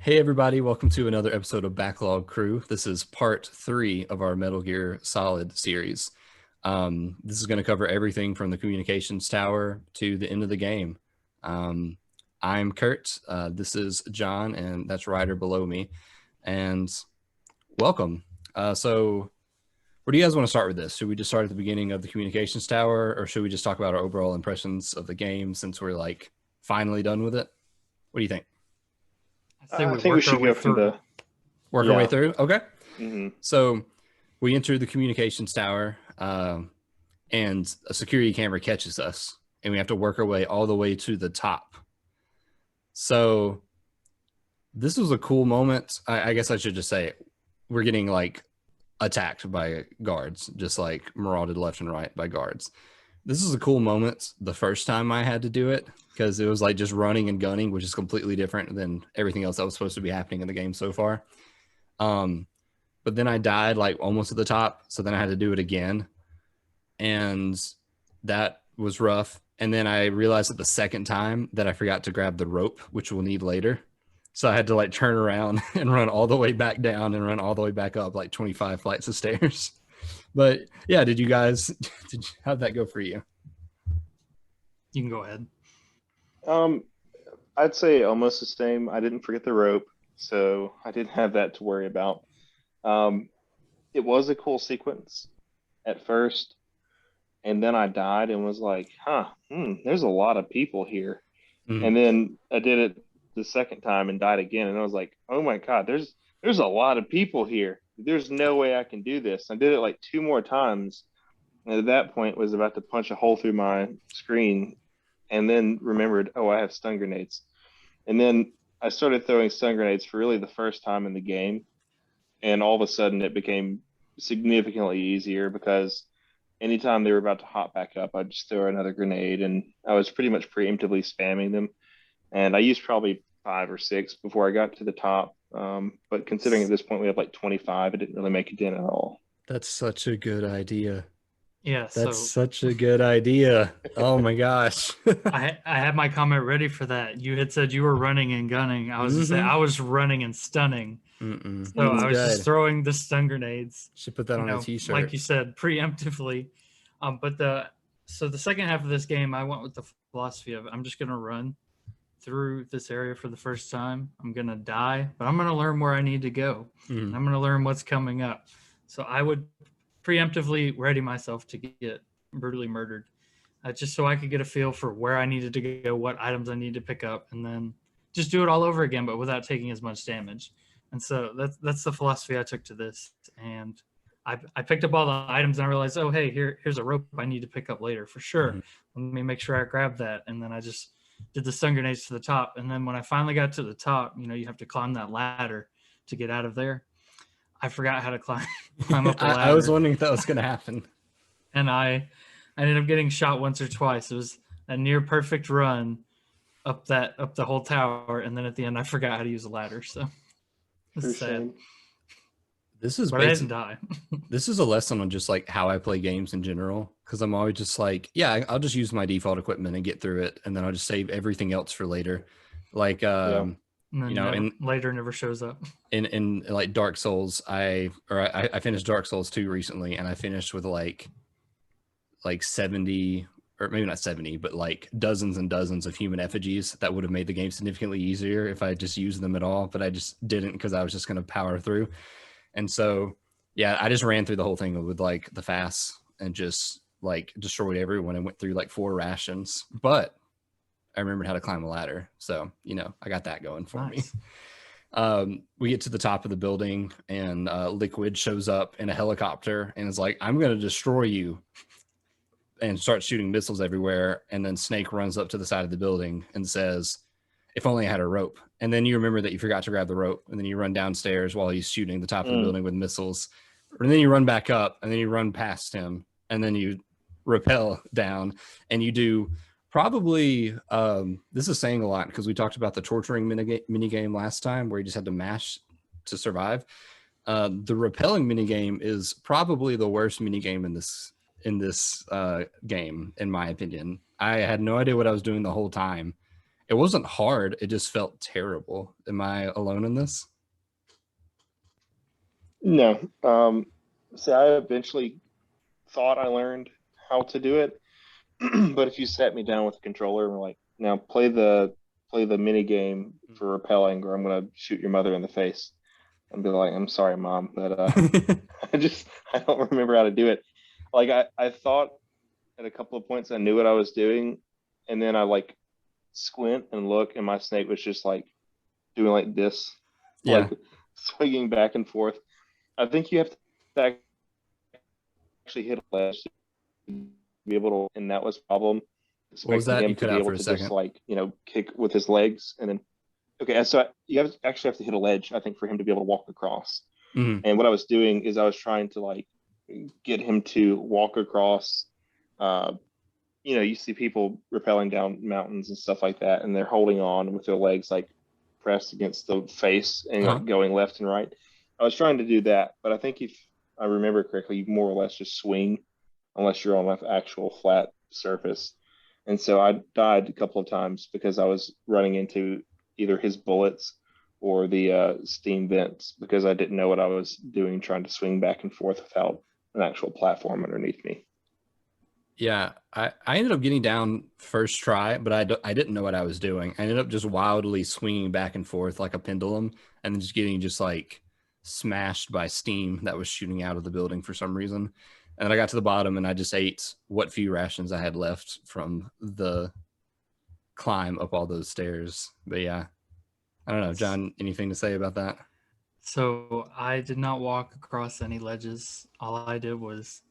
Hey everybody, welcome to another episode of Backlog Crew. This is part 3 of our Metal Gear Solid series. This is going to cover everything from the communications tower to the end of the game. I'm Kurt, this is John, and that's Ryder below me. And welcome. So where do you guys want to start with this? Should we just start at the beginning of the communications tower, or should we just talk about our overall impressions of the game since we're like finally done with it? What do you think? I say I we think we work our should way go from through. the Work our way yeah. through? Okay. hmm So we enter the communications tower, and a security camera catches us, and we have to work our way all the way to the top. So this was a cool moment. I guess I should just say we're getting like attacked by guards, just like marauded left and right by guards. This is a cool moment the first time I had to do it because it was like just running and gunning, which is completely different than everything else that was supposed to be happening in the game so far. But then I died like almost at the top, so then I had to do it again, and that was rough. And then I realized at the second time that I forgot to grab the rope, which we'll need later. So I had to like turn around and run all the way back down and run all the way back up like 25 flights of stairs. But yeah, did you guys how'd that go for you? You can go ahead. Um, I'd say almost the same. I didn't forget the rope, so I didn't have that to worry about. Um, it was a cool sequence at first, and then I died and was like, there's a lot of people here. Mm. And then I did it the second time and died again, and I was like, oh my God, there's a lot of people here. There's no way I can do this. I did it like two more times, and at that point was about to punch a hole through my screen and then remembered, oh, I have stun grenades. And then I started throwing stun grenades for really the first time in the game. And all of a sudden it became significantly easier because anytime they were about to hop back up, I'd just throw another grenade. And I was pretty much preemptively spamming them. And I used probably five or six before I got to the top. But considering at this point we have like 25, it didn't really make a dent at all. That's such a good idea. Yeah, That's so such a good idea. Oh my gosh. I had my comment ready for that. You had said you were running and gunning. I was to say I was running and stunning. Mm-mm. So That's I was just good. throwing the stun grenades, Should put that on a t-shirt. like you said, preemptively. But the second half of this game, I went with the philosophy of I'm just gonna run through this area for the first time. I'm gonna die, but I'm gonna learn where I need to go. And I'm gonna learn what's coming up. So I would preemptively ready myself to get brutally murdered, just so I could get a feel for where I needed to go, what items I need to pick up, and then just do it all over again, but without taking as much damage. And so that's the philosophy I took to this. And I picked up all the items and I realized, oh, hey, here's a rope I need to pick up later for sure. Let me make sure I grab that. And then I just did the stun grenades to the top. And then when I finally got to the top, you have to climb that ladder to get out of there. I forgot how to climb up the ladder. I was wondering if that was going to happen. And I ended up getting shot once or twice. It was a near perfect run up the whole tower, and then at the end I forgot how to use a ladder. So it's sad. This is but I didn't die. This is a lesson on just like how I play games in general, because I'm always just like, yeah, I'll just use my default equipment and get through it, and then I'll just save everything else for later. Like and then later never shows up. In like Dark Souls, I finished Dark Souls 2 recently, and I finished with like 70, or maybe not 70, but like dozens and dozens of human effigies that would have made the game significantly easier if I just used them at all, but I just didn't because I was just going to power through. And so, yeah, I just ran through the whole thing with like the fast and just like destroyed everyone and went through like 4 rations. But I remembered how to climb a ladder. So, I got that going for me. We get to the top of the building, and Liquid shows up in a helicopter and is like, I'm going to destroy you, and starts shooting missiles everywhere. And then Snake runs up to the side of the building and says, if only I had a rope. And then you remember that you forgot to grab the rope, and then you run downstairs while he's shooting the top of the building with missiles. And then you run back up, and then you run past him, and then you rappel down, and you do probably, this is saying a lot because we talked about the torturing minigame last time where you just had to mash to survive. The rappelling minigame is probably the worst minigame in this game, in my opinion. I had no idea what I was doing the whole time. It wasn't hard. It just felt terrible. Am I alone in this? No. So I eventually thought I learned how to do it, but if you sat me down with a controller and were like, now play the mini game for repelling, or I'm gonna shoot your mother in the face, and be like, I'm sorry, mom, but I don't remember how to do it. Like I thought at a couple of points I knew what I was doing, and then I like squint and look, and my snake was just like doing like this, Yeah. like swinging back and forth. I think you have to actually hit a ledge to be able to, and that was the problem. What was Expecting that? him You to cut be out able for a to second. just like, you know, kick with his legs, and then okay, so you actually have to hit a ledge, I think, for him to be able to walk across. Mhm. And what I was doing is I was trying to like get him to walk across. You know, you see people rappelling down mountains and stuff like that, and they're holding on with their legs like pressed against the face and Uh-huh. like going left and right. I was trying to do that, but I think if I remember correctly, you more or less just swing unless you're on an actual flat surface. And so I died a couple of times because I was running into either his bullets or the steam vents because I didn't know what I was doing trying to swing back and forth without an actual platform underneath me. Yeah, I ended up getting down first try, but I didn't know what I was doing. I ended up just wildly swinging back and forth like a pendulum, and then just getting just like smashed by steam that was shooting out of the building for some reason. And then I got to the bottom, and I just ate what few rations I had left from the climb up all those stairs. But yeah, I don't know, John. Anything to say about that? So I did not walk across any ledges. All I did was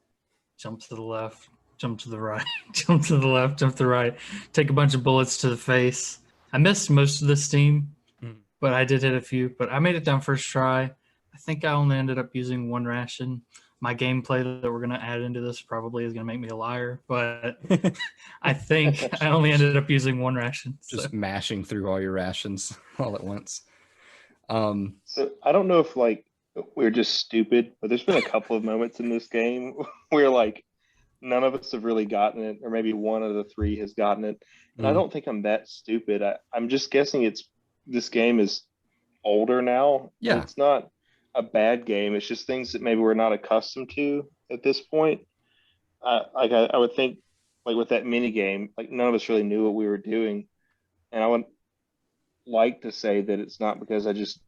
jump to the left, jump to the right, jump to the left, jump to the right, take a bunch of bullets to the face. I missed most of the steam, but I did hit a few. But I made it down first try. I think I only ended up using one ration. My gameplay that we're going to add into this probably is going to make me a liar, but I think I only ended up using one ration. Just mashing through all your rations all at once. So I don't know if like we're just stupid, but there's been a couple of moments in this game where like none of us have really gotten it, or maybe one of the three has gotten it. And I don't think I'm that stupid. I'm just guessing this game is older now. Yeah. It's not a bad game. It's just things that maybe we're not accustomed to at this point. I would think like with that mini game, like none of us really knew what we were doing. And I would like to say that it's not because I just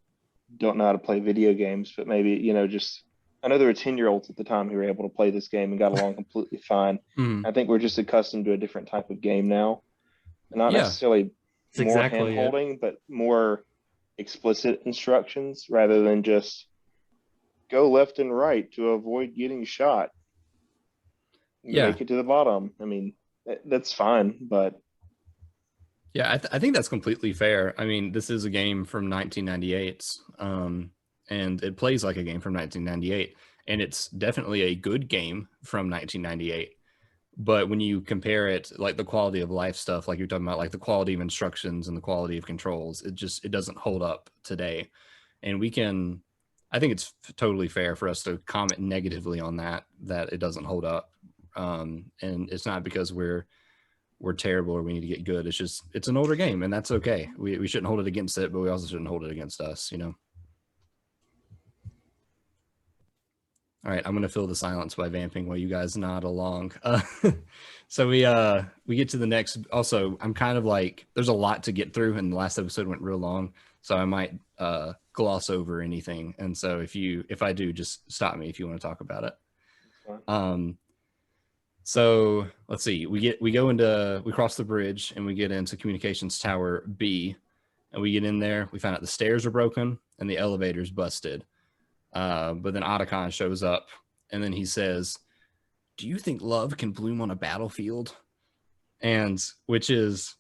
don't know how to play video games, but maybe, you know, just I know there were 10-year-olds at the time who were able to play this game and got along completely fine. I think we're just accustomed to a different type of game now. Not necessarily That's more exactly hand holding, but more explicit instructions rather than just go left and right to avoid getting shot. Make it to the bottom. I mean, that's fine, but yeah, I think that's completely fair. I mean, this is a game from 1998, and it plays like a game from 1998, and it's definitely a good game from 1998. But when you compare it, like the quality of life stuff, like you're talking about, like the quality of instructions and the quality of controls, it doesn't hold up today. And I think it's totally fair for us to comment negatively on that it doesn't hold up. And it's not because we're terrible or we need to get good. It's just, it's an older game, and that's okay. We shouldn't hold it against it, but we also shouldn't hold it against us, you know? All right, I'm going to fill the silence by vamping while you guys nod along. So we get to the next. Also, I'm kind of like, there's a lot to get through, and the last episode went real long, so I might gloss over anything. And so if I do, just stop me if you want to talk about it. So let's see. We cross the bridge and we get into Communications Tower B, and we get in there. We find out the stairs are broken and the elevator's busted. But then Otacon shows up, and then he says, "Do you think love can bloom on a battlefield?" And which is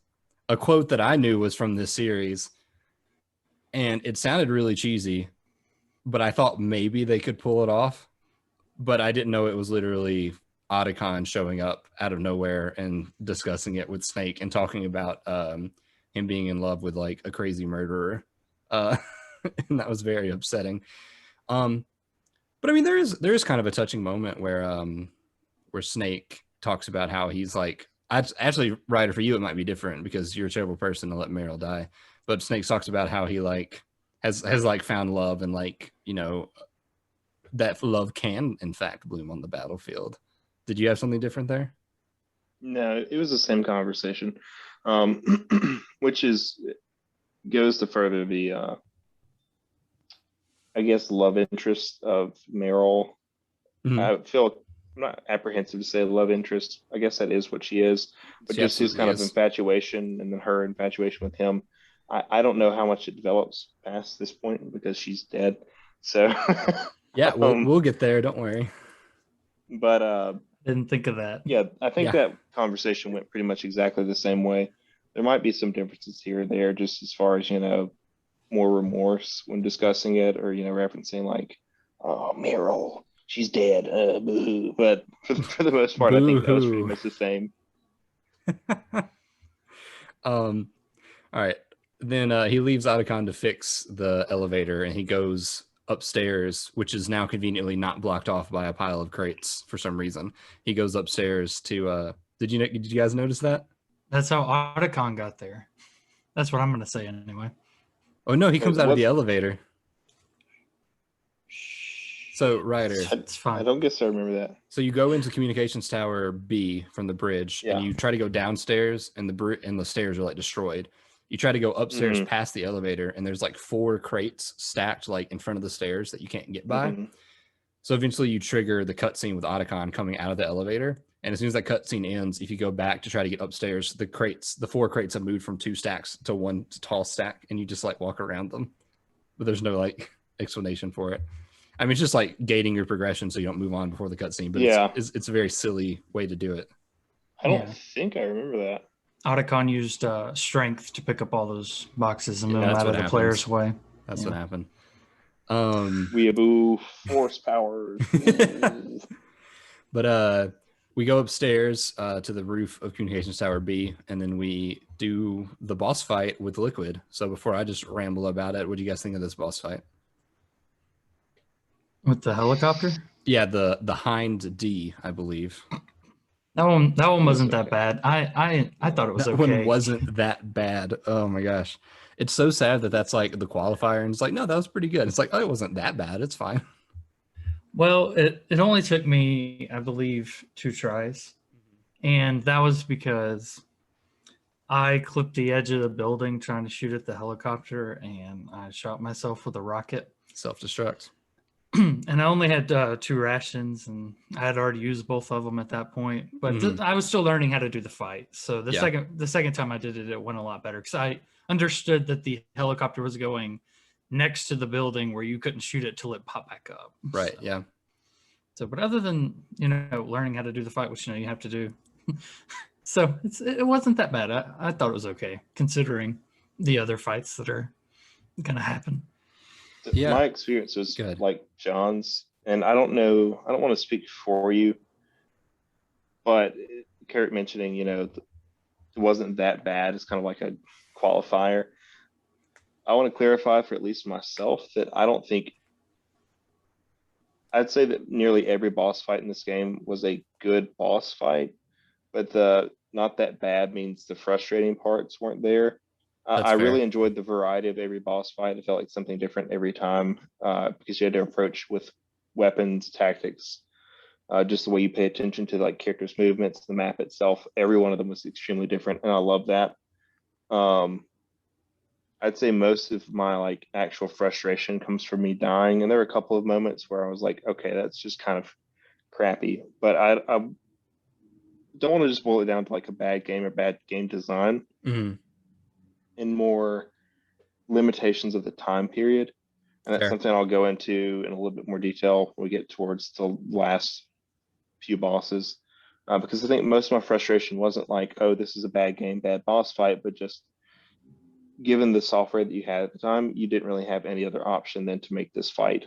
a quote that I knew was from this series, and it sounded really cheesy, but I thought maybe they could pull it off. But I didn't know it was literally Otacon showing up out of nowhere and discussing it with Snake and talking about him being in love with like a crazy murderer. And that was very upsetting. But I mean, there is kind of a touching moment where Snake talks about how he's like, Actually, Ryder, for you it might be different because you're a terrible person to let Meryl die. But Snakes talks about how he like has like found love and like, you know, that love can in fact bloom on the battlefield. Did you have something different there? No, it was the same conversation, which goes to further the I guess love interest of Meryl. Mhm. I feel I'm not apprehensive to say love interest. I guess that is what she is, but She just his absolutely kind of is. infatuation and then her infatuation with him. I don't know how much it develops past this point because she's dead. So, Yeah, we'll get there. Don't worry. but Didn't think of that. yeah, I think Yeah. that conversation went pretty much exactly the same way. There might be some differences here and there, just as far as, more remorse when discussing it, or, referencing like, oh, Meryl, she's dead. Boo. But for the most part, I think that was pretty Boo-hoo. much the same. All right. Then he leaves Otacon to fix the elevator, and he goes upstairs, which is now conveniently not blocked off by a pile of crates for some reason. He goes upstairs to. Did you guys notice that? That's how Otacon got there. That's what I'm gonna say anyway. Oh no, he comes out of the What? elevator. So Ryder, It's fine. I don't guess I remember that. so you go into communications tower B from the bridge, Yeah. and you try to go downstairs, and the stairs are like destroyed. You try to go upstairs Mhm. past the elevator, and there's like 4 crates stacked like in front of the stairs that you can't get by. Mhm. So eventually, you trigger the cutscene with Otacon coming out of the elevator, and as soon as that cutscene ends, if you go back to try to get upstairs, the 4 crates have moved from 2 stacks to 1 tall stack, and you just like walk around them, but there's no like explanation for it. I mean, it's just like gating your progression so you don't move on before the cutscene, but Yeah. it's a very silly way to do it. I don't Yeah. think I remember that. Otacon used strength to pick up all those boxes and Yeah, move them that's out of what the happens. player's way. That's Yeah. what happened. Weeaboo, force powers. But we go upstairs to the roof of Communications Tower B, and then we do the boss fight with Liquid. So before I just ramble about it, what do you guys think of this boss fight? With the helicopter? Yeah, the Hind D, I believe. That one wasn't okay. that bad. I thought it was That okay. one wasn't that bad. Oh my gosh. It's so sad that that's like the qualifier, and it's like, no, that was pretty good. It's like, oh, it wasn't that bad. It's fine. Well, it only took me, I believe, 2 tries. And that was because I clipped the edge of the building trying to shoot at the helicopter, and I shot myself with a rocket. Self-destruct. And I only had 2 rations, and I had already used both of them at that point. But I was still learning how to do the fight. So the second time I did it, it went a lot better because I understood that the helicopter was going next to the building where you couldn't shoot it till it popped back up. Right. So, Yeah. So, but other than learning how to do the fight, which you have to do, so it wasn't that bad. I thought it was okay considering the other fights that are gonna happen. Yeah. My experience was Good. like John's, and I don't want to speak for you, but Carrot mentioning, it wasn't that bad. It's kind of like a qualifier. I want to clarify for at least myself that I'd say that nearly every boss fight in this game was a good boss fight, but the not that bad means the frustrating parts weren't there. That's I fair. really enjoyed the variety of every boss fight. It felt like something different every time because you had to approach with weapons, tactics, just the way you pay attention to like characters' movements, the map itself. Every one of them was extremely different, and I love that. I'd say most of my like actual frustration comes from me dying, and there were a couple of moments where I was like, okay, that's just kind of crappy. But I don't want to just boil it down to like a bad game or bad game design, Mhm. and more limitations of the time period. And that's Fair. something I'll go into in a little bit more detail when we get towards the last few bosses. Because I think most of my frustration wasn't like, oh, this is a bad game, bad boss fight, but just given the software that you had at the time, you didn't really have any other option than to make this fight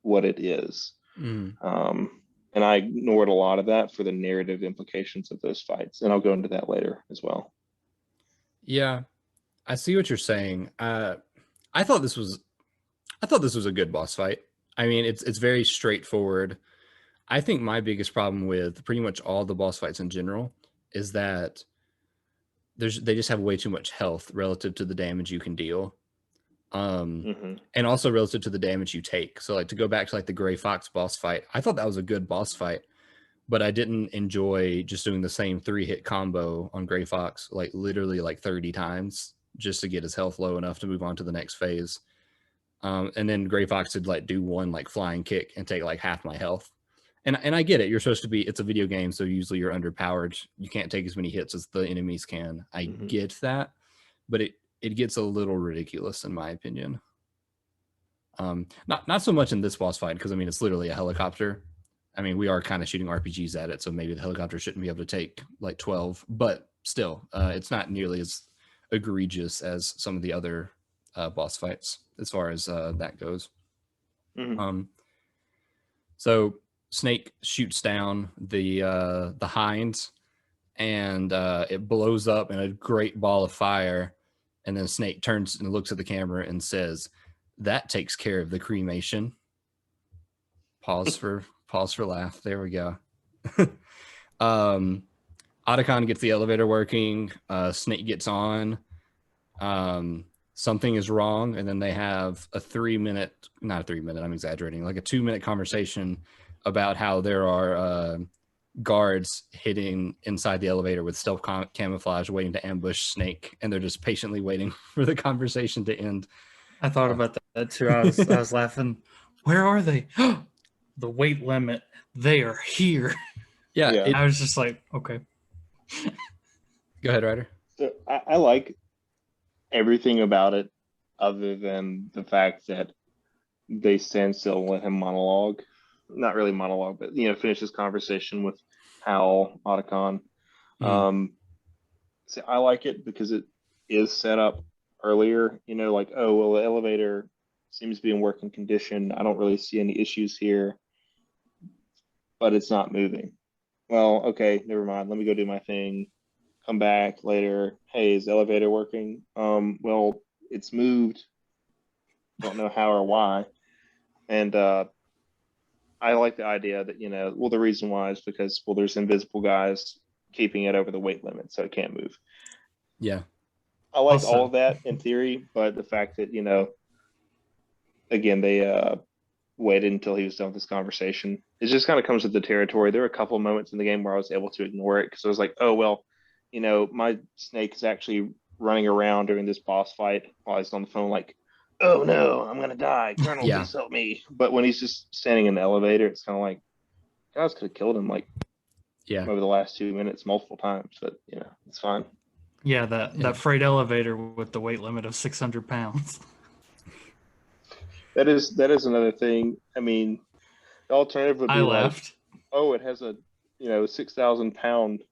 what it is. Mhm. And I ignored a lot of that for the narrative implications of those fights. And I'll go into that later as well. Yeah, I see what you're saying. I thought this was a good boss fight. I mean, it's very straightforward. I think my biggest problem with pretty much all the boss fights in general is that they just have way too much health relative to the damage you can deal. And also relative to the damage you take. So like to go back to like the Gray Fox boss fight, I thought that was a good boss fight, but I didn't enjoy just doing the same 3-hit combo on Gray Fox like literally like 30 times just to get his health low enough to move on to the next phase. And then Gray Fox would like do one like flying kick and take like half my health. And I get it. You're supposed to be, it's a video game, so usually you're underpowered. You can't take as many hits as the enemies can. I get that, but it gets a little ridiculous in my opinion. Not so much in this boss fight, because I mean it's literally a helicopter. I mean, we are kind of shooting RPGs at it, so maybe the helicopter shouldn't be able to take like 12, but still, it's not nearly as egregious as some of the other boss fights as far as that goes. So Snake shoots down the hinds, and it blows up in a great ball of fire. And then Snake turns and looks at the camera and says, "That takes care of the cremation." Pause for laugh. There we go. Otacon gets the elevator working. Snake gets on. Something is wrong, and then they have a 3-minute, not a 3-minute, I'm exaggerating, like a 2-minute conversation about how there are guards hidden inside the elevator with stealth camouflage waiting to ambush Snake, and they're just patiently waiting for the conversation to end. I thought about that too. I was laughing. Where are they? The weight limit. They are here. Yeah. I was just like, okay. Go ahead, Ryder. So I like everything about it other than the fact that they stand still and let him monologue. Not really monologue, but finish this conversation with Hal, Otacon. So I like it because it is set up earlier, like, oh well, the elevator seems to be in working condition. I don't really see any issues here, but it's not moving. Well, okay, never mind. Let me go do my thing. Come back later. Hey, is the elevator working? Well, it's moved. Don't know how or why. And I like the idea that, the reason why is because, there's invisible guys keeping it over the weight limit, so it can't move. Yeah. I like all of that in theory, but the fact that, again, they waited until he was done with this conversation. It just kind of comes with the territory. There were a couple of moments in the game where I was able to ignore it because I was like, oh, well, my Snake is actually running around during this boss fight while he's on the phone, like, oh no, I'm gonna die. Colonel, please help me. But when he's just standing in the elevator, it's kind of like, guys could have killed him over the last 2 minutes multiple times, but it's fine. Yeah, that freight elevator with the weight limit of 600 pounds. That is another thing. I mean, the alternative would be it has a 6,000 pound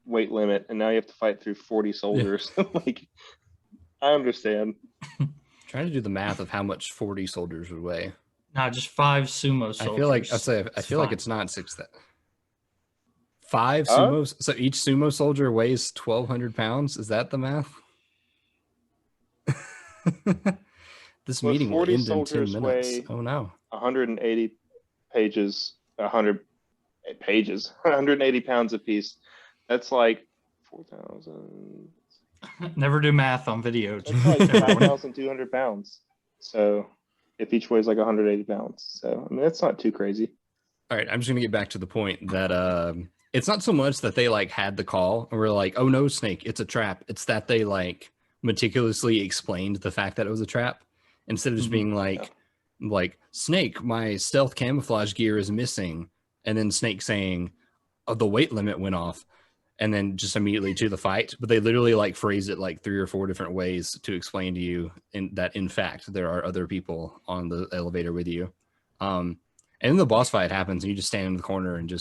weight limit, and now you have to fight through 40 soldiers. Like, I understand. Trying to do the math of how much 40 soldiers would weigh. Nah, just 5 sumo soldiers. I feel like it's not 6 5 sumos. So each sumo soldier weighs 1,200 pounds. Is that the math? This meeting will end in 10 minutes. Oh no. 180 pages, 100 pages, 180 pounds apiece. That's like 4,000. Never do math on video. That's like 5,200 pounds. So if each weighs like 180 pounds. So, I mean, that's not too crazy. All right. I'm just going to get back to the point that it's not so much that they like had the call and we're like, oh no, Snake, it's a trap. It's that they like meticulously explained the fact that it was a trap instead of just being like, Snake, my stealth camouflage gear is missing. And then Snake saying, oh, the weight limit went off. And then just immediately to the fight. But they literally like phrase it like 3 or 4 different ways to explain to you that in fact there are other people on the elevator with you. And then the boss fight happens and you just stand in the corner and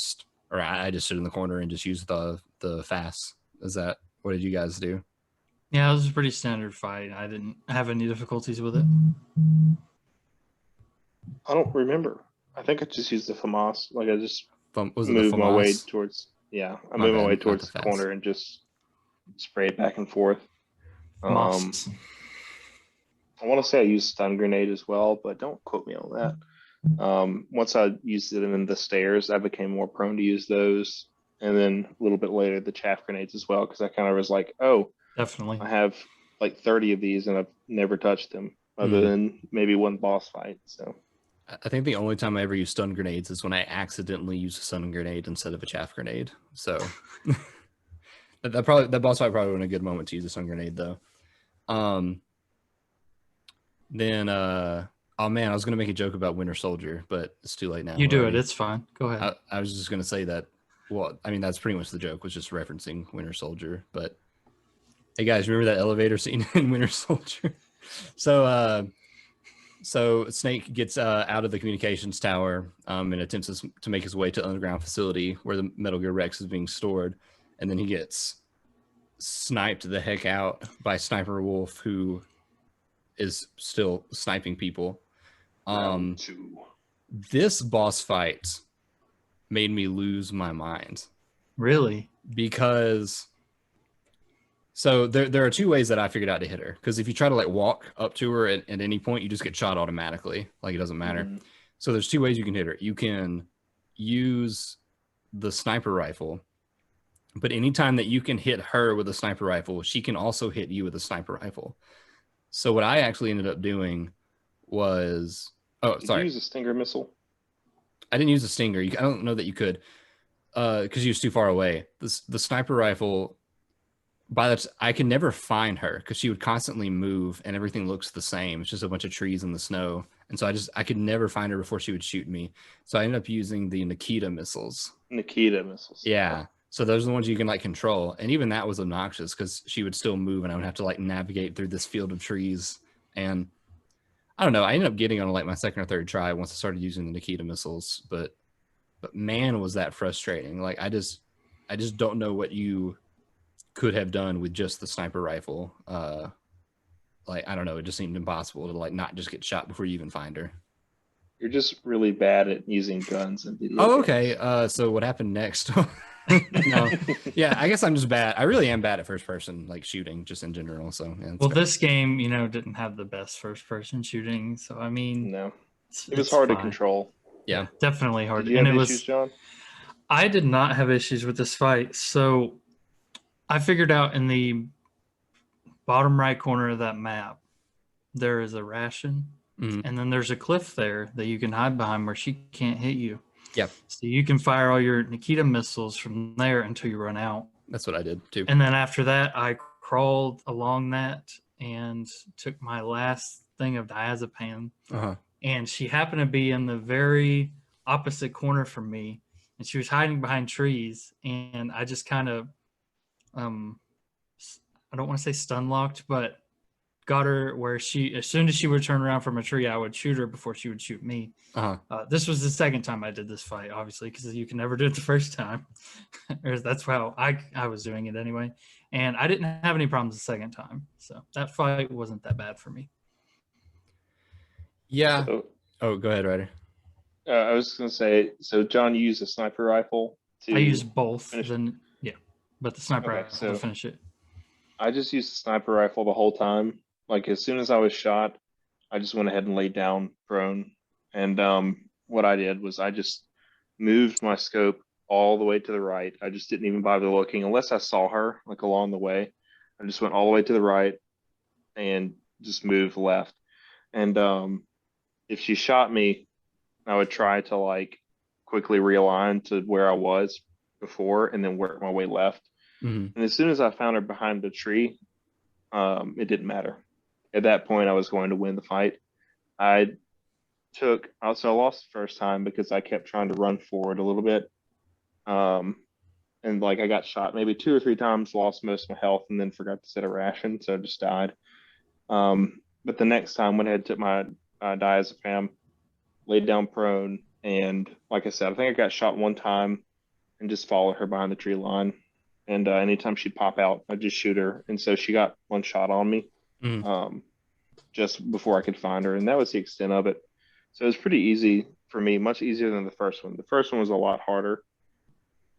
I just stood in the corner and just used the fast. What did you guys do? Yeah, it was a pretty standard fight. I didn't have any difficulties with it. I don't remember. I think I just used the FAMAS. Like I just moved my way towards. Yeah, I moved my way towards the corner and just sprayed back and forth. I want to say I used stun grenade as well, but don't quote me on that. Once I used it in the stairs, I became more prone to use those. and then a little bit later the chaff grenades as well, because I kind of was like, oh, Definitely. I have like 30 of these and I've never touched them other than maybe one boss fight. So I think the only time I ever use stun grenades is when I accidentally use a stun grenade instead of a chaff grenade. So that boss fight probably wasn't a good moment to use a stun grenade though. Then oh man, I was gonna make a joke about Winter Soldier, but it's too late now. You do it. It's fine. Go ahead. I was just gonna say that. Well, I mean that's pretty much the joke, was just referencing Winter Soldier. But hey guys, remember that elevator scene in Winter Soldier? So Snake gets out of the communications tower and attempts to make his way to the underground facility where the Metal Gear Rex is being stored, and then he gets sniped the heck out by Sniper Wolf, who is still sniping people. This boss fight made me lose my mind. Really? Because so there are two ways that I figured out to hit her. Because if you try to like walk up to her at any point, you just get shot automatically. Like it doesn't matter. So there's two ways you can hit her. You can use the sniper rifle, but anytime that you can hit her with a sniper rifle, she can also hit you with a sniper rifle. So what I actually ended up doing was, Did you use a Stinger missile? I didn't use a Stinger. I don't know that you could, because you was too far away. The sniper rifle, I can never find her because she would constantly move and everything looks the same. It's just a bunch of trees in the snow, and so I could never find her before she would shoot me. So I ended up using the Nikita missiles. Nikita missiles. Yeah. So those are the ones you can like control, and even that was obnoxious because she would still move, and I would have to like navigate through this field of trees. And I don't know. I ended up getting on like my second or third try once I started using the Nikita missiles, but man, was that frustrating. Like I just don't know what you could have done with just the sniper rifle. Like I don't know. It just seemed impossible to like not just get shot before you even find her. You're just really bad at using guns and video Oh, games. okay. So what happened next? No, yeah, I guess I'm just bad. I really am bad at first person like shooting just in general. So yeah, well, this game, didn't have the best first person shooting. So I mean, no, it was hard to control. Yeah, definitely hard. Did you have issues, John? I did not have issues with this fight. So I figured out in the bottom right corner of that map, there is a ration, and then there's a cliff there that you can hide behind where she can't hit you. Yeah. So you can fire all your Nikita missiles from there until you run out. That's what I did too. And then after that, I crawled along that and took my last thing of diazepam. And she happened to be in the very opposite corner from me, and she was hiding behind trees. And I just kind of, I don't want to say stun locked, but got her where as soon as she would turn around from a tree, I would shoot her before she would shoot me. This was the second time I did this fight, obviously, because you can never do it the first time. That's how I was doing it anyway. And I didn't have any problems the second time. So that fight wasn't that bad for me. Yeah. Go ahead, Ryder. I was going to say, so John, you used a sniper rifle to I used both. But the sniper rifle to finish it. I just used the sniper rifle the whole time. Like as soon as I was shot, I just went ahead and laid down prone. And what I did was I just moved my scope all the way to the right. I just didn't even bother looking unless I saw her like along the way. I just went all the way to the right and just moved left. And if she shot me, I would try to like quickly realign to where I was before and then work my way left. And as soon as I found her behind the tree, it didn't matter. At that point, I was going to win the fight. I lost the first time because I kept trying to run forward a little bit. And like I got shot maybe 2 or 3 times, lost most of my health, and then forgot to set a ration, so I just died. But the next time, went ahead and took my diazepam, laid down prone, and like I said, I think I got shot one time and just followed her behind the tree line. And anytime she'd pop out, I'd just shoot her. And so she got one shot on me just before I could find her. And that was the extent of it. So it was pretty easy for me, much easier than the first one. The first one was a lot harder.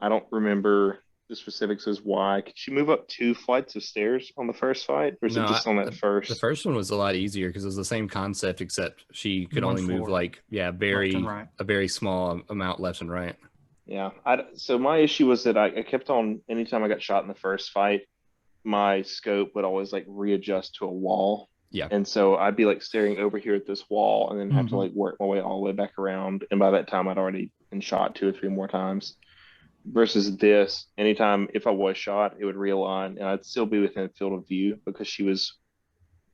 I don't remember the specifics as why. Could she move up 2 flights of stairs on the first fight? Or was it just on that first? The first one was a lot easier because it was the same concept, except she could only move like, a very small amount left and right. Yeah. So my issue was that I kept on, anytime I got shot in the first fight, my scope would always like readjust to a wall. Yeah. And so I'd be like staring over here at this wall and then have to Mhm. like work my way all the way back around. And by that time, I'd already been shot 2 or 3 more times. Versus this, anytime if I was shot, it would realign and I'd still be within field of view because she was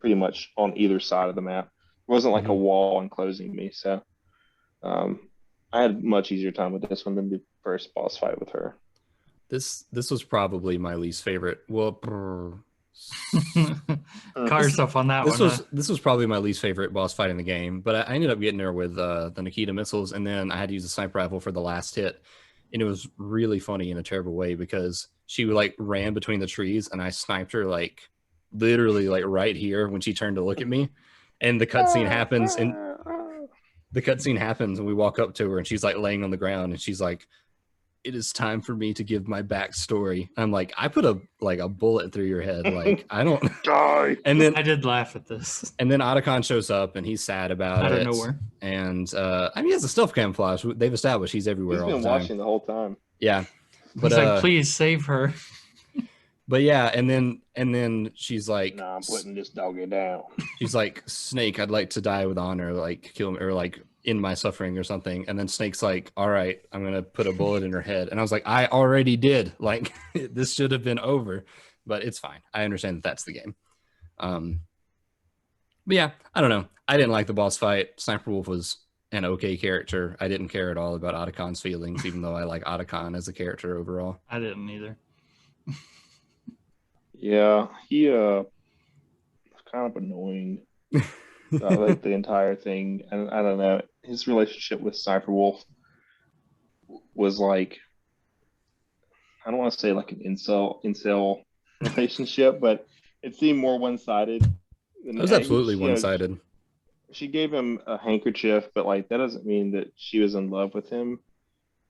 pretty much on either side of the map. It wasn't like a Mhm. wall enclosing me. So um, I had a much easier time with this one than the first boss fight with her. This was probably my least favorite. Well, Call yourself on that this one. was this was probably my least favorite boss fight in the game, but I ended up getting her with the Nikita missiles, and then I had to use the sniper rifle for the last hit, and it was really funny in a terrible way because she like ran between the trees, and I sniped her like literally like right here when she turned to look at me, and the cutscene happens, and we walk up to her, and she's like laying on the ground, and she's like, "It is time for me to give my backstory." I'm like, I put a bullet through your head. Like, I don't Die. and then I did laugh at this Otacon shows up and he's sad about out it. of nowhere. And I mean, he has a stealth camouflage. They've established he's everywhere He's all been the time. watching the whole time. Yeah. But He's like, please save her. but yeah, and then she's like, Nah, I'm putting this doggy down. she's like, Snake, I'd like to die with honor, like kill me, or like in my suffering or something. And then Snake's like, all right, I'm gonna put a bullet in her head. And I was like, I already did. Like, this should have been over, but it's fine. I understand that that's the game. But yeah, I don't know. I didn't like the boss fight. Sniper Wolf was an okay character. I didn't care at all about Otacon's feelings, even though I like Otacon as a character overall. I didn't either. Yeah, he was kind of annoying. I like the entire thing, and I don't know. His relationship with Sniper Wolf was like, I don't want to say like an incel relationship, but it seemed more one-sided. It was absolutely one-sided. She gave him a handkerchief, but like that doesn't mean that she was in love with him.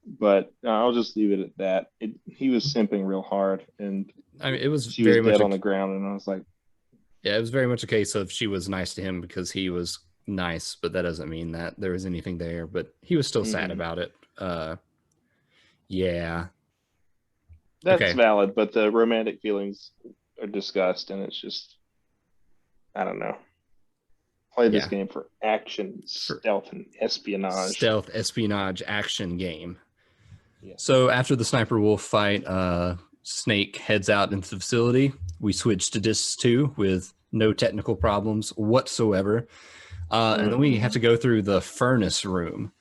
But I'll just leave it at that. He was simping real hard, and I mean, it was she very was dead much on the ground, and I was like, yeah, it was very much a case of she was nice to him because he was nice, but that doesn't mean that there was anything there. But he was still sad about it. Yeah, that's okay. valid, but the romantic feelings are discussed, and it's just, I don't know. Play this game for action, stealth, and espionage. Stealth, espionage, action game. Yeah. So after the Sniper Wolf fight, Snake heads out into the facility. We switch to Disc 2 with no technical problems whatsoever. And then we have to go through the furnace room.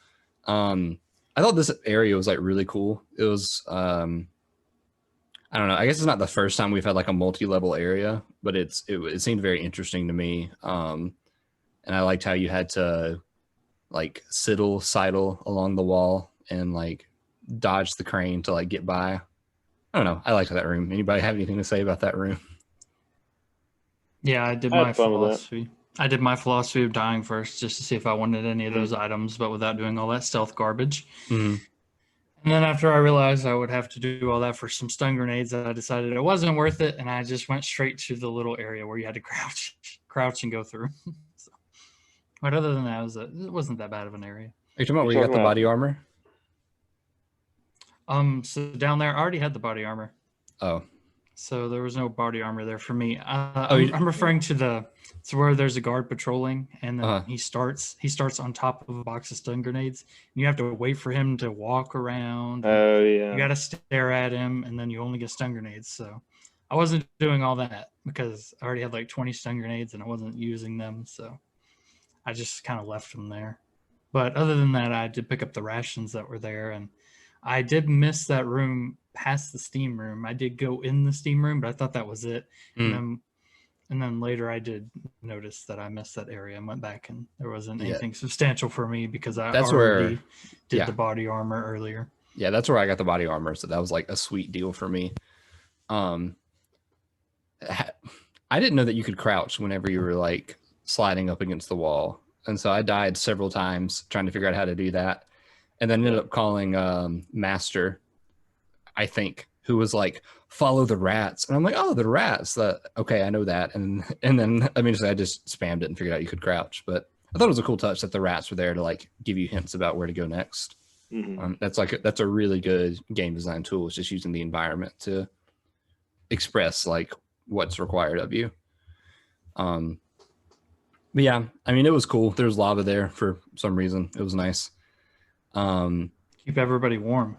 I thought this area was like really cool. It was, I don't know. I guess it's not the first time we've had like a multi-level area, but it seemed very interesting to me. And I liked how you had to like sidle along the wall and like dodge the crane to like get by. I don't know. I liked that room. Anybody have anything to say about that room? Yeah, I did my philosophy. I did my philosophy of dying first just to see if I wanted any of those items, but without doing all that stealth garbage. Mm-hmm. And then after I realized I would have to do all that for some stun grenades, I decided it wasn't worth it, and I just went straight to the little area where you had to crouch and go through. So, but other than that, it wasn't that bad of an area. Are you talking about where you got the body armor? So down there, I already had the body armor. Oh. So there was no body armor there for me. I'm referring to where there's a guard patrolling, and then he starts on top of a box of stun grenades. And you have to wait for him to walk around. Oh yeah. You got to stare at him, and then you only get stun grenades. So I wasn't doing all that because I already had like 20 stun grenades, and I wasn't using them. So I just kind of left them there. But other than that, I did pick up the rations that were there, and I did miss that room past the steam room. I did go in the steam room, but I thought that was it. And then later I did notice that I missed that area and went back, and there wasn't anything substantial for me because I already did the body armor earlier. Yeah, that's where I got the body armor. So that was like a sweet deal for me. I didn't know that you could crouch whenever you were like sliding up against the wall. And so I died several times trying to figure out how to do that. And then ended up calling Master, I think, who was like, follow the rats. And I'm like, oh, the rats. Okay, I know that. And then I mean, I just spammed it and figured out you could crouch. But I thought it was a cool touch that the rats were there to like give you hints about where to go next. Mm-hmm. That's a really good game design tool. It's just using the environment to express like what's required of you. But yeah, I mean, it was cool. There was lava there for some reason. It was nice. Keep everybody warm.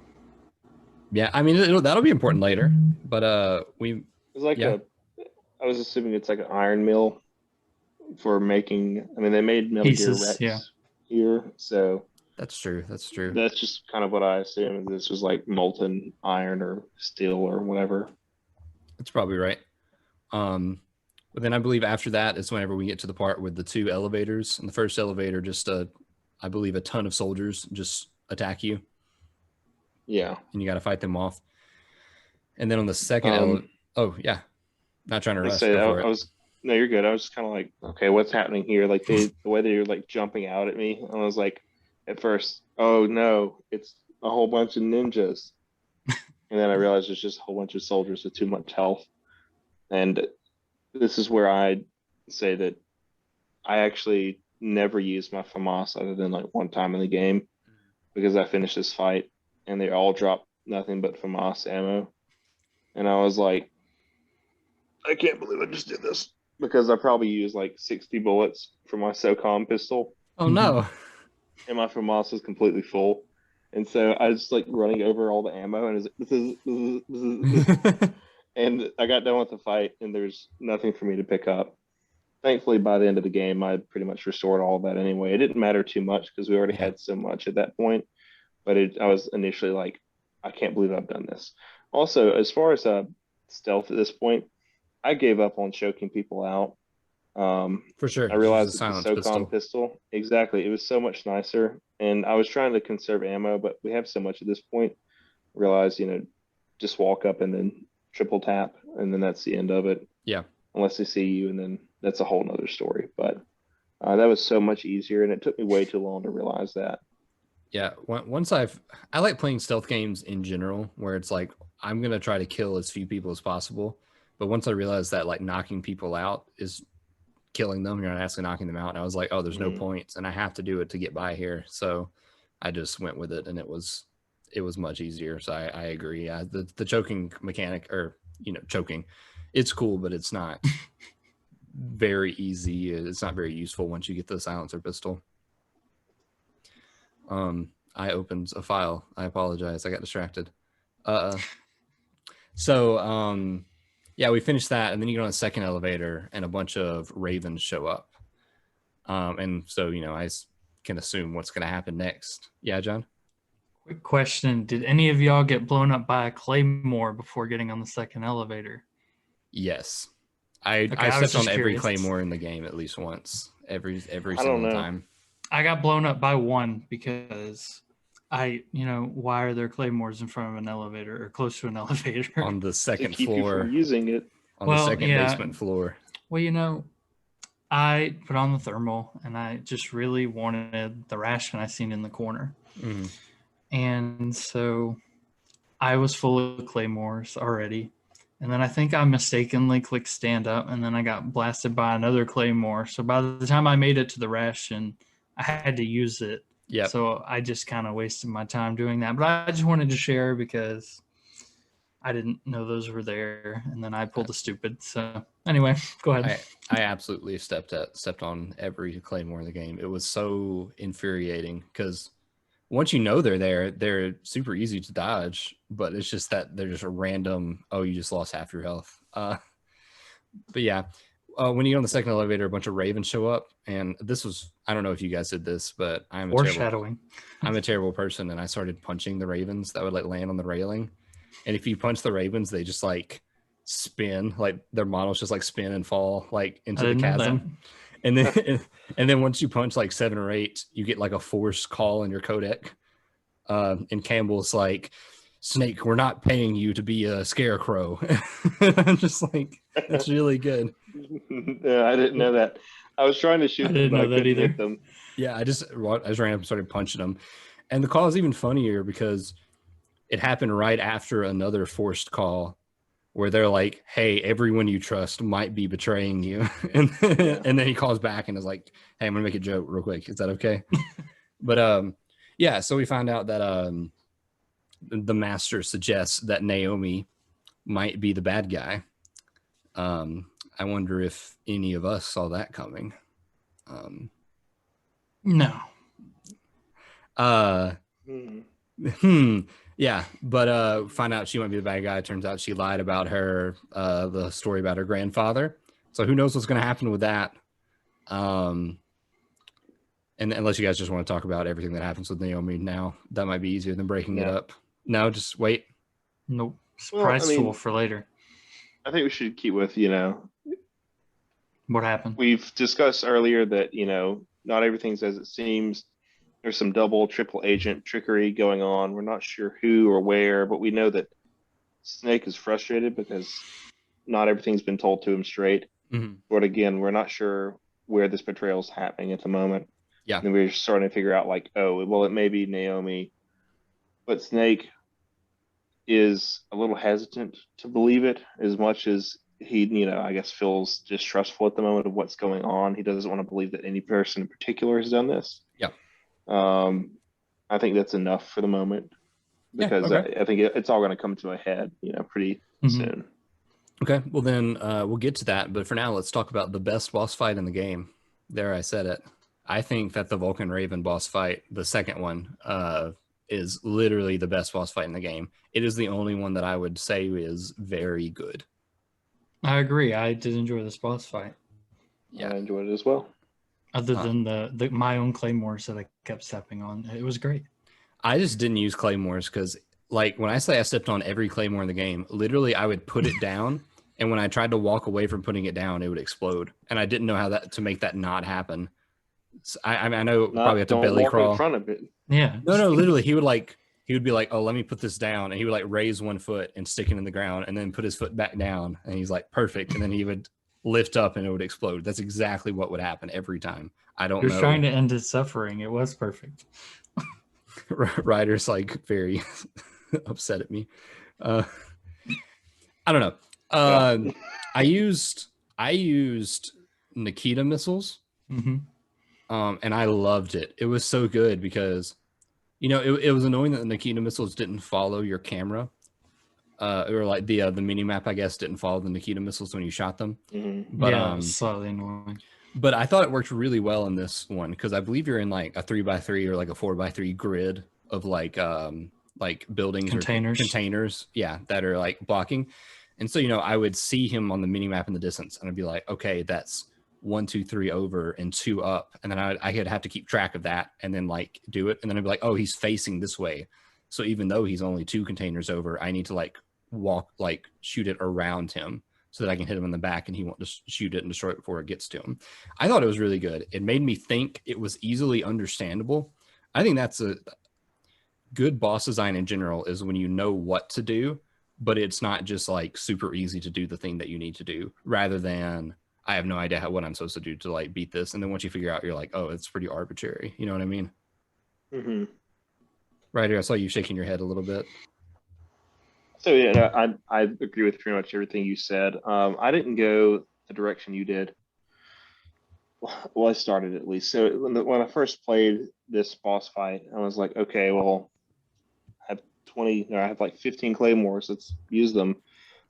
Yeah, I mean, that'll be important later. But It's like yeah. I was assuming it's like an iron mill for making. I mean, they made Metal Gear Pieces, Rex yeah. here, so That's true. That's true. that's just kind of what I assumed. This was like molten iron or steel or whatever. That's probably right. But then I believe after that is whenever we get to the part with the 2 elevators. And the first elevator, just I believe a ton of soldiers just attack you, Yeah. and you got to fight them off. And then on the second oh yeah, not trying to I rush. say Go for I it. was no, you're good. I was just kind of like, okay, what's happening here? Like the way they were like jumping out at me, I was like, at first, oh no, it's a whole bunch of ninjas, and then I realized it's just a whole bunch of soldiers with too much health. And this is where I say that I actually never used my FAMAS other than like one time in the game because I finished this fight and they all dropped nothing but FAMAS ammo, and I was like, I can't believe I just did this because I probably used like 60 bullets for my SOCOM pistol, Oh no. and my FAMAS was completely full. And so I was like running over all the ammo, and it was like, and I got done with the fight, and there's nothing for me to pick up. Thankfully, by the end of the game, I pretty much restored all of that anyway. It didn't matter too much because we already Yeah. had so much at that point. But I was initially like, I can't believe I've done this. Also, as far as stealth at this point, I gave up on choking people out. For sure. I realized Use a that the silence SOCOM pistol, exactly, it was so much nicer. And I was trying to conserve ammo, but we have so much at this point. Realize, just walk up and then triple tap, and then that's the end of it. Yeah. Unless they see you, and then that's a whole nother story. But that was so much easier, and it took me way too long to realize that. Yeah. Once I like playing stealth games in general, where it's like I'm gonna try to kill as few people as possible. But once I realized that like knocking people out is killing them, you're not actually knocking them out, and I was like, oh, there's no points, and I have to do it to get by here. So I just went with it, and it was much easier. So I agree. The choking mechanic, or choking, it's cool, but it's not very easy. It's not very useful once you get the silencer pistol. I opened a file. I apologize. I got distracted. Yeah, we finished that, and then you get on the second elevator, and a bunch of ravens show up. And so I can assume what's going to happen next. Yeah, John? Quick question. Did any of y'all get blown up by a claymore before getting on the second elevator? Yes. I I was stepped on just every curious. claymore in the game at least once. Every I don't single know. time. I got blown up by one because why are there claymores in front of an elevator or close to an elevator? On the To second keep you floor. from using it. On the Well, second yeah. basement floor. Well, I put on the thermal, and I just really wanted the ration I seen in the corner. Mhm. And so I was full of claymores already. And then I think I mistakenly clicked stand up, and then I got blasted by another claymore. So by the time I made it to the ration, I had to use it. Yep. So I just kind of wasted my time doing that. But I just wanted to share because I didn't know those were there. And then I pulled a stupid. So anyway, go ahead. I absolutely stepped on every claymore in the game. It was so infuriating because once you know they're there, they're super easy to dodge, but it's just that they're just a random, oh, you just lost half your health. But yeah, when you get on the second elevator, a bunch of ravens show up, and this was, I don't know if you guys did this, but I'm a terrible person, and I started punching the ravens that would like land on the railing. And if you punch the ravens, they just like spin, like their models just like spin and fall like into the chasm. And then once you punch like 7 or 8, you get like a force call in your codec. And Campbell's like, Snake, we're not paying you to be a scarecrow. I'm just like, that's really good. Yeah, I didn't know that. I was trying to shoot them, but I couldn't hit them. Yeah, I just ran up and started punching them. And the call is even funnier because it happened right after another forced call where they're like, hey, everyone you trust might be betraying you. And then he calls back and is like, hey, I'm going to make a joke real quick. Is that okay? But Yeah, so we find out that the master suggests that Naomi might be the bad guy. I wonder if any of us saw that coming. No. Yeah, but find out she might be the bad guy. Turns out she lied about her the story about her grandfather. So who knows what's going to happen with that? And unless you guys just want to talk about everything that happens with Naomi now, that might be easier than breaking it up. No, just wait. Nope. Surprise tool for later. I think we should keep with, what happened. We've discussed earlier that, not everything's as it seems. There's some double, triple agent trickery going on. We're not sure who or where, but we know that Snake is frustrated because not everything's been told to him straight. Mm-hmm. But again, we're not sure where this betrayal is happening at the moment. Yeah. And we're starting to figure out like, oh, well, it may be Naomi, but Snake is a little hesitant to believe it as much as he, I guess feels distrustful at the moment of what's going on. He doesn't want to believe that any person in particular has done this. Yeah. I think that's enough for the moment because I think it's all going to come to a head, pretty soon. Okay, well then we'll get to that. But for now, let's talk about the best boss fight in the game. There, I said it. I think that the Vulcan Raven boss fight, the second one, is literally the best boss fight in the game. It is the only one that I would say is very good. I agree. I did enjoy this boss fight. Yeah, I enjoyed it as well. Other than the my own claymores that I kept stepping on, it was great. I just didn't use claymores because, like, when I say I stepped on every claymore in the game, literally I would put it down, and when I tried to walk away from putting it down, it would explode, and I didn't know how to make that not happen. So I know probably have to belly crawl in front of it. Yeah. No, literally, he would be like, "Oh, let me put this down," and he would like raise one foot and stick it in the ground, and then put his foot back down, and he's like, "Perfect," and then he would lift up and it would explode. That's exactly what would happen every time. I don't know. You're trying to end his suffering. It was perfect. Ryder's like very upset at me. I don't know. I used Nikita missiles, and I loved it. It was so good because, it was annoying that the Nikita missiles didn't follow your camera. Or like the mini map, I guess, didn't follow the Nikita missiles when you shot them. But it was slightly annoying. But I thought it worked really well in this one because I believe you're in like a 3x3 or like a 4x3 grid of like buildings containers. Or containers, that are like blocking. And so I would see him on the mini map in the distance, and I'd be like, okay, that's 1, 2, 3 over and 2 up, and then I could have to keep track of that and then like do it, and then I'd be like, oh, he's facing this way. So even though he's only 2 containers over, I need to like shoot it around him so that I can hit him in the back and he won't just shoot it and destroy it before it gets to him. I thought it was really good. It made me think. It was easily understandable. I think that's a good boss design in general, is when you know what to do, but it's not just like super easy to do the thing that you need to do, rather than I have no idea what I'm supposed to do to like beat this. And then once you figure out, you're like, oh, it's pretty arbitrary. You know what I mean? Mm-hmm. Ryder, I saw you shaking your head a little bit. So yeah, I agree with pretty much everything you said. I didn't go the direction you did. Well, I started at least. So when I first played this boss fight, I was like, okay, well, I have like 15 claymores. Let's use them.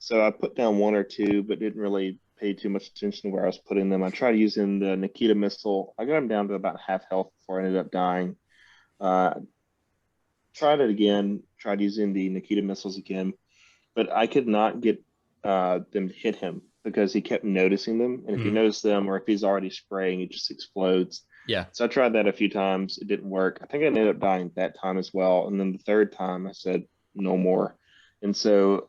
So I put down 1 or 2, but didn't really pay too much attention to where I was putting them. I tried using the Nikita missile. I got him down to about half health before I ended up dying. Tried it again. Tried using the Nikita missiles again, but I could not get them to hit him because he kept noticing them. And if he noticed them, or if he's already spraying, it just explodes. Yeah. So I tried that a few times. It didn't work. I think I ended up dying that time as well. And then the third time I said, no more. And so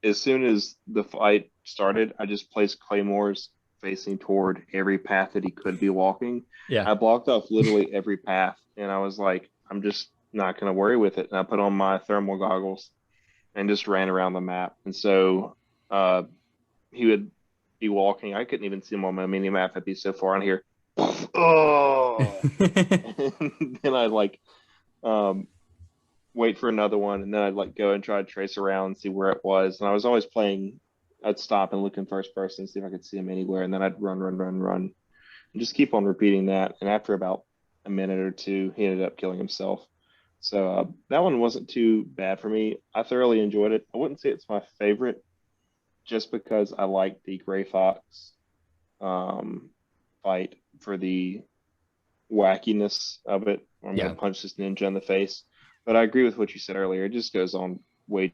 as soon as the fight started, I just placed claymores facing toward every path that he could be walking. Yeah. I blocked off literally every path. And I was like, I'm just not going to worry with it. And I put on my thermal goggles and just ran around the map. And so he would be walking. I couldn't even see him on my mini map. I'd be so far on here. Oh! And then I'd like wait for another one. And then I'd like go and try to trace around and see where it was. And I was always playing. I'd stop and look in first person, see if I could see him anywhere. And then I'd run, and just keep on repeating that. And after about a minute or two, he ended up killing himself. So that one wasn't too bad for me. I thoroughly enjoyed it. I wouldn't say it's my favorite, just because I like the Gray Fox um, fight for the wackiness of it. I'm Yeah. gonna punch this ninja in the face. But I agree with what you said earlier. It just goes on way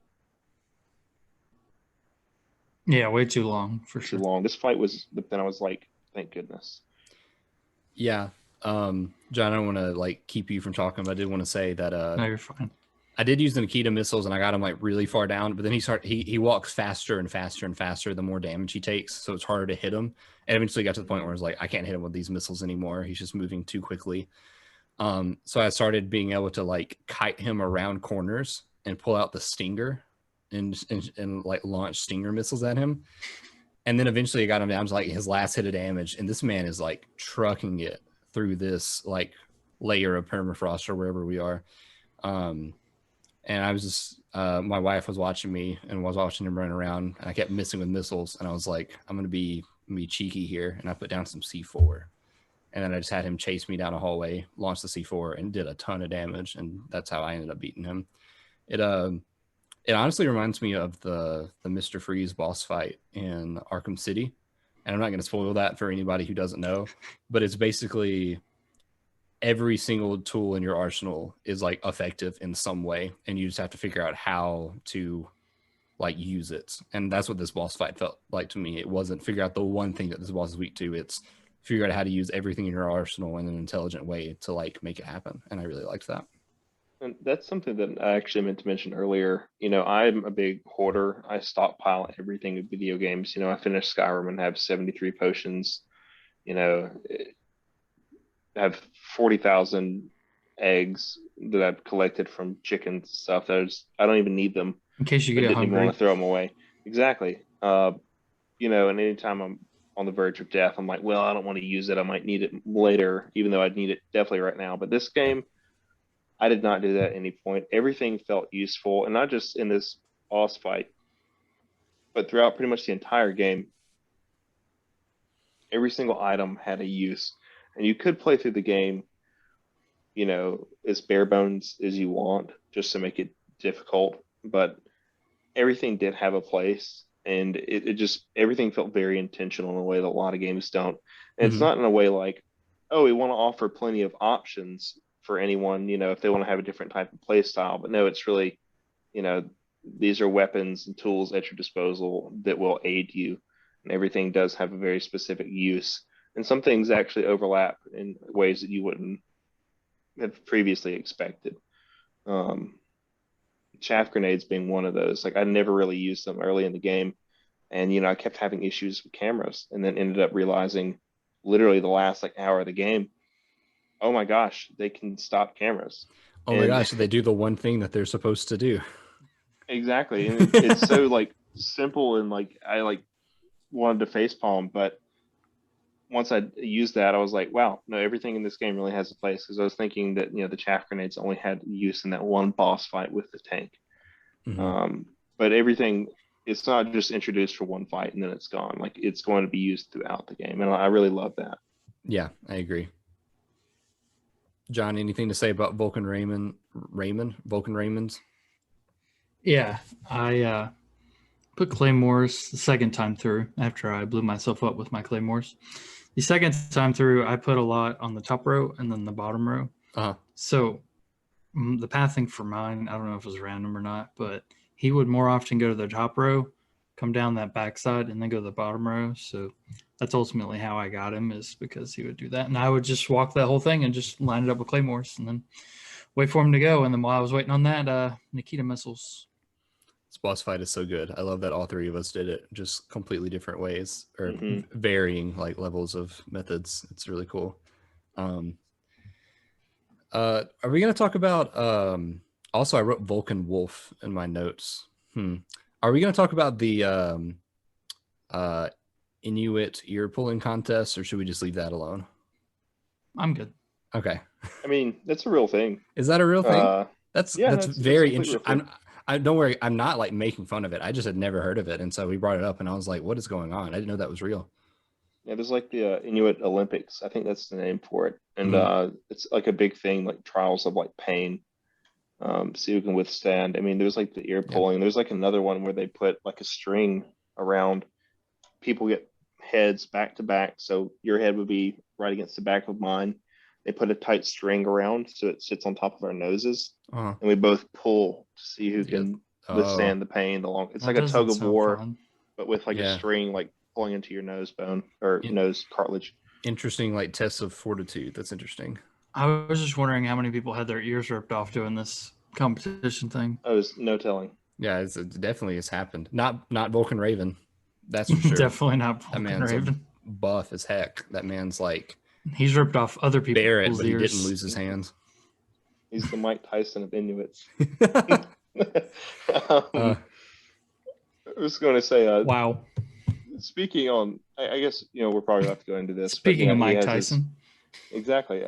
Yeah, way too long for too sure. long. This fight was, but then I was like, thank goodness. Yeah. John, I don't want to like keep you from talking, but I did want to say that No, you're fine. I did use the Nikita missiles and I got him like really far down, but then he walks faster and faster and faster the more damage he takes, so it's harder to hit him. And eventually got to the point where I was like, I can't hit him with these missiles anymore. He's just moving too quickly. So I started being able to like kite him around corners and pull out the stinger and like launch stinger missiles at him. And then eventually I got him down to like his last hit of damage, and this man is like trucking it through this like layer of permafrost or wherever we are. And I was just, my wife was watching me and was watching him run around, and I kept missing with missiles. And I was like, I'm going to be cheeky here. And I put down some C4. And then I just had him chase me down a hallway, launch the C4, and did a ton of damage. And that's how I ended up beating him. It honestly reminds me of the Mr. Freeze boss fight in Arkham City. And I'm not going to spoil that for anybody who doesn't know, but it's basically every single tool in your arsenal is like effective in some way, and you just have to figure out how to like use it. And that's what this boss fight felt like to me. It wasn't figure out the one thing that this boss is weak to. It's figure out how to use everything in your arsenal in an intelligent way to like make it happen. And I really liked that. And that's something that I actually meant to mention earlier. I'm a big hoarder. I stockpile everything in video games. I finished Skyrim and have 73 potions. I have 40,000 eggs that I've collected from chickens and stuff. I don't even need them. In case you I get didn't even hungry. want to throw them away. Exactly. And anytime I'm on the verge of death, I'm like, well, I don't want to use it. I might need it later, even though I'd need it definitely right now. But this game, I did not do that at any point. Everything felt useful, and not just in this boss fight, but throughout pretty much the entire game. Every single item had a use, and you could play through the game, as bare bones as you want, just to make it difficult. But everything did have a place, and it just everything felt very intentional in a way that a lot of games don't. And it's not in a way like, oh, we want to offer plenty of options for anyone, if they want to have a different type of play style. But no, it's really, these are weapons and tools at your disposal that will aid you, and everything does have a very specific use. And some things actually overlap in ways that you wouldn't have previously expected. Chaff grenades being one of those. Like, I never really used them early in the game, and I kept having issues with cameras, and then ended up realizing, literally the last like hour of the game, oh my gosh, they can stop cameras. Oh my gosh, they do the one thing that they're supposed to do. Exactly. And it's so like simple, and like I like wanted to facepalm, but once I used that, I was like, wow, no, everything in this game really has a place. Because I was thinking that the chaff grenades only had use in that one boss fight with the tank. But everything, it's not just introduced for one fight and then it's gone. Like, it's going to be used throughout the game, and I really love that. Yeah, I agree. John, anything to say about Vulcan Raymonds? Yeah, I put claymores the second time through after I blew myself up with my claymores. The second time through, I put a lot on the top row and then the bottom row. So the pathing for mine, I don't know if it was random or not, but he would more often go to the top row, come down that backside, and then go to the bottom row. So that's ultimately how I got him, is because he would do that. And I would just walk that whole thing and just line it up with claymores and then wait for him to go. And then while I was waiting on that, Nikita missiles. This boss fight is so good. I love that all three of us did it just completely different ways, or varying like levels of methods. It's really cool. Are we going to talk about also I wrote Vulcan Wolf in my notes. Are we going to talk about the Inuit ear pulling contest, or should we just leave that alone? I'm good. Okay. I mean, that's a real thing. Is that a real thing? That's very interesting. Don't worry, I'm not like making fun of it. I just had never heard of it, and so we brought it up, and I was like, "What is going on?" I didn't know that was real. Yeah, there's like the Inuit Olympics. I think that's the name for it, and it's like a big thing, like trials of like pain. so you can withstand. I mean, there's like the ear pulling. There's like another one where they put like a string around. People get heads back to back, so your head would be right against the back of mine. They put a tight string around so it sits on top of our noses, and we both pull to see who can withstand the pain. It's like a tug of war, but with like a string like pulling into your nose bone or nose cartilage. Interesting, like tests of fortitude. That's interesting. I was just wondering how many people had their ears ripped off doing this competition thing. Oh, there's no telling. Yeah, it definitely has happened. Not Vulcan Raven. That's for sure. Definitely not Vulcan Raven. Buff as heck. That man's like he's ripped off other people's ears. But he didn't lose his hands. He's the Mike Tyson of Inuits. I was going to say, wow. Speaking on, I guess we're probably going to have to go into this. Speaking of Mike Tyson, exactly.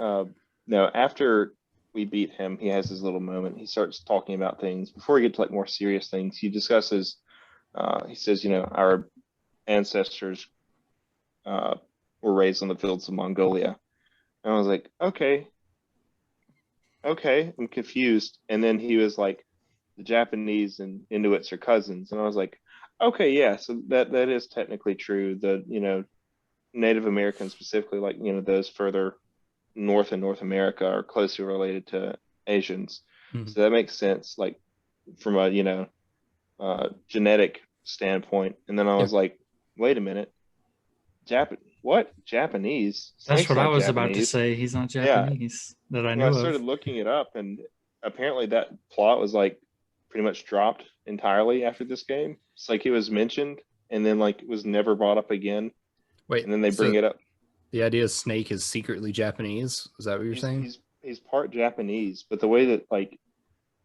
No, after we beat him, he has his little moment. He starts talking about things. Before we get to like more serious things, he discusses. He says, our ancestors were raised on the fields of Mongolia. And I was like, okay, I'm confused. And then he was like, the Japanese and Inuits are cousins. And I was like, okay, yeah, so that is technically true. The, Native Americans specifically, like, those further north in North America are closely related to Asians. Mm-hmm. So that makes sense, like from a, genetic standpoint. And then I was like, wait a minute, Japanese? That's what I was about to say. He's not Japanese that I know. I started looking it up, and apparently that plot was like pretty much dropped entirely after this game. It's like it was mentioned and then like it was never brought up again. Wait, and then they bring it up. The idea is Snake is secretly Japanese. Is that what you're saying? He's part Japanese, but the way that like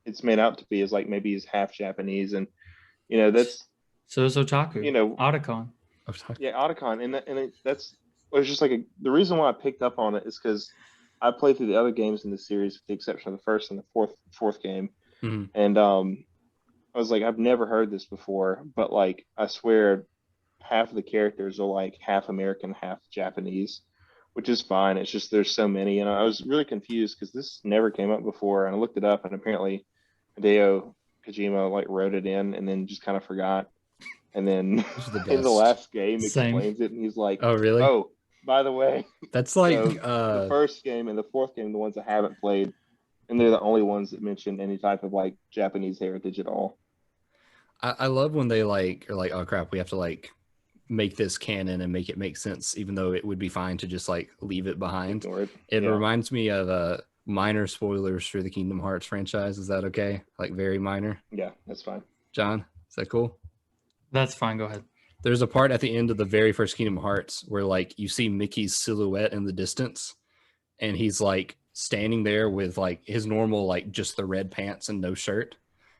it's made out to be is like maybe he's half Japanese, and that's so is Otaku. Otacon. Yeah, Otacon, and that's it was just like the reason why I picked up on it is because I played through the other games in the series with the exception of the first and the fourth game, and I was like, I've never heard this before, but like I swear half of the characters are like half American, half Japanese, which is fine. It's just there's so many, and I was really confused because this never came up before, and I looked it up, and apparently Hideo Kojima like wrote it in and then just kind of forgot, and then in the last game explains it, and he's like, "Oh, really? Oh, by the way, that's like the first game and the fourth game, the ones I haven't played, and they're the only ones that mention any type of like Japanese heritage at all." I love when they are like, oh crap, we have to like make this canon and make it make sense, even though it would be fine to just like leave it behind. It reminds me of minor spoilers for the Kingdom Hearts franchise. Is that okay? Like very minor? Yeah, that's fine. John, is that cool? That's fine. Go ahead. There's a part at the end of the very first Kingdom Hearts where like you see Mickey's silhouette in the distance, and he's like standing there with like his normal like just the red pants and no shirt.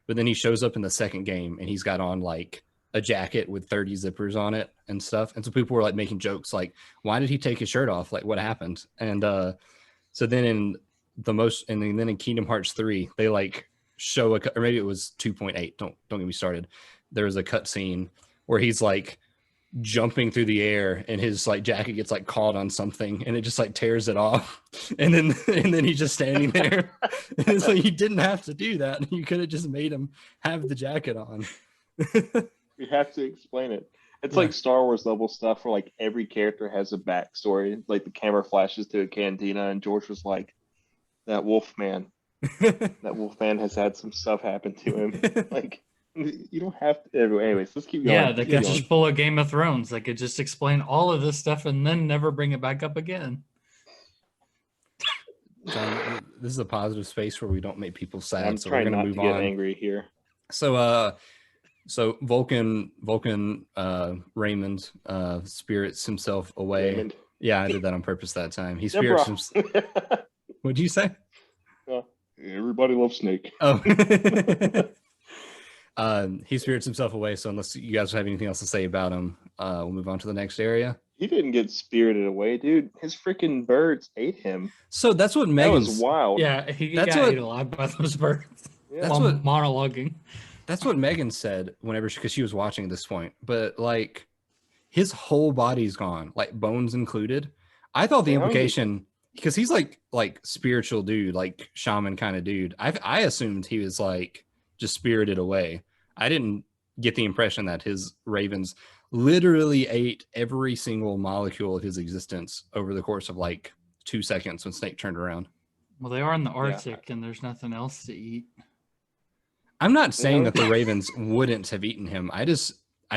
But then he shows up in the second game and he's got on like a jacket with 30 zippers on it and stuff. And so people were like making jokes like, why did he take his shirt off? Like what happened? And so then then in Kingdom Hearts 3, they like show or maybe it was 2.8. Don't get me started. There was a cut scene where he's like jumping through the air and his like jacket gets like caught on something and it just like tears it off, and then he's just standing there. And it's like, you didn't have to do that. You could have just made him have the jacket on. You have to explain it. It's like Star Wars level stuff where like every character has a backstory. Like the camera flashes to a cantina and George was like, that Wolfman has had some stuff happen to him. Like, you don't have to. Anyways, let's keep going. Yeah, they could just pull a Game of Thrones. They could just explain all of this stuff and then never bring it back up again. John, this is a positive space where we don't make people sad. I'm trying not to get angry here. So Vulcan Raymond spirits himself away. Raymond. Yeah, I did that on purpose that time. He spirits himself. What'd you say? Everybody loves Snake. Oh. He spirits himself away, so unless you guys have anything else to say about him, we'll move on to the next area. He didn't get spirited away, dude. His freaking birds ate him. So that's what Megan. That was wild. Yeah, he got ate alive by those birds. Yeah. That's what monologuing. That's what Megan said because she was watching at this point. But like, his whole body's gone, like bones included. I thought the implication because he's like spiritual dude, like shaman kind of dude. I assumed he was like just spirited away. I didn't get the impression that his ravens literally ate every single molecule of his existence over the course of like 2 seconds when Snake turned around. Well, they are in the Arctic, and there's nothing else to eat. I'm not saying that the ravens wouldn't have eaten him. I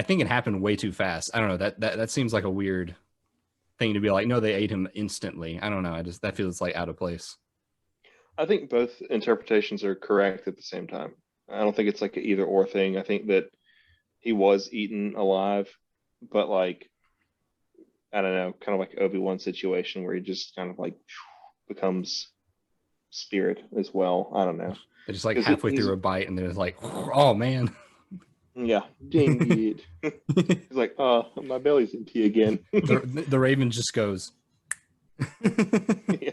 think it happened way too fast. I don't know. That seems like a weird thing to be like, no, they ate him instantly. I don't know. That feels like out of place. I think both interpretations are correct at the same time. I don't think it's like an either or thing. I think that he was eaten alive, but like, I don't know, kind of like Obi-Wan situation where he just kind of like becomes spirit as well. I don't know. They're just like halfway through a bite and they're like, oh man. Yeah, indeed. He's like, oh, my belly's empty again. the raven just goes. Yeah.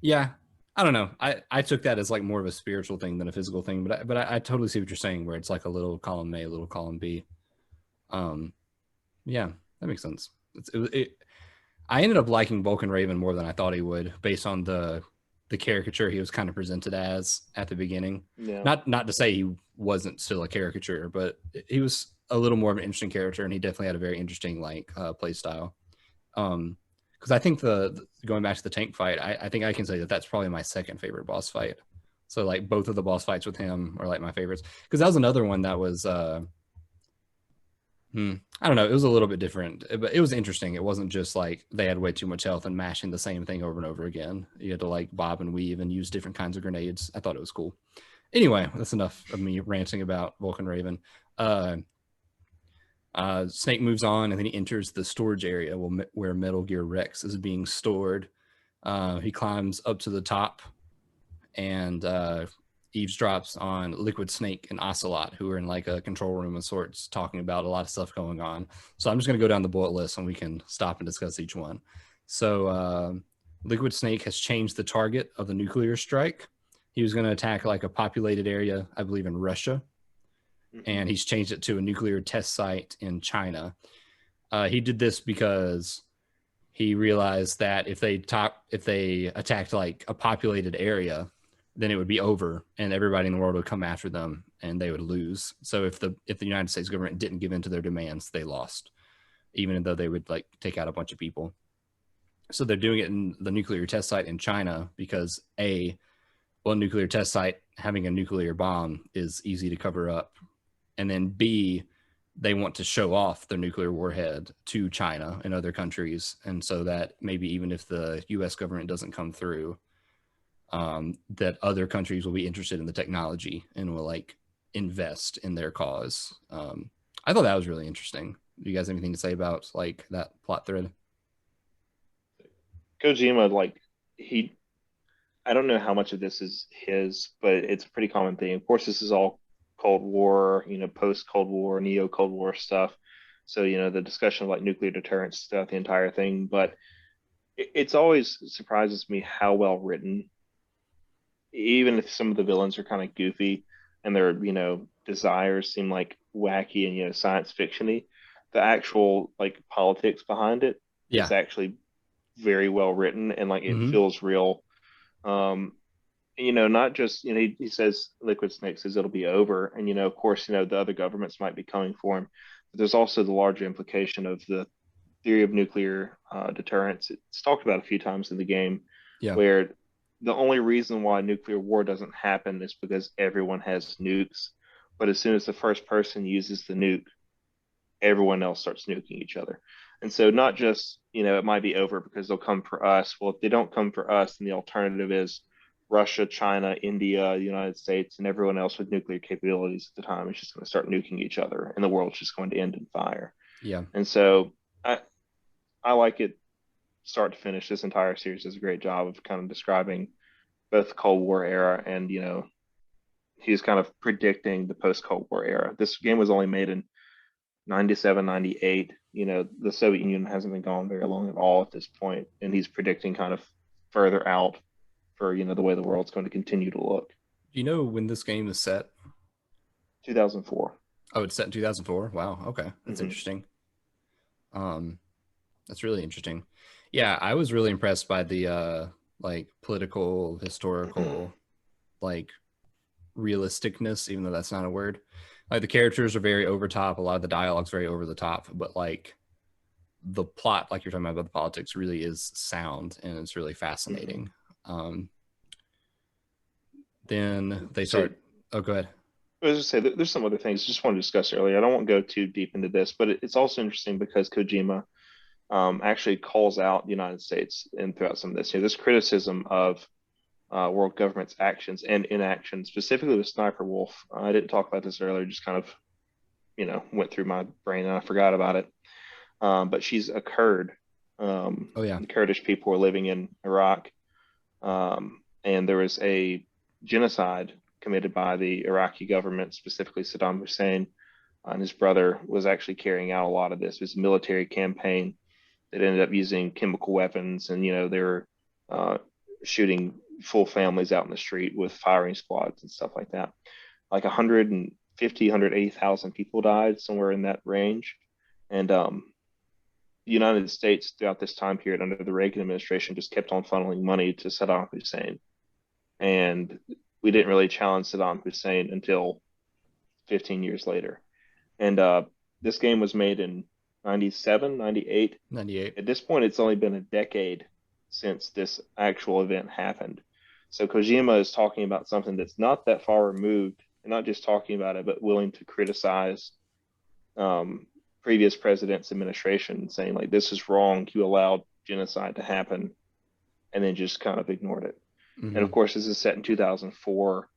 Yeah, I don't know. I took that as like more of a spiritual thing than a physical thing, but I totally see what you're saying, where it's like a little column A, a little column B. Yeah, that makes sense. I ended up liking Vulcan Raven more than I thought he would, based on the caricature he was kind of presented as at the beginning. Yeah. Not to say he wasn't still a caricature, but he was a little more of an interesting character, and he definitely had a very interesting like play style. Because I think going back to the tank fight, I think I can say that that's probably my second favorite boss fight. So like both of the boss fights with him are like my favorites. Because that was another one that was I don't know. It was a little bit different, but it was interesting. It wasn't just like they had way too much health and mashing the same thing over and over again. You had to like bob and weave and use different kinds of grenades. I thought it was cool. Anyway, that's enough of me ranting about Vulcan Raven. Snake moves on, and then he enters the storage area where Metal Gear Rex is being stored. He climbs up to the top and eavesdrops on Liquid Snake and Ocelot, who are in like a control room of sorts, talking about a lot of stuff going on. So I'm just going to go down the bullet list and we can stop and discuss each one. So Liquid Snake has changed the target of the nuclear strike. He was going to attack like a populated area, I believe in Russia, and he's changed it to a nuclear test site in China. He did this because he realized that if they attacked like a populated area, then it would be over and everybody in the world would come after them and they would lose. So if the United States government didn't give in to their demands, they lost, even though they would like take out a bunch of people. So they're doing it in the nuclear test site in China because nuclear test site having a nuclear bomb is easy to cover up. And then B, they want to show off their nuclear warhead to China and other countries. And so that maybe even if the US government doesn't come through, that other countries will be interested in the technology and will like invest in their cause. I thought that was really interesting. Do you guys have anything to say about like that plot thread? Kojima, like I don't know how much of this is his, but it's a pretty common thing. Of course, this is all Cold War, post Cold War, neo Cold War stuff. So, the discussion of like nuclear deterrence stuff, the entire thing. But it's always surprises me how well written, even if some of the villains are kind of goofy and their, desires seem like wacky and, science fictiony, the actual like politics behind it is actually very well written and like it feels real. Not just, he says Liquid Snake says it'll be over. And, of course, the other governments might be coming for him. But there's also the larger implication of the theory of nuclear deterrence. It's talked about a few times in the game where the only reason why nuclear war doesn't happen is because everyone has nukes. But as soon as the first person uses the nuke, everyone else starts nuking each other. And so not just, it might be over because they'll come for us. Well, if they don't come for us, then the alternative is Russia, China, India, the United States, and everyone else with nuclear capabilities at the time is just going to start nuking each other, and the world's just going to end in fire. Yeah. And so I like it start to finish. This entire series does a great job of kind of describing both the Cold War era and, he's kind of predicting the post-Cold War era. This game was only made in 97, 98. The Soviet Union hasn't been gone very long at all at this point, and he's predicting kind of further out for the way the world's going to continue to look. Do you know when this game is set? 2004. Oh, it's set in 2004. Wow. Okay, that's interesting. That's really interesting. Yeah, I was really impressed by the like political, historical, like realisticness, even though that's not a word. Like the characters are very over top, a lot of the dialogue's very over the top, but like the plot, like you're talking about the politics, really is sound and it's really fascinating. Then they So start. Oh, go ahead. I was just say that there's some other things I just want to discuss earlier. I don't want to go too deep into this, but it's also interesting because Kojima actually calls out the United States and throughout some of this. This criticism of world government's actions and inaction, specifically with Sniper Wolf. I didn't talk about this earlier, just kind of, went through my brain and I forgot about it. But she's a Kurd. Oh yeah. The Kurdish people were living in Iraq, and there was a genocide committed by the Iraqi government, specifically Saddam Hussein, and his brother was actually carrying out a lot of this. It was a military campaign that ended up using chemical weapons, and they were shooting full families out in the street with firing squads and stuff like that. Like 150, 180,000 people died, somewhere in that range. And the United States throughout this time period under the Reagan administration just kept on funneling money to Saddam Hussein. And we didn't really challenge Saddam Hussein until 15 years later. And this game was made in 97, 98. 98. At this point, it's only been a decade since this actual event happened. So Kojima is talking about something that's not that far removed, and not just talking about it, but willing to criticize previous president's administration and saying, like, this is wrong. You allowed genocide to happen, and then just kind of ignored it. Mm-hmm. And of course, this is set in 2004.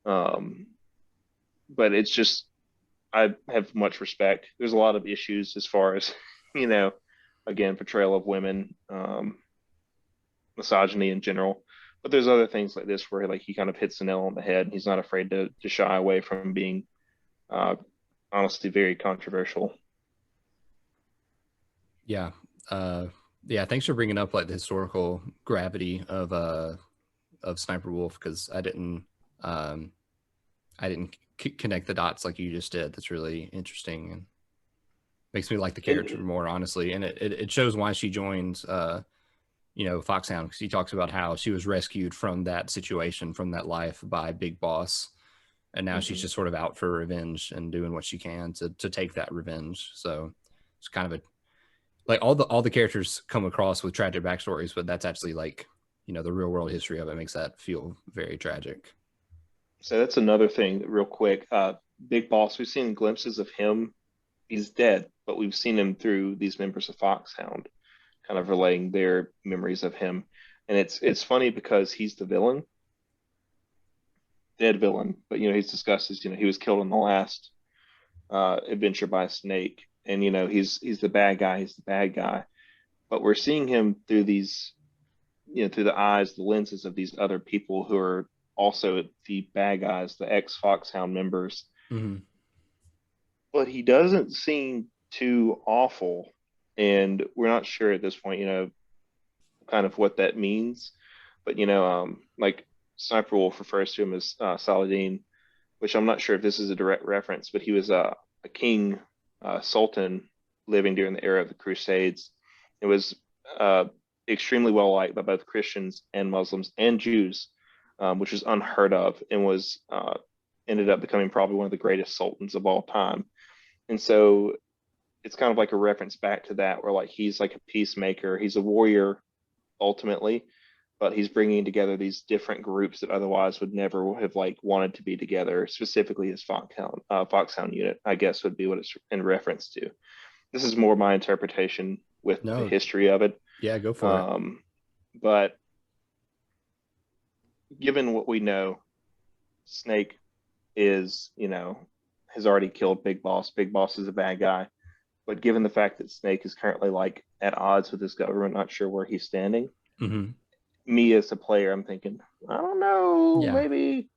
But it's just, I have much respect. There's a lot of issues as far as, again, portrayal of women, misogyny in general. But there's other things like this where like he kind of hits the nail on the head. He's not afraid to shy away from being honestly very controversial. Yeah. Yeah. Thanks for bringing up like the historical gravity of Sniper Wolf, because I didn't connect the dots like you just did. That's really interesting and makes me like the character more, honestly. And it shows why she joins Foxhound, because he talks about how she was rescued from that situation, from that life by Big Boss, and now she's just sort of out for revenge and doing what she can to take that revenge. So it's kind of a like all the characters come across with tragic backstories, but that's actually like the real world history of it makes that feel very tragic. So that's another thing, real quick. Big Boss, we've seen glimpses of him. He's dead, but we've seen him through these members of Foxhound, kind of relaying their memories of him. And it's funny because he's the villain, dead villain, but he's discussed as he was killed in the last adventure by a snake, and he's the bad guy. He's the bad guy, but we're seeing him through these, through the eyes, the lenses of these other people who are also the bad guys, the ex Foxhound members. Mm-hmm. But he doesn't seem too awful, and we're not sure at this point, kind of what that means. But like Sniper Wolf refers to him as Saladin, which I'm not sure if this is a direct reference, but he was a king, sultan living during the era of the Crusades. It was extremely well liked by both Christians and Muslims and Jews, which was unheard of, and was ended up becoming probably one of the greatest sultans of all time. And so it's kind of like a reference back to that, where like he's like a peacemaker, he's a warrior ultimately, but he's bringing together these different groups that otherwise would never have like wanted to be together. Specifically, his Foxhound unit, I guess, would be what it's in reference to. This is more my interpretation with the history of it. Yeah, go for it. But given what we know, Snake is, has already killed Big Boss. Big Boss is a bad guy. But given the fact that Snake is currently like at odds with his government, not sure where he's standing, me as a player, I'm thinking, I don't know, maybe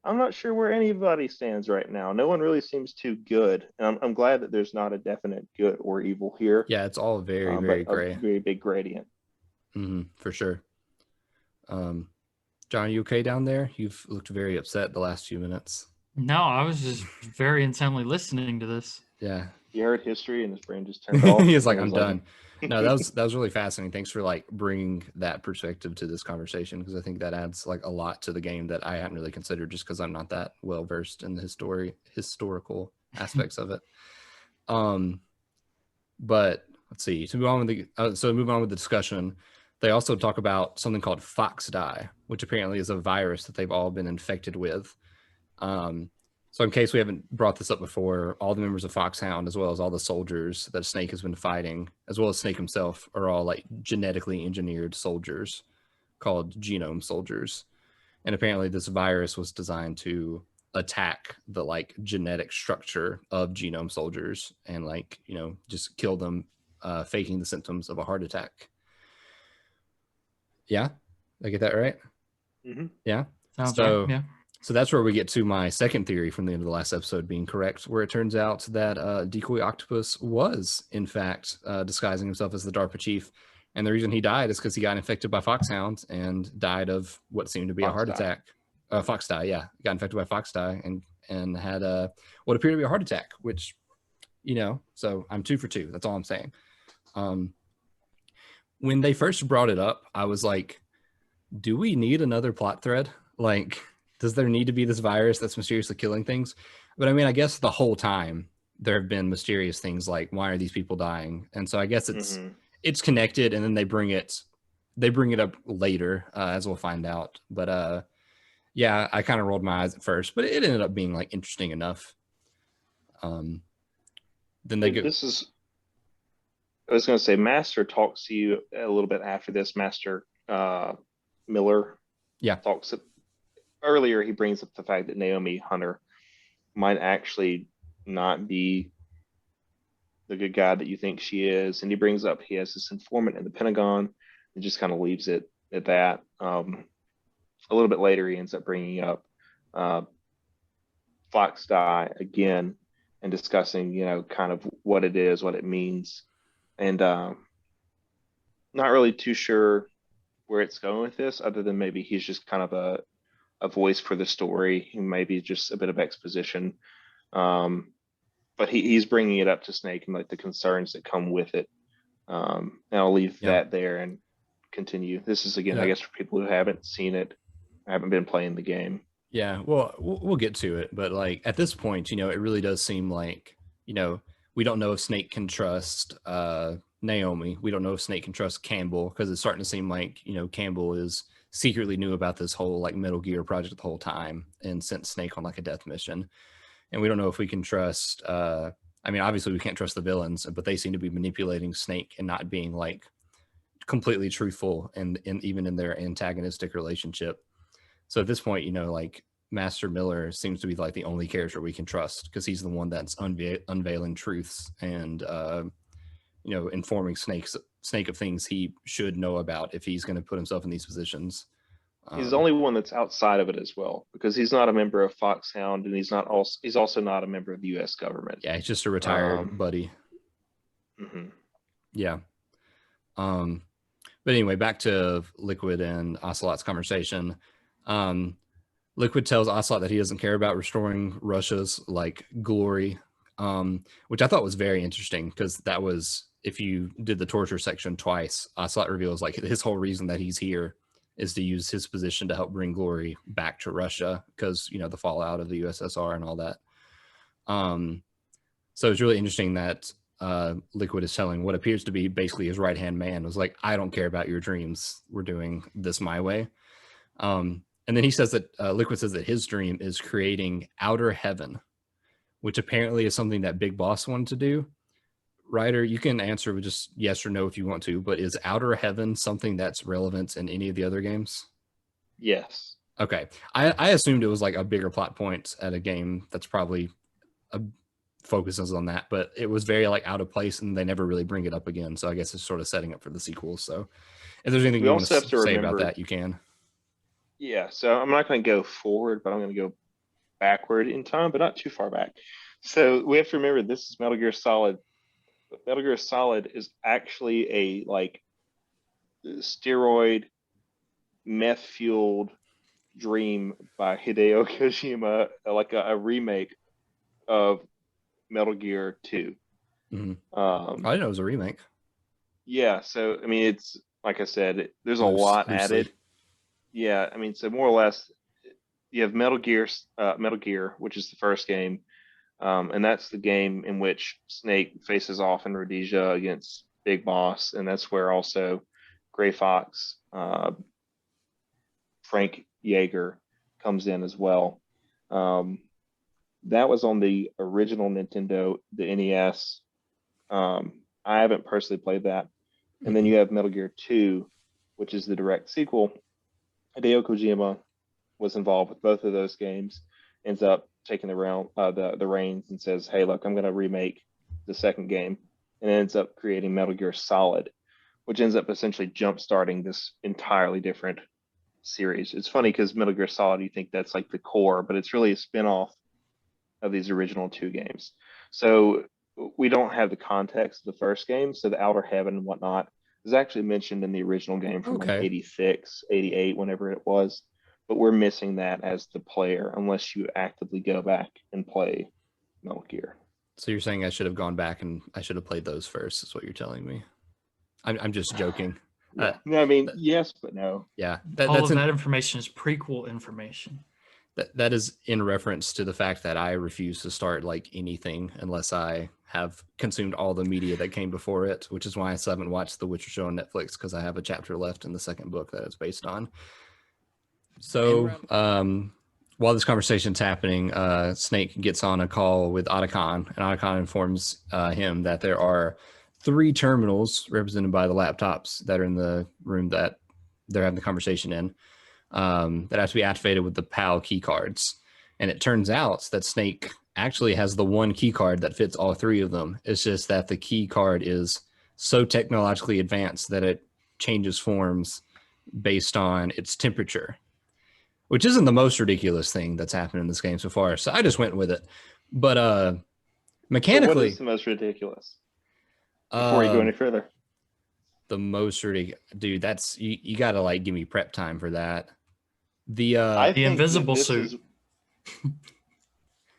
I'm not sure where anybody stands right now. No one really seems too good. And I'm glad that there's not a definite good or evil here. Yeah, it's all very, very gray. A very big gradient. For sure. John, you okay down there? You've looked very upset the last few minutes. No, I was just very intently listening to this. Yeah. He heard history and his brain just turned off. He was like, It I'm done. No, that was really fascinating. Thanks for like bringing that perspective to this conversation, because I think that adds like a lot to the game that I hadn't really considered, just because I'm not that well versed in the historical aspects of it. But let's see. To move on with the discussion, they also talk about something called fox die, which apparently is a virus that they've all been infected with. So in case we haven't brought this up before, all the members of Foxhound, as well as all the soldiers that Snake has been fighting, as well as Snake himself, are all like genetically engineered soldiers called genome soldiers. And apparently this virus was designed to attack the like genetic structure of genome soldiers and like, just kill them, faking the symptoms of a heart attack. Yeah, I get that right? Mm-hmm. Yeah. Sounds right. Yeah. So that's where we get to my second theory from the end of the last episode being correct, where it turns out that Decoy Octopus was, in fact, disguising himself as the DARPA chief. And the reason he died is because he got infected by foxhounds and died of what seemed to be a heart attack. Fox die, yeah. Got infected by fox die and had what appeared to be a heart attack, which, so I'm 2 for 2. That's all I'm saying. When they first brought it up, I was like, do we need another plot thread? Like, does there need to be this virus that's mysteriously killing things? But I mean, I guess the whole time there have been mysterious things like, why are these people dying? And so I guess it's connected, and then they bring it up later, as we'll find out. But yeah, I kind of rolled my eyes at first, but it ended up being like interesting enough. Then they go. I was going to say, Master talks to you a little bit after this. Master Miller, talks. Earlier, he brings up the fact that Naomi Hunter might actually not be the good guy that you think she is, and he brings up he has this informant in the Pentagon, and just kind of leaves it at that. A little bit later, he ends up bringing up Fox Die again and discussing, kind of what it is, what it means, and not really too sure where it's going with this, other than maybe he's just kind of a voice for the story, maybe just a bit of exposition. But he's bringing it up to Snake and like the concerns that come with it. And I'll leave that there and continue. This is again, I guess, for people who haven't seen it, haven't been playing the game. Yeah, well, we'll get to it, but like at this point, it really does seem like, we don't know if Snake can trust Naomi. We don't know if Snake can trust Campbell, because it's starting to seem like, Campbell is secretly knew about this whole like Metal Gear project the whole time and sent Snake on like a death mission. And we don't know if we can trust, I mean, obviously we can't trust the villains, but they seem to be manipulating Snake and not being like completely truthful and even in their antagonistic relationship. So at this point, like Master Miller seems to be like the only character we can trust, because he's the one that's unveiling truths and, informing Snake of things he should know about if he's going to put himself in these positions. He's the only one that's outside of it as well, because he's not a member of Foxhound, and he's also not a member of the U.S. government. Yeah, he's just a retired buddy. Mm-hmm. Yeah. But anyway, back to Liquid and Ocelot's conversation. Liquid tells Ocelot that he doesn't care about restoring Russia's like glory, which I thought was very interesting, because that was, if you did the torture section twice, Ocelot reveals like his whole reason that he's here is to use his position to help bring glory back to Russia, because the fallout of the USSR and all that. So it's really interesting that Liquid is telling what appears to be basically his right-hand man, was like, I don't care about your dreams. We're doing this my way. And then he says that Liquid says that his dream is creating outer heaven, which apparently is something that Big Boss wanted to do. Ryder, you can answer with just yes or no if you want to, but is outer heaven something that's relevant in any of the other games? Yes. Okay. I assumed it was like a bigger plot point at a game that's probably focuses on that, but it was very like out of place, and they never really bring it up again. So I guess it's sort of setting up for the sequel. So if there's anything you want to say about that, you can. Yeah. So I'm not going to go forward, but I'm going to go backward in time, but not too far back. So we have to remember, this is Metal Gear Solid. Metal Gear Solid is actually a like steroid meth fueled dream by Hideo Kojima, like a remake of Metal Gear 2. I didn't know it was a remake. Yeah, so I mean, it's like I said, there's a Loose- lot loosely. added. Yeah, I mean, so more or less, you have Metal Gear, which is the first game, and that's the game in which Snake faces off in Rhodesia against Big Boss, and that's where also Gray Fox, Frank Yeager comes in as well. That was on the original Nintendo, the NES. I haven't personally played that. And then you have Metal Gear 2, which is the direct sequel. Hideo Kojima was involved with both of those games, ends up taking the reins and says, hey, look, I'm going to remake the second game, and ends up creating Metal Gear Solid, which ends up essentially jump-starting this entirely different series. It's funny because Metal Gear Solid, you think that's like the core, but it's really a spin-off of these original two games. So we don't have the context of the first game, so the Outer Heaven and whatnot is actually mentioned in the original game from like 86, 88, whenever it was, but we're missing that as the player unless you actively go back and play Metal Gear. So you're saying I should have gone back and I should have played those first, is what you're telling me. I'm just joking. Yeah. No, I mean, yes, but no. Yeah. All of that information is prequel information. That is in reference to the fact that I refuse to start like anything unless I have consumed all the media that came before it, which is why I still haven't watched The Witcher show on Netflix, because I have a chapter left in the second book that it's based on. So while this conversation's happening, Snake gets on a call with Otacon, and Otacon informs him that there are 3 terminals represented by the laptops that are in the room that they're having the conversation in, that have to be activated with the PAL key cards. And it turns out that Snake actually has the one key card that fits all 3 of them. It's just that the key card is so technologically advanced that it changes forms based on its temperature, which isn't the most ridiculous thing that's happened in this game so far. So I just went with it. But mechanically, So what is the most ridiculous? Before you go any further, the most ridiculous, dude, that's you got to like give me prep time for that. The invisible suit.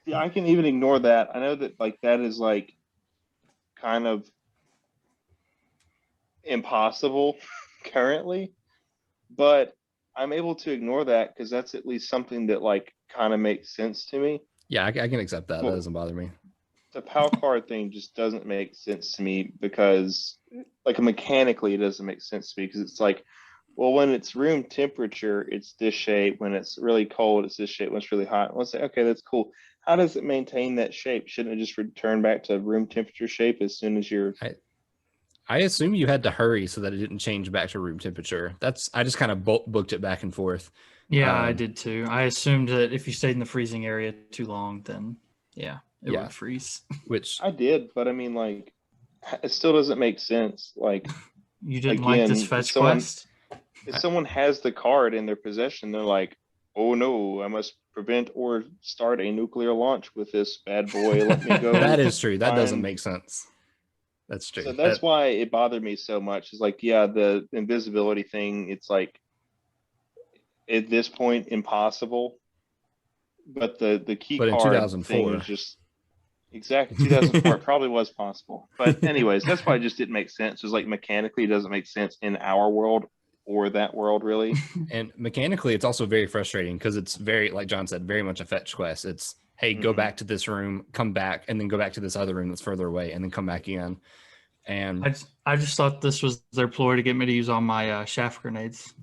Yeah, I can even ignore that. I know that like that is like kind of impossible currently, but I'm able to ignore that because that's at least something that like kind of makes sense to me. Yeah, I can accept that. Well, that doesn't bother me. The PAL card thing just doesn't make sense to me because like mechanically it doesn't make sense to me because it's like, well, when it's room temperature, it's this shape. When it's really cold, it's this shape. When it's really hot, let's say, okay, that's cool. How does it maintain that shape? Shouldn't it just return back to room temperature shape as soon as you're... I assume you had to hurry so that it didn't change back to room temperature. I just kind of booked it back and forth. Yeah, I did too. I assumed that if you stayed in the freezing area too long, then it would freeze. Which I did, but I mean, like, it still doesn't make sense. Like, you didn't like this fetch quest? If someone has the card in their possession, they're like, oh no, I must prevent or start a nuclear launch with this bad boy. Let me go. That is true. That doesn't make sense. That's true. So that's why it bothered me so much. It's like, yeah, the invisibility thing, it's like at this point impossible. But the key card in 2004 thing is just exactly 2004 probably was possible. But anyways, that's why it just didn't make sense. It was like mechanically it doesn't make sense in our world or that world really. And mechanically it's also very frustrating because it's very, like John said, very much a fetch quest. It's, hey, go back to this room, come back, and then go back to this other room that's further away, and then come back again. And I just thought this was their ploy to get me to use all my shaft grenades.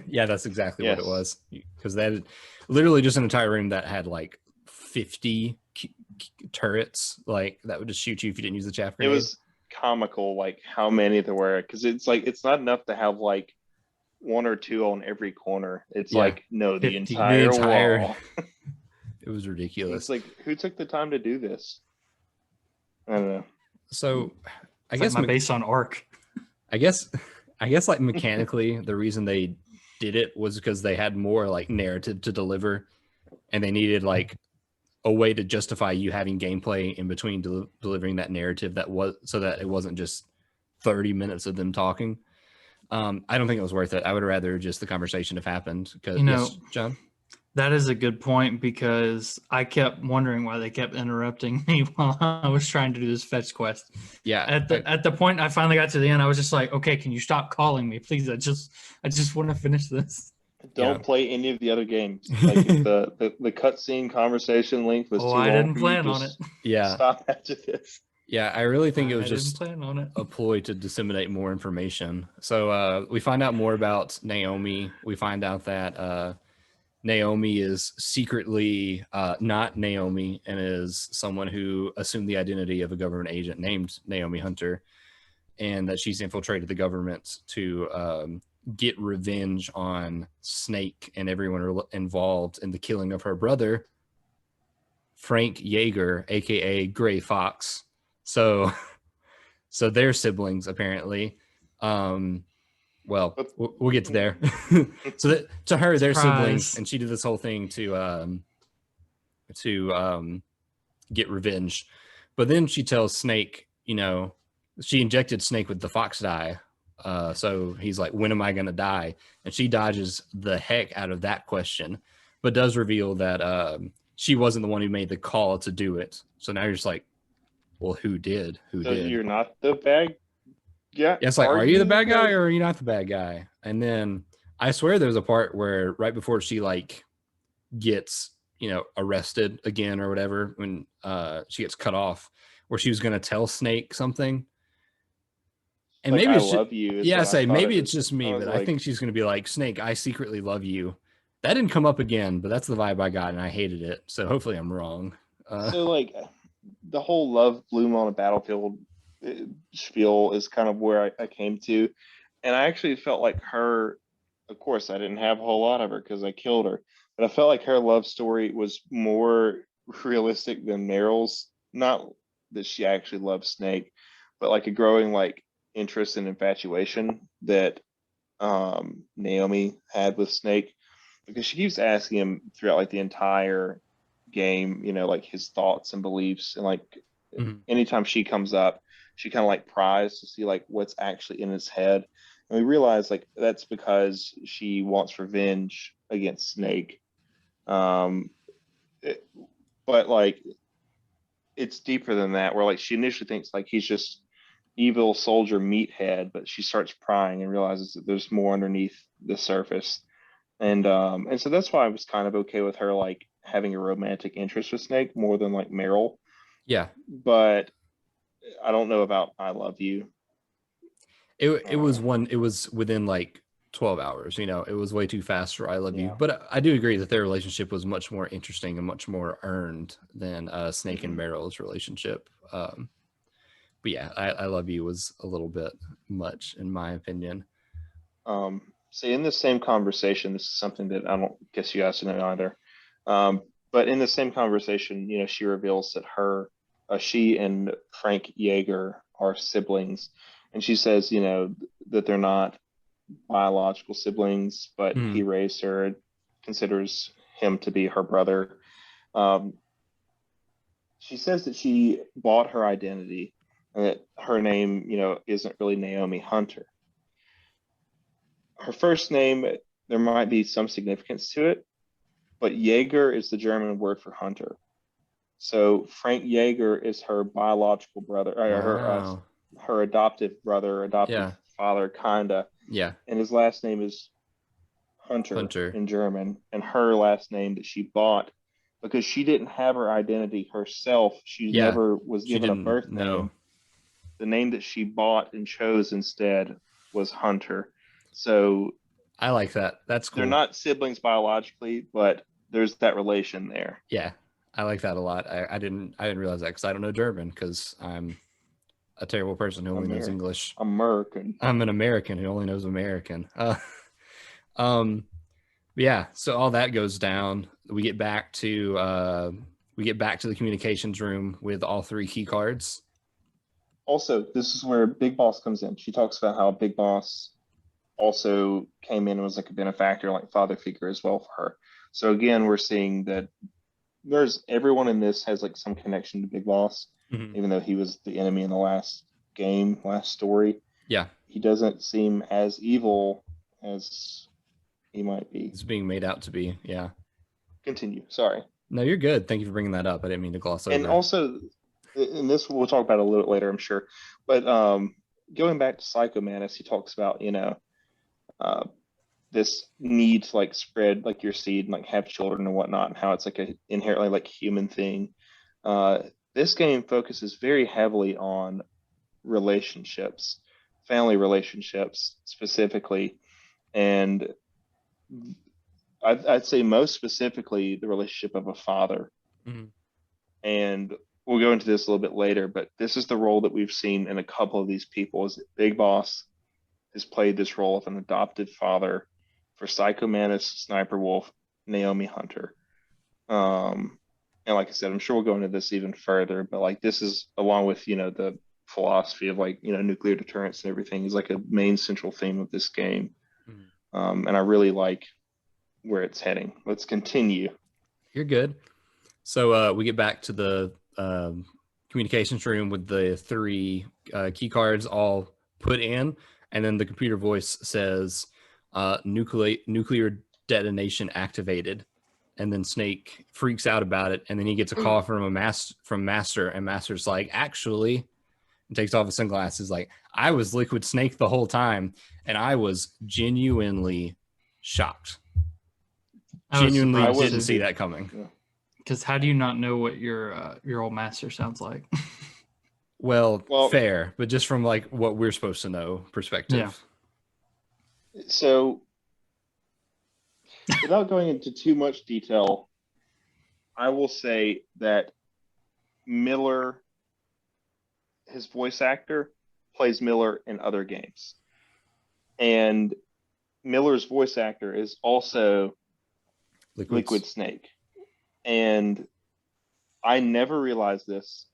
Yeah, that's exactly what it was. Because they had literally just an entire room that had like 50 turrets, like that would just shoot you if you didn't use the shaft grenade. It was comical, like how many there were, because it's like it's not enough to have like 1 or 2 on every corner. It's like no, the entire wall. It was ridiculous. It's like, who took the time to do this? I don't know. So I it's guess like my base on Arc. I guess like mechanically the reason they did it was because they had more like narrative to deliver, and they needed like a way to justify you having gameplay in between delivering that narrative that was so that it wasn't just 30 minutes of them talking. I don't think it was worth it. I would rather just the conversation have happened because, yes, John? That is a good point because I kept wondering why they kept interrupting me while I was trying to do this fetch quest. Yeah. At the point I finally got to the end, I was just like, okay, can you stop calling me, please? I just want to finish this. Don't play any of the other games. Like if the cutscene conversation length was too long. I didn't for plan you, on it. Yeah. Stop after this. Yeah, I really think it was didn't just plan on it. a ploy to disseminate more information. So we find out more about Naomi. We find out that Naomi is secretly not Naomi and is someone who assumed the identity of a government agent named Naomi Hunter, and that she's infiltrated the government to get revenge on Snake and everyone involved in the killing of her brother, Frank Yeager, aka Gray Fox. So they're siblings apparently. Well, we'll get to there. So that, to her, they're siblings, and she did this whole thing to get revenge. But then she tells Snake, she injected Snake with the fox dye. So he's like, when am I going to die? And she dodges the heck out of that question, but does reveal that she wasn't the one who made the call to do it. So now you're just like, well, who did? So you're not the bad guy? Yeah, it's like, are you the bad guy or are you not the bad guy? And then I swear there's a part where right before she like gets, arrested again or whatever, when she gets cut off, where she was going to tell Snake something. And like, maybe I it's love you. Yeah, maybe it's just me, but I think she's going to be like, Snake, I secretly love you. That didn't come up again, but that's the vibe I got, and I hated it. So hopefully I'm wrong. So like the whole love bloom on a battlefield spiel is kind of where I came to. And I actually felt like her, of course, I didn't have a whole lot of her because I killed her, but I felt like her love story was more realistic than Meryl's. Not that she actually loved Snake, but like a growing like interest and infatuation that Naomi had with Snake, because she keeps asking him throughout like the entire game, like his thoughts and beliefs, and like anytime she comes up, she kind of like pries to see like what's actually in his head. And we realize like that's because she wants revenge against Snake. But like it's deeper than that, where like she initially thinks like he's just evil soldier meathead, but she starts prying and realizes that there's more underneath the surface. And so that's why I was kind of okay with her like having a romantic interest with Snake more than like Meryl. Yeah. But I don't know about I Love You. It was within like 12 hours, it was way too fast for I Love You. But I do agree that their relationship was much more interesting and much more earned than Snake and Meryl's relationship. But yeah, I Love You was a little bit much in my opinion. So in the same conversation, this is something that I don't guess you guys know either. But in the same conversation, she reveals that she and Frank Yeager are siblings. And she says, that they're not biological siblings, but he raised her, considers him to be her brother. She says that she bought her identity and that her name, isn't really Naomi Hunter. Her first name, there might be some significance to it, but Jaeger is the German word for hunter. So Frank Yeager is her biological brother, or her adoptive brother, adoptive father, kinda. Yeah. And his last name is Hunter in German, and her last name that she bought, because she didn't have her identity herself. She never was given a birth name. The name that she bought and chose instead was Hunter. So I like that. That's cool. They're not siblings biologically, but there's that relation there. Yeah, I like that a lot. I didn't realize that because I don't know German, because I'm a terrible person who only knows English. American. I'm an American who only knows American. Yeah. So all that goes down. We get back to the communications room with all 3 key cards. Also, this is where Big Boss comes in. She talks about how Big Boss also came in and was like a benefactor, like father figure as well for her. So again, we're seeing that everyone in this has like some connection to Big Boss, even though he was the enemy in the last story. Yeah. He doesn't seem as evil as he might be. He's being made out to be. Yeah. continue. Sorry. No, you're good. Thank you for bringing that up. I didn't mean to gloss over. And also, and this we'll talk about a little bit later, I'm sure. But going back to Psycho Mantis, he talks about, this need to like spread like your seed and like have children and whatnot, and how it's like a inherently like human thing. This game focuses very heavily on relationships, family relationships specifically, and I'd say most specifically the relationship of a father. Mm-hmm. And we'll go into this a little bit later, but this is the role that we've seen in a couple of these people. Is that Big Boss has played this role of an adopted father for Psycho Mantis, Sniper Wolf, Naomi Hunter. And like I said, I'm sure we'll go into this even further, but like this is along with, the philosophy of like, nuclear deterrence and everything is like a main central theme of this game. Mm-hmm. And I really like where it's heading. Let's continue. You're good. So we get back to the communications room with the 3 key cards all put in, and then the computer voice says nuclear detonation activated, and then Snake freaks out about it, and then he gets a call from Master, and Master's like, actually, and takes off his sunglasses, like, I was Liquid Snake the whole time, and I was genuinely shocked. Genuinely didn't see that coming. Because how do you not know what your old master sounds like? Well, fair, but just from like what we're supposed to know perspective. Yeah. So, without going into too much detail, I will say that Miller, his voice actor, plays Miller in other games. And Miller's voice actor is also Liquid Snake. And I never realized this.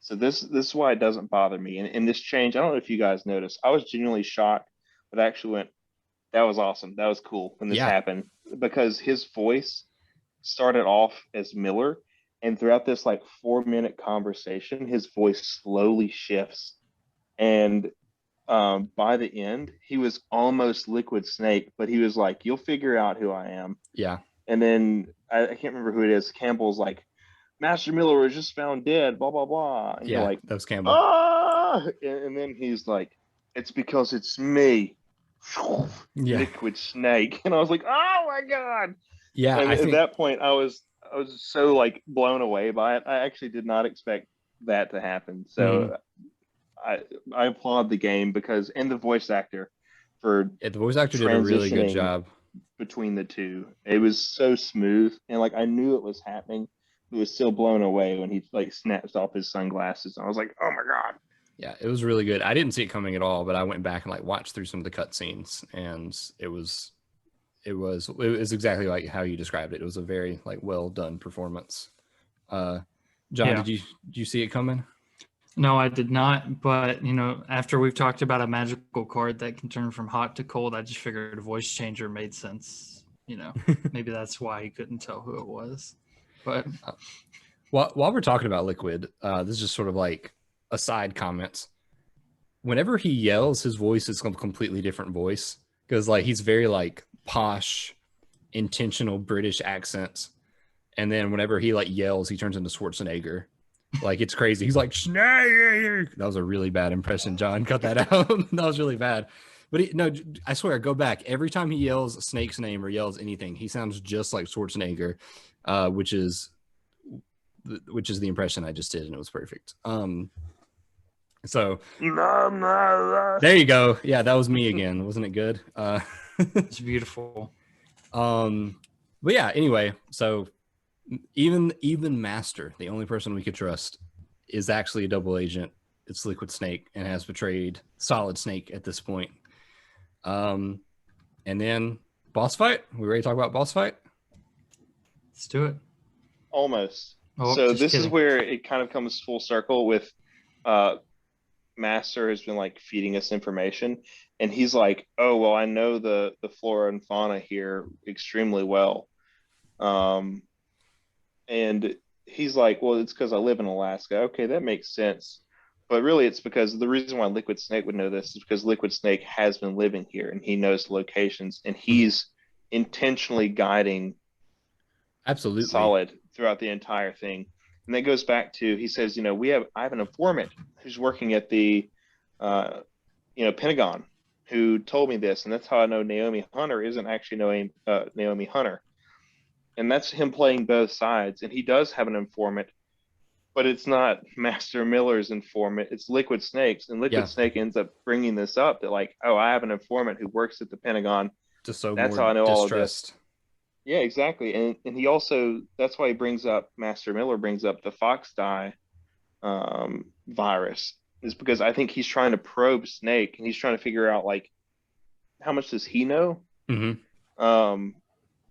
So this is why it doesn't bother me. And in this change, I don't know if you guys noticed, I was genuinely shocked, but I actually went, that was awesome. That was cool when this happened. Because his voice started off as Miller. And throughout this like 4-minute conversation, his voice slowly shifts. And by the end, he was almost Liquid Snake, but he was like, you'll figure out who I am. Yeah. And then I can't remember who it is. Campbell's like, Master Miller was just found dead, blah, blah, blah. And yeah, you're like, that was Campbell. Ah! And then he's like, it's because it's me. Yeah. Liquid Snake. And I was like, oh my God. Yeah. And at that point, I was so like blown away by it. I actually did not expect that to happen. So I applaud the game because, and the voice actor for the voice actor did a really good job between the two. It was so smooth, and like I knew it was happening. It was still blown away when he like snatched off his sunglasses. I was like, oh my God. Yeah, it was really good. I didn't see it coming at all, but I went back and like watched through some of the cutscenes, and it was exactly like how you described it. It was a very like well done performance. John, did you see it coming? No, I did not. But after we've talked about a magical card that can turn from hot to cold, I just figured a voice changer made sense. Maybe that's why he couldn't tell who it was. But while we're talking about Liquid, this is just sort of like a side comment. Whenever he yells, his voice is a completely different voice because like he's very like posh, intentional British accent, and then whenever he like yells, he turns into Schwarzenegger. Like it's crazy. He's like Snake. That was a really bad impression, John. Cut that out. That was really bad. But no, I swear, go back. Every time he yells Snake's name or yells anything, he sounds just like Schwarzenegger, which is the impression I just did, and it was perfect. So there you go. Yeah, that was me again. Wasn't it good? It's beautiful. But yeah. Anyway, so. Even Master, the only person we could trust, is actually a double agent. It's Liquid Snake and has betrayed Solid Snake at this point. And then boss fight. We ready to talk about boss fight? Let's do it. Almost. So this is where it kind of comes full circle with Master has been like feeding us information, and he's like, oh well, I know the flora and fauna here extremely well. And he's like, well, it's because I live in Alaska. Okay, that makes sense. But really, it's because the reason why Liquid Snake would know this is because Liquid Snake has been living here and he knows the locations, and he's intentionally guiding Absolutely. solid throughout the entire thing. And that goes back to, he says, I have an informant who's working at the, Pentagon, who told me this, and that's how I know Naomi Hunter isn't actually knowing Naomi Hunter, and that's him playing both sides. And he does have an informant, but it's not Master Miller's informant; it's Liquid Snake's, and Liquid Snake ends up bringing this up that like, oh, I have an informant who works at the Pentagon. Just so that's more how I know distrust. all of this. Yeah, exactly. And he also, that's why he brings up, Master Miller brings up the Fox Die virus, is because I think he's trying to probe Snake, and he's trying to figure out like, how much does he know?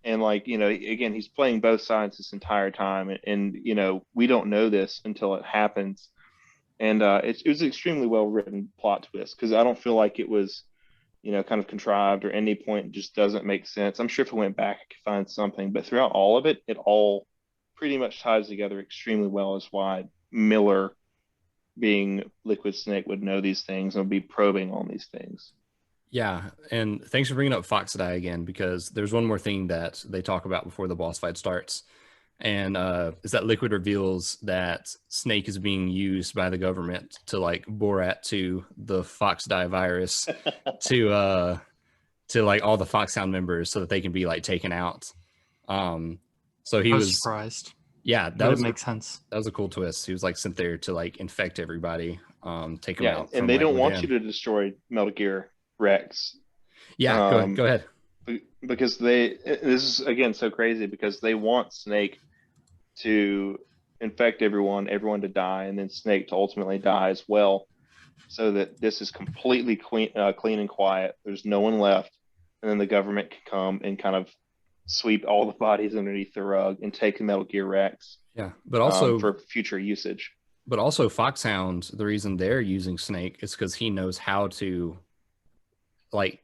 And like, again, he's playing both sides this entire time. And we don't know this until it happens. And it was an extremely well written plot twist, because I don't feel like it was, kind of contrived, or any point just doesn't make sense. I'm sure if I went back, I could find something, but throughout all of it, it all pretty much ties together extremely well as why Miller, being Liquid Snake, would know these things and would be probing on these things. Yeah, and thanks for bringing up Fox Die again, because there's one more thing that they talk about before the boss fight starts, and is that Liquid reveals that Snake is being used by the government to like Borat to the Fox Die virus to like all the Foxhound members, so that they can be like taken out. So he was surprised. Yeah, that makes sense. That was a cool twist. He was like sent there to like infect everybody, take them out. And they don't want you to destroy Metal Gear Rex. Yeah, go ahead. Because this is again so crazy, because they want Snake to infect everyone to die, and then Snake to ultimately die as well, so that this is completely clean and quiet. There's no one left, and then the government can come and kind of sweep all the bodies underneath the rug and take the Metal Gear Rex. Yeah, but also for future usage. But also Foxhound, the reason they're using Snake is because he knows how to, or he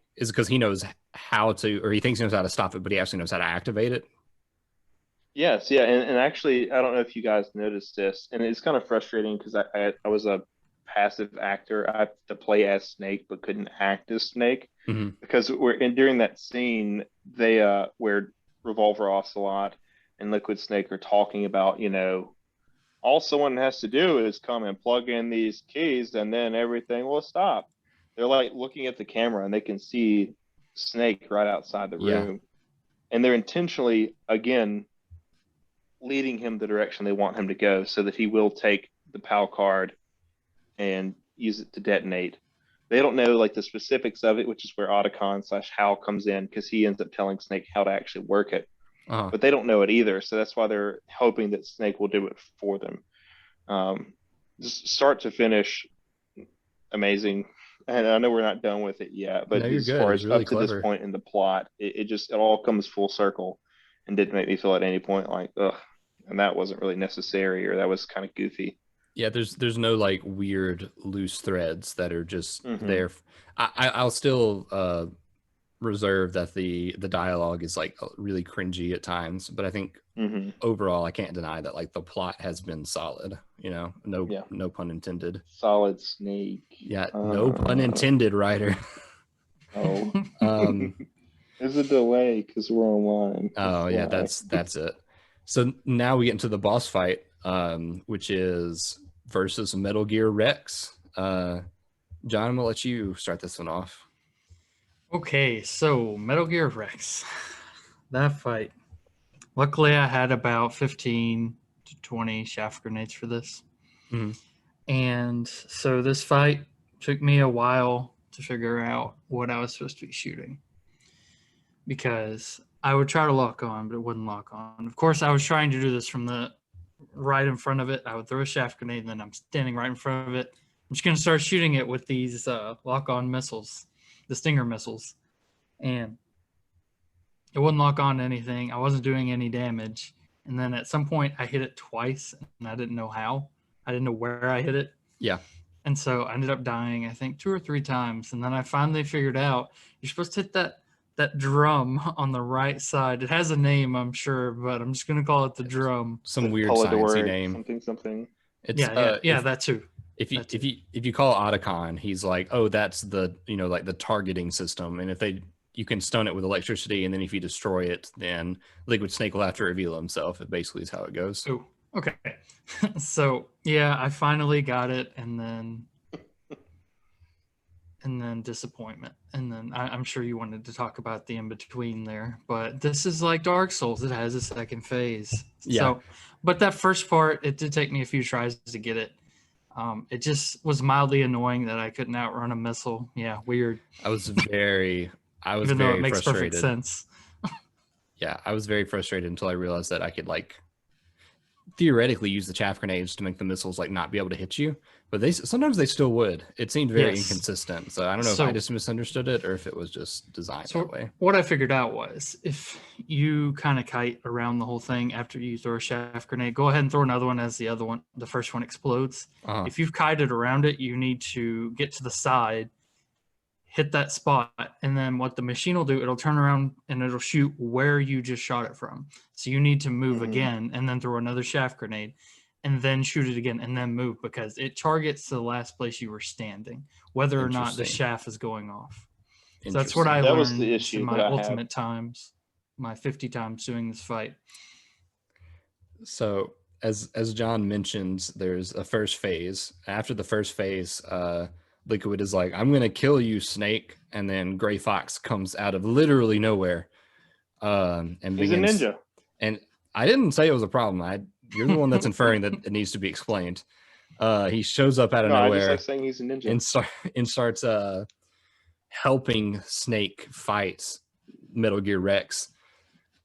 thinks he knows how to stop it, but he actually knows how to activate it. Yes, yeah, and actually, I don't know if you guys noticed this, and it's kind of frustrating because I was a passive actor. I have to play as Snake, but couldn't act as Snake, because during that scene, they where Revolver Ocelot and Liquid Snake are talking about, all someone has to do is come and plug in these keys, and then everything will stop. They're like looking at the camera, and they can see Snake right outside the room, and they're intentionally again leading him the direction they want him to go, so that he will take the PAL card and use it to detonate. They don't know like the specifics of it, which is where Otacon/Hal comes in, because he ends up telling Snake how to actually work it. But they don't know it either, so that's why they're hoping that Snake will do it for them. Just start to finish, amazing. And I know we're not done with it yet, but as far as really up to this point in the plot, it all comes full circle, and didn't make me feel at any point like, ugh, and that wasn't really necessary, or that was kind of goofy. Yeah, there's no like weird loose threads that are just there. I'll still reserve that the dialogue is like really cringy at times, but I think overall I can't deny that like the plot has been solid. No pun intended. Solid Snake. Yeah, no pun intended, Ryder. Oh. There's a delay because we're online. Oh yeah, that's it. So now we get into the boss fight, which is versus Metal Gear Rex. John, I'm gonna let you start this one off. Okay, so Metal Gear Rex, that fight. Luckily, I had about 15 to 20 shaft grenades for this. And so this fight took me a while to figure out what I was supposed to be shooting, because I would try to lock on, but it wouldn't lock on. Of course, I was trying to do this from the right in front of it. I would throw a shaft grenade, and then I'm standing right in front of it. I'm just going to start shooting it with these lock-on missiles, the Stinger missiles. And it wouldn't lock on to anything. I wasn't doing any damage. And then at some point, I hit it twice, and I didn't know how. I didn't know where I hit it. Yeah. And so I ended up dying, I think, 2 or 3 times. And then I finally figured out you're supposed to hit that drum on the right side. It has a name, I'm sure, but I'm just going to call it the drum. Some weird sciencey name. Something. It's, that too. If you call Otacon, he's like, oh, that's the like the targeting system, and if they you can stun it with electricity, and then if you destroy it, then Liquid Snake will have to reveal himself. It basically is how it goes. Oh, okay. So yeah, I finally got it, and then disappointment, and then I'm sure you wanted to talk about the in between there, but this is like Dark Souls. It has a second phase. Yeah. So, but that first part, it did take me a few tries to get it. It just was mildly annoying that I couldn't outrun a missile. Yeah, weird. I was very Even though it makes frustrated. perfect sense. Yeah, I was very frustrated until I realized that I could like theoretically use the chaff grenades to make the missiles like not be able to hit you, but sometimes they still would. It seemed very inconsistent, so I don't know if I just misunderstood it or if it was just designed that way. What I figured out was if you kind of kite around the whole thing after you throw a chaff grenade, go ahead and throw another one as the first one explodes. If you've kited around it, you need to get to the side, hit that spot, and then what the machine will do, it'll turn around and it'll shoot where you just shot it from. So you need to move again and then throw another chaff grenade and then shoot it again and then move, because it targets the last place you were standing, whether or not the chaff is going off. So that's what I learned was the issue in my ultimate times, my 50 times doing this fight. So as John mentions, there's a first phase. After the first phase, Liquid is like, I'm going to kill you, Snake. And then Gray Fox comes out of literally nowhere. And he's a ninja. And I didn't say it was a problem. You're the one that's inferring that it needs to be explained. He shows up out of nowhere. I just like saying he's a ninja. And starts helping Snake fight Metal Gear Rex.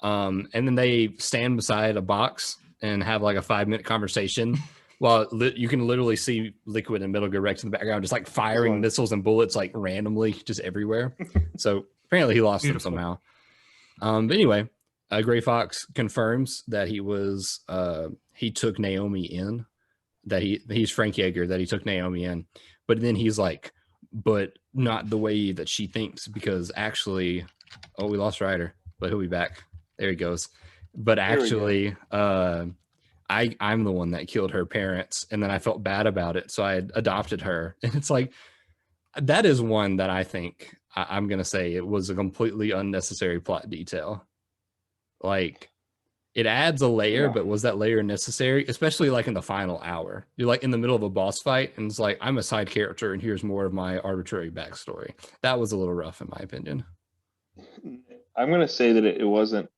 And then they stand beside a box and have like a 5-minute conversation. Well, you can literally see Liquid and Metal Gear Rex in the background, just like firing missiles and bullets like randomly, just everywhere. So apparently he lost them somehow. But anyway, Gray Fox confirms that he took Naomi in, that he's Frank Yeager, that he took Naomi in. But then he's like, but not the way that she thinks, because actually, we lost Ryder, but he'll be back. There he goes. But actually, I'm the one that killed her parents, and then I felt bad about it, so I adopted her. And it's like, that is one that I think I'm gonna say it was a completely unnecessary plot detail. Like, it adds a layer, but was that layer necessary? Especially like in the final hour, you're like in the middle of a boss fight, and it's like, I'm a side character, and here's more of my arbitrary backstory. That was a little rough, in my opinion. I'm gonna say that it wasn't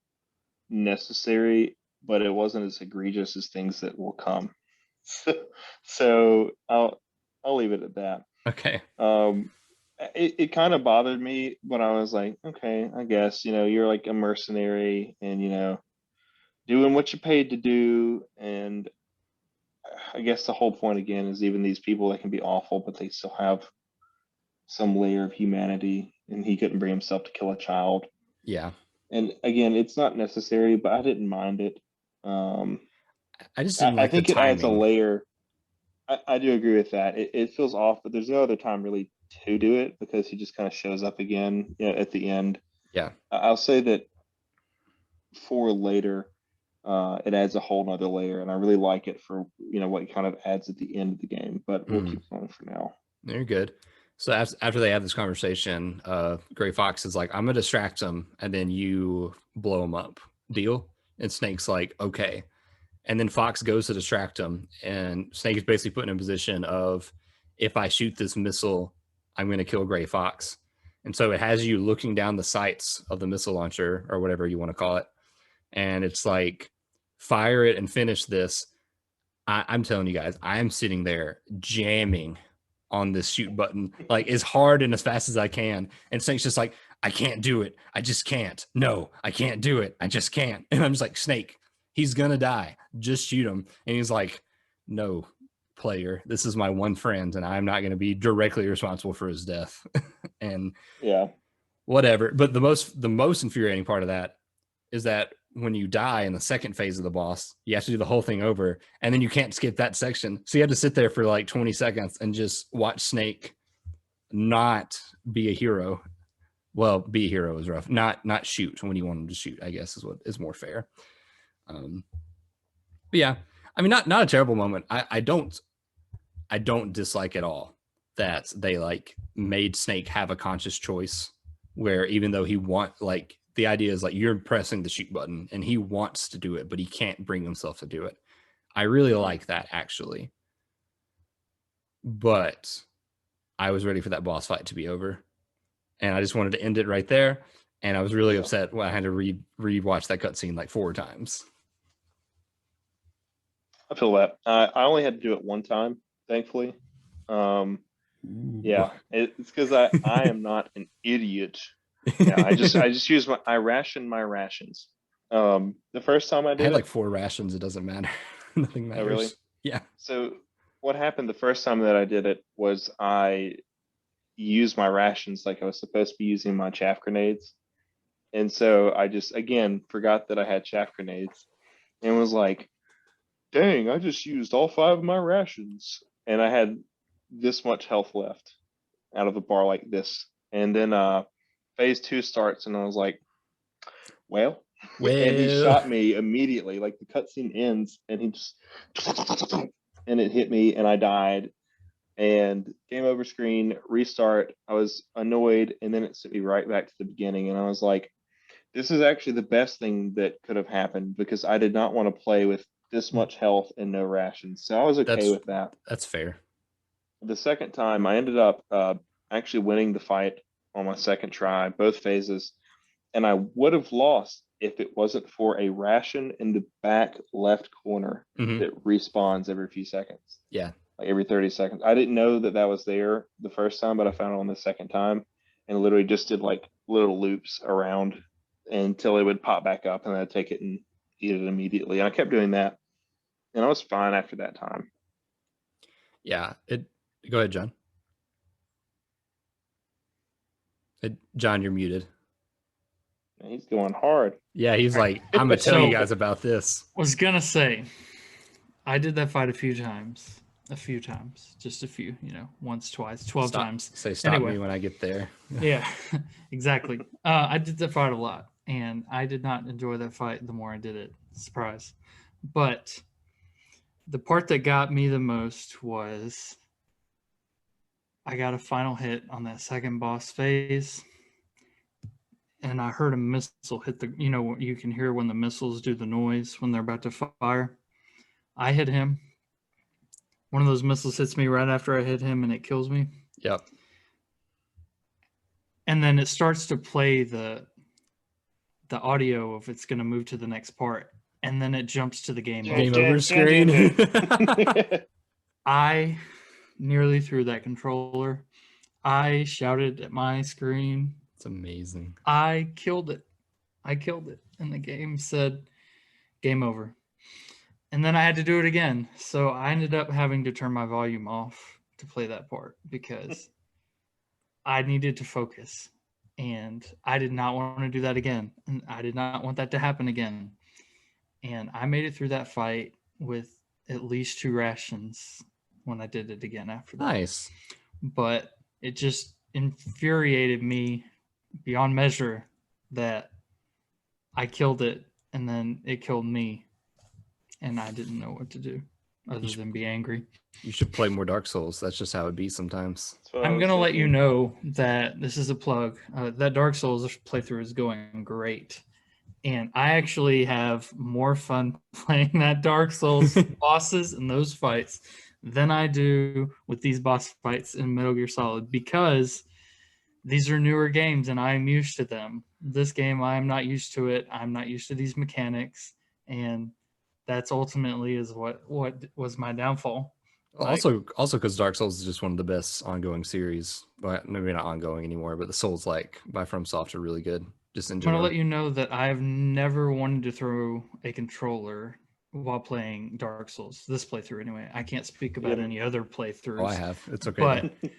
necessary, but it wasn't as egregious as things that will come. So I'll leave it at that. Okay. It kind of bothered me, but I was like, okay, I guess, you're like a mercenary and, doing what you're paid to do. And I guess the whole point again is even these people that can be awful, but they still have some layer of humanity, and he couldn't bring himself to kill a child. Yeah. And again, it's not necessary, but I didn't mind it. I just didn't like I think the it adds a layer. I do agree with that. It feels off, but there's no other time really to do it, because he just kind of shows up again at the end. Yeah. I'll say that for later, it adds a whole nother layer, and I really like it for what it kind of adds at the end of the game. But we'll keep going for now. You're good. So after they have this conversation, Gray Fox is like, I'm gonna distract him, and then you blow him up. Deal? And Snake's like, okay. And then Fox goes to distract him, and Snake is basically put in a position of, if I shoot this missile, I'm going to kill Gray Fox. And so it has you looking down the sights of the missile launcher, or whatever you want to call it. And it's like, fire it and finish this. I'm telling you guys, I am sitting there jamming on this shoot button, like as hard and as fast as I can. And Snake's just like, I can't do it. I just can't. No, I can't do it. I just can't. And I'm just like, Snake, he's going to die. Just shoot him. And he's like, no, player, this is my one friend, and I'm not going to be directly responsible for his death. And yeah, whatever. But the most infuriating part of that is that when you die in the second phase of the boss, you have to do the whole thing over, and then you can't skip that section. So you have to sit there for like 20 seconds and just watch Snake not be a hero. Well, be a hero is rough. Not shoot when you want him to shoot, I guess, is what is more fair. But yeah, I mean, not a terrible moment. I don't dislike at all that they like made Snake have a conscious choice where even though the idea is like you're pressing the shoot button and he wants to do it, but he can't bring himself to do it. I really like that, actually. But I was ready for that boss fight to be over, and I just wanted to end it right there. And I was really upset when I had to rewatch that cutscene like 4 times. I feel that. I only had to do it one time, thankfully. Yeah, it's because I am not an idiot. Yeah, I just I ration my rations. The first time I did I had like 4 rations. It doesn't matter. Nothing matters. Oh, really? Yeah. So what happened the first time that I did it was I used my rations like I was supposed to be using my chaff grenades. And so I just, again, forgot that I had chaff grenades and was like, dang, I just used all 5 of my rations. And I had this much health left out of the bar like this. And then phase 2 starts and I was like, well, and he shot me immediately. Like the cutscene ends and he just, and it hit me and I died. And game over screen, restart. I was annoyed and then it sent me right back to the beginning. And I was like, this is actually the best thing that could have happened because I did not want to play with this much health and no rations. So I was okay with that. That's fair. The second time, I ended up actually winning the fight on my second try, both phases. And I would have lost if it wasn't for a ration in the back left corner that respawns every few seconds. Yeah. Like every 30 seconds. I didn't know that was there the first time, but I found it on the second time and literally just did like little loops around until it would pop back up and then I'd take it and eat it immediately. And I kept doing that. And I was fine after that time. Yeah. Go ahead, John. John, you're muted. He's going hard. Yeah, he's like, I'm going to tell you guys about this. Was going to say, I did that fight a few times, just a few, once, twice, 12 times. Say stop me when I get there. Yeah, exactly. I did that fight a lot, and I did not enjoy that fight the more I did it. Surprise. But the part that got me the most was I got a final hit on that second boss phase, and I heard a missile hit you can hear when the missiles do the noise when they're about to fire. I hit him. One of those missiles hits me right after I hit him, and it kills me. Yep. And then it starts to play the audio of it's going to move to the next part, and then it jumps to the game over screen. I nearly threw that controller. I shouted at my screen. It's amazing. I killed it. And the game said, game over. And then I had to do it again. So I ended up having to turn my volume off to play that part because I needed to focus. And I did not want to do that again. And I did not want that to happen again. And I made it through that fight with at least 2 rations when I did it again after that. Nice. But it just infuriated me beyond measure that I killed it and then it killed me and I didn't know what to do other than be angry. You should play more Dark Souls. That's just how it be sometimes. I'm going to let you know that this is a plug. That Dark Souls playthrough is going great. And I actually have more fun playing that Dark Souls bosses and those fights than I do with these boss fights in Metal Gear Solid because these are newer games and I'm used to them. This game, I'm not used to it. I'm not used to these mechanics. And that's ultimately is what was my downfall. Also because Dark Souls is just one of the best ongoing series. But maybe not ongoing anymore, but the Souls like by FromSoft are really good. Just in general. I'm going to let you know that I've never wanted to throw a controller while playing Dark Souls. This playthrough anyway. I can't speak about any other playthroughs. Oh, I have. It's okay. But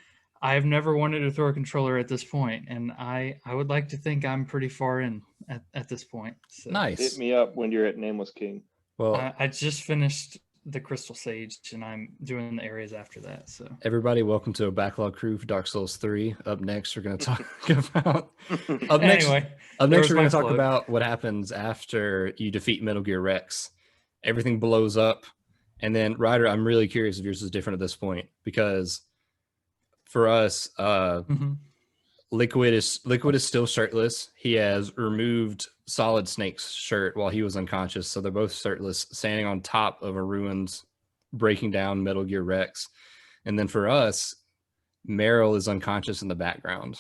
I've never wanted to throw a controller at this point, and I would like to think I'm pretty far in at this point. So. Nice. Hit me up when you're at Nameless King. Well, I just finished the Crystal Sage, and I'm doing the areas after that. So everybody, welcome to a Backlog crew for Dark Souls 3. Up next, we're going to talk about. Anyway, we're going to talk about what happens after you defeat Metal Gear Rex. Everything blows up, and then Ryder, I'm really curious if yours is different at this point because for us, Liquid is still shirtless. He has removed Solid Snake's shirt while he was unconscious, so they're both shirtless, standing on top of a ruins, breaking down Metal Gear Rex. And then for us, Meryl is unconscious in the background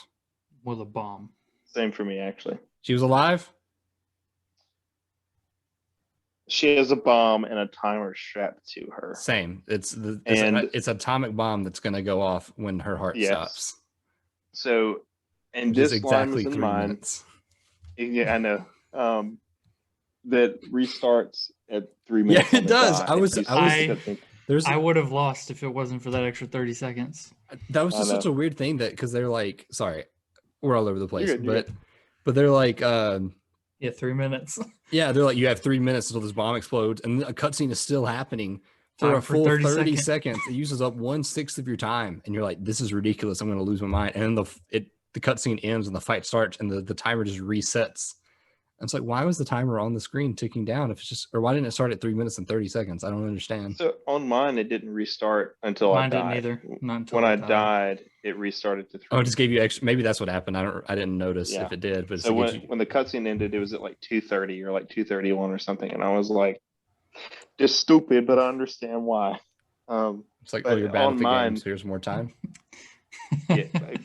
with a bomb. Same for me, actually. She was alive. She has a bomb and a timer strapped to her. Same. It's atomic bomb that's going to go off when her heart stops. So, and Which is this line was exactly in 3 mine. minutes. Yeah, I know. That restarts at 3 minutes. Yeah, it does. I would have lost if it wasn't for that extra 30 seconds. That was just such a weird thing that because they're like, sorry, we're all over the place, You're good. but they're like, 3 minutes. Yeah, they're like, you have 3 minutes until this bomb explodes, and a cutscene is still happening for a full 30 seconds. It uses up 1/6 of your time, and you're like, this is ridiculous. I'm going to lose my mind. And then the cutscene ends and the fight starts, and the timer just resets. And it's like, why was the timer on the screen ticking down? If it's just, or why didn't it start at 3 minutes and 30 seconds? I don't understand. So on mine, it didn't restart until I died. Mine didn't either. Not until when I died, it restarted to 3. Oh, it just gave you extra. Maybe that's what happened. I didn't notice if it did. But so when the cutscene ended, it was at like 2:30 or like 2:31 or something, and I was like, just stupid, but I understand why. It's like, oh, you're bad at the game, so here's more time. Yeah,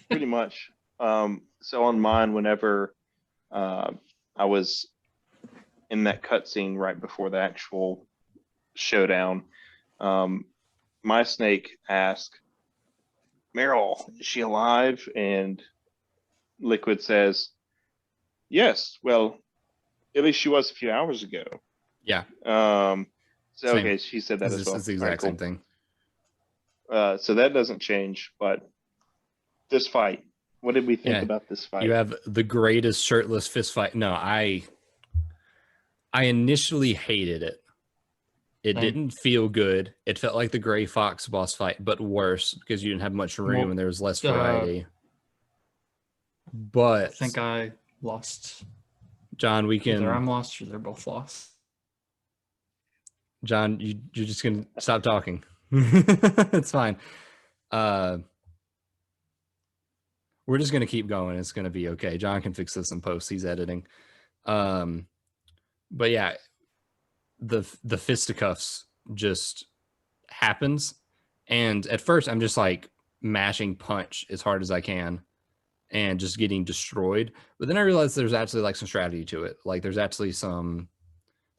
pretty much. So on mine, whenever I was in that cutscene right before the actual showdown, my snake asked, Meryl, is she alive? And Liquid says, yes. Well, at least she was a few hours ago. Yeah. So, okay, she said that as well. It's the exact same thing. So that doesn't change, but this fight, what did we think about this fight? You have the greatest shirtless fist fight. No, I initially hated it. It didn't feel good. It felt like the Gray Fox boss fight, but worse because you didn't have much room and there was less variety. But I think I lost. John, we can. Either I'm lost or they're both lost. John, you're just gonna stop talking. It's fine. We're just gonna keep going. It's gonna be okay. John can fix this in post. He's editing. But yeah, the fisticuffs just happens, and at first I'm just like mashing punch as hard as I can, and just getting destroyed. But then I realized there's actually like some strategy to it. Like there's actually some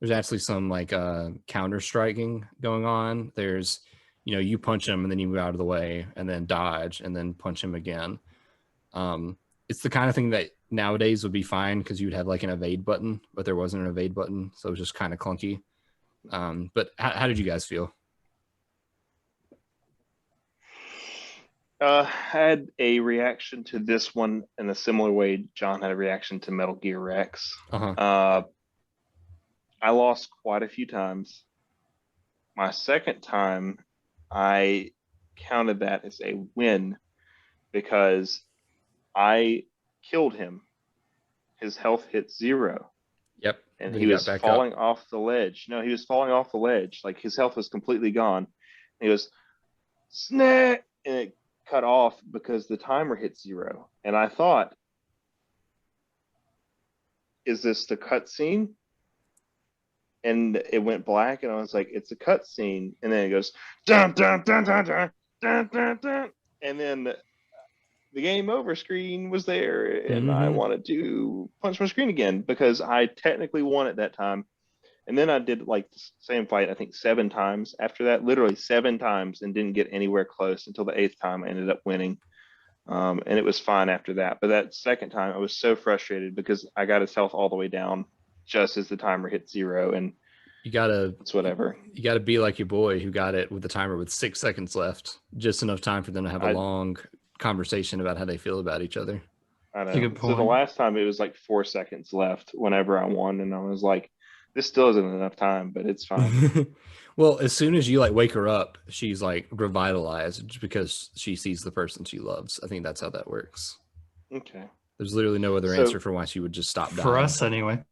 like counter striking going on. There's, you punch him and then you move out of the way and then dodge and then punch him again. It's the kind of thing that nowadays would be fine because you would have like an evade button, but there wasn't an evade button, so it was just kind of clunky. But how did you guys feel? I had a reaction to this one in a similar way John had a reaction to Metal Gear Rex. I lost quite a few times. My second time, I counted that as a win because I killed him. His health hit 0. Yep. And he was falling off the ledge. No, he was falling off the ledge. Like his health was completely gone. He was snap, and it cut off because the timer hit 0. And I thought, is this the cutscene? And it went black, and I was like, it's a cutscene. And then it goes, dun, dun, dun, dun, dun, dun, dun, dun. And then the game over screen was there, and I wanted to punch my screen again because I technically won at that time. And then I did like the same fight, I think 7 times after that, literally 7 times, and didn't get anywhere close until the 8th time I ended up winning. And it was fine after that. But that second time I was so frustrated because I got his health all the way down just as the timer hit 0, and it's whatever. You gotta be like your boy who got it with the timer with 6 seconds left, just enough time for them to have a long conversation about how they feel about each other. I know. So the last time it was like 4 seconds left whenever I won, and I was like, this still isn't enough time, but it's fine. Well, as soon as you like wake her up, she's like revitalized just because she sees the person she loves. I think that's how that works. Okay. There's literally no other answer for why she would just stop dying. For us anyway.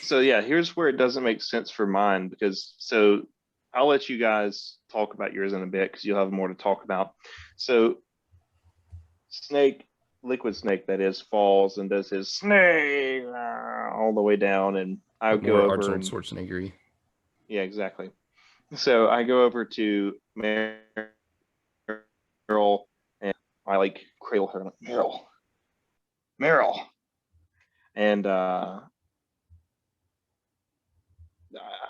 So yeah, here's where it doesn't make sense for mine so I'll let you guys talk about yours in a bit because you'll have more to talk about. So Snake, Liquid Snake, that is, falls and does his snake all the way down, and I go over Arnold and Schwarzenegger. yeah, exactly. So I go over to Meryl and I like cradle her, like, Meryl, and I'm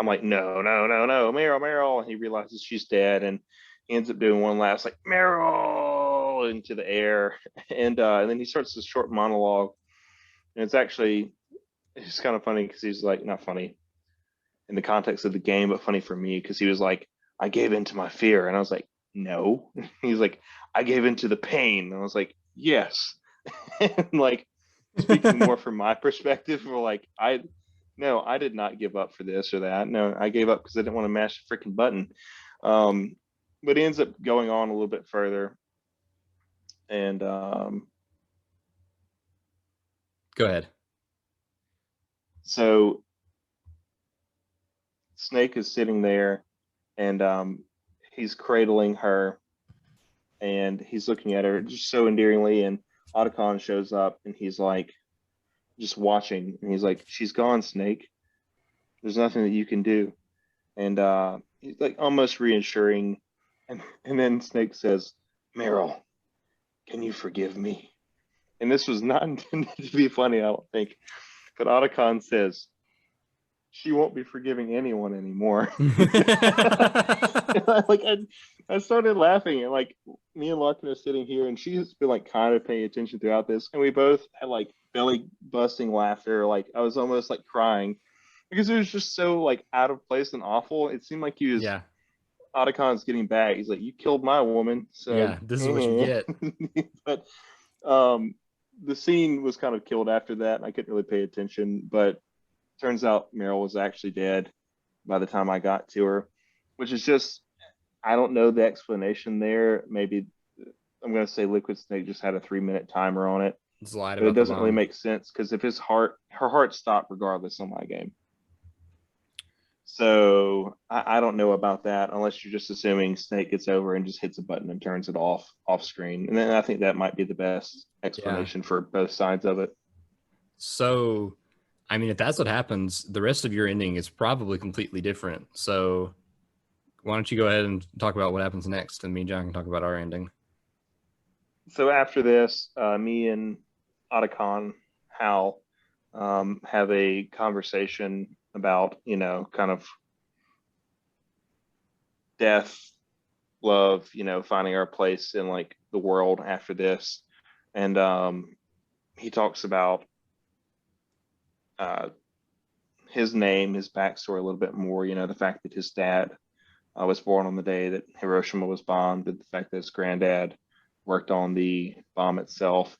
like, no, Meryl. And he realizes she's dead, and he ends up doing one last like Meryl into the air, and then he starts this short monologue, and it's kind of funny because he's like, not funny in the context of the game, but funny for me because he was like, I gave in to my fear, and I was like, no. He's like, I gave in to the pain, and I was like, yes. And like speaking more from my perspective, or like no, I did not give up for this or that. No, I gave up because I didn't want to mash the freaking button. But it ends up going on a little bit further. And Go ahead. So Snake is sitting there, and he's cradling her, and he's looking at her just so endearingly. And Otacon shows up, and he's like, just watching, and he's like, she's gone, Snake. There's nothing that you can do. And he's like almost reassuring, and then Snake says, Meryl, can you forgive me? And this was not intended to be funny, I don't think, but Otacon says, she won't be forgiving anyone anymore. Like I started laughing, and like me and Larkin are sitting here, and she's been like kind of paying attention throughout this, and we both had like belly busting laughter. Like I was almost like crying because it was just so like out of place and awful. It seemed like he was Otacon's getting back. He's like, you killed my woman, so yeah, this is what you get. But the scene was kind of killed after that, and I couldn't really pay attention. But turns out Meryl was actually dead by the time I got to her, which is just, I don't know the explanation there. Maybe I'm going to say Liquid Snake just had a 3-minute timer on it. But it doesn't really make sense because if her heart stopped regardless on my game. So I don't know about that unless you're just assuming Snake gets over and just hits a button and turns it off screen. And then I think that might be the best explanation for both sides of it. So, I mean, if that's what happens, the rest of your ending is probably completely different. So why don't you go ahead and talk about what happens next, and me and John can talk about our ending. So after this, me and Otacon, Hal, have a conversation about, kind of death, love, finding our place in like the world after this. And he talks about his name, his backstory a little bit more, the fact that his dad was born on the day that Hiroshima was bombed, and the fact that his granddad worked on the bomb itself.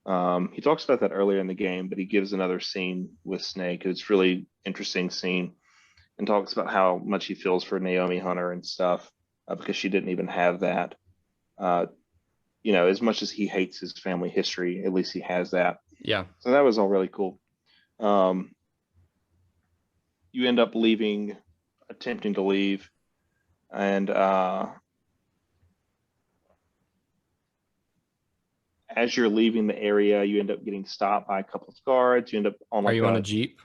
He talks about that earlier in the game, but he gives another scene with Snake. It's really interesting scene, and talks about how much he feels for Naomi Hunter and stuff, because she didn't even have that. As much as he hates his family history, at least he has that. Yeah. So that was all really cool. You end up attempting to leave, and as you're leaving the area, you end up getting stopped by a couple of guards. You end up on like on a Jeep?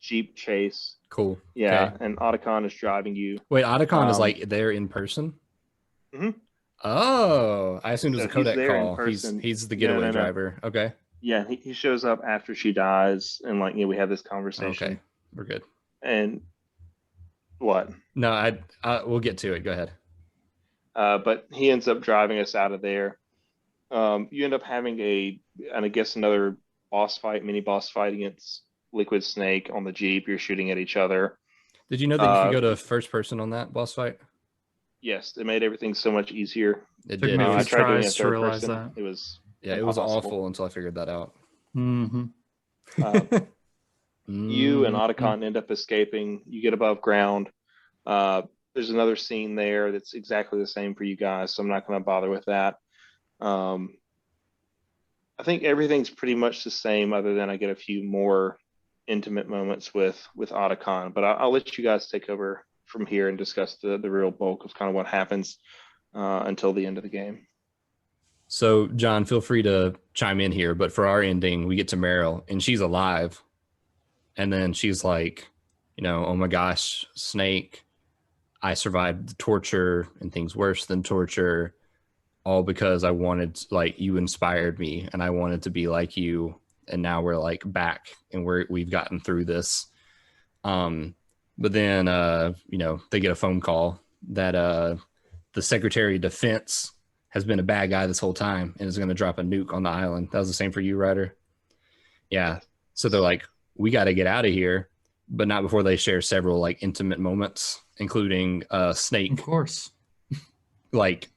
Jeep chase. Cool. Yeah, okay. And Otacon is driving you. Wait, Otacon is like there in person? Mm-hmm. Oh, I assumed it was a codec call. He's the getaway driver. Okay. Yeah, he shows up after she dies, and like we have this conversation. Okay, we're good. And what? No, we'll get to it. Go ahead. But he ends up driving us out of there. You end up having I guess another mini boss fight against Liquid Snake on the Jeep. You're shooting at each other. Did you know that you could go to first person on that boss fight? Yes, it made everything so much easier. It did. I tried doing it to realize that. It was it was awful until I figured that out. Mm-hmm. You and Otacon end up escaping. You get above ground. There's another scene there that's exactly the same for you guys, so I'm not going to bother with that. I think everything's pretty much the same, other than I get a few more intimate moments with Otacon. But I'll let you guys take over from here and discuss the real bulk of kind of what happens until the end of the game. So, John, feel free to chime in here. But for our ending, we get to Meryl, and she's alive. And then she's like, oh my gosh, Snake, I survived the torture and things worse than torture, all because I wanted, like, you inspired me, and I wanted to be like you. And now we're like back, and we've gotten through this. But then, they get a phone call that the Secretary of Defense has been a bad guy this whole time and is going to drop a nuke on the island. That was the same for you, Ryder? Yeah. So they're like, we got to get out of here, but not before they share several like intimate moments, including Snake. Of course. Like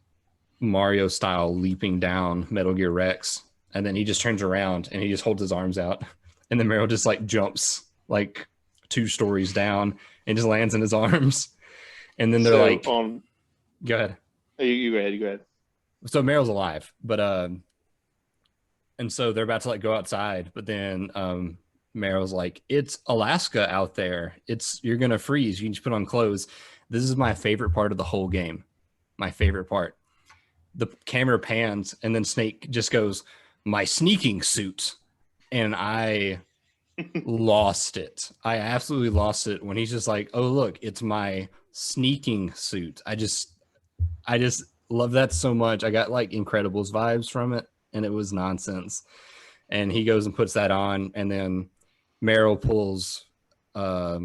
Mario style leaping down Metal Gear Rex. And then he just turns around and he just holds his arms out. And then Meryl just like jumps like 2 stories down and just lands in his arms. And then they're like, go ahead. You go ahead. So Meryl's alive, but and so they're about to like go outside, but then Meryl's like, it's Alaska out there. You're gonna freeze. You can just put on clothes. This is my favorite part of the whole game. My favorite part. The camera pans and then Snake just goes, my sneaking suit. And I lost it. I absolutely lost it when he's just like, oh look, it's my sneaking suit. I just love that so much. I got like Incredibles vibes from it, and it was nonsense. And he goes and puts that on, and then Meryl pulls a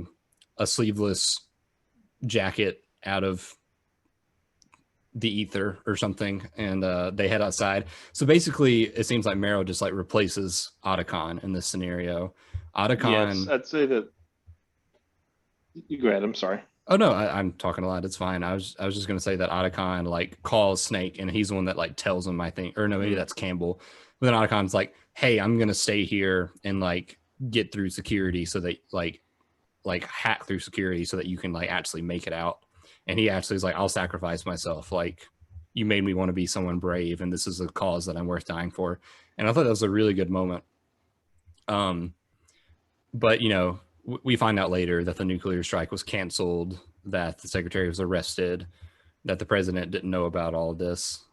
sleeveless jacket out of the ether or something, and they head outside. So basically, it seems like Meryl just like replaces Otacon in this scenario. Otacon. Yes, I'd say that. You go ahead. I'm sorry. Oh no, I'm talking a lot. It's fine. I was just gonna say that Otacon like calls Snake, and he's the one that like tells him, I think, or no, maybe that's Campbell. But then Otacon's like, "Hey, I'm gonna stay here and like get through security, so that like hack through security, so that you can like actually make it out." And he actually is like, "I'll sacrifice myself. Like, you made me want to be someone brave, and this is a cause that I'm worth dying for." And I thought that was a really good moment. But we find out later that the nuclear strike was canceled, that the secretary was arrested, that the president didn't know about all of this.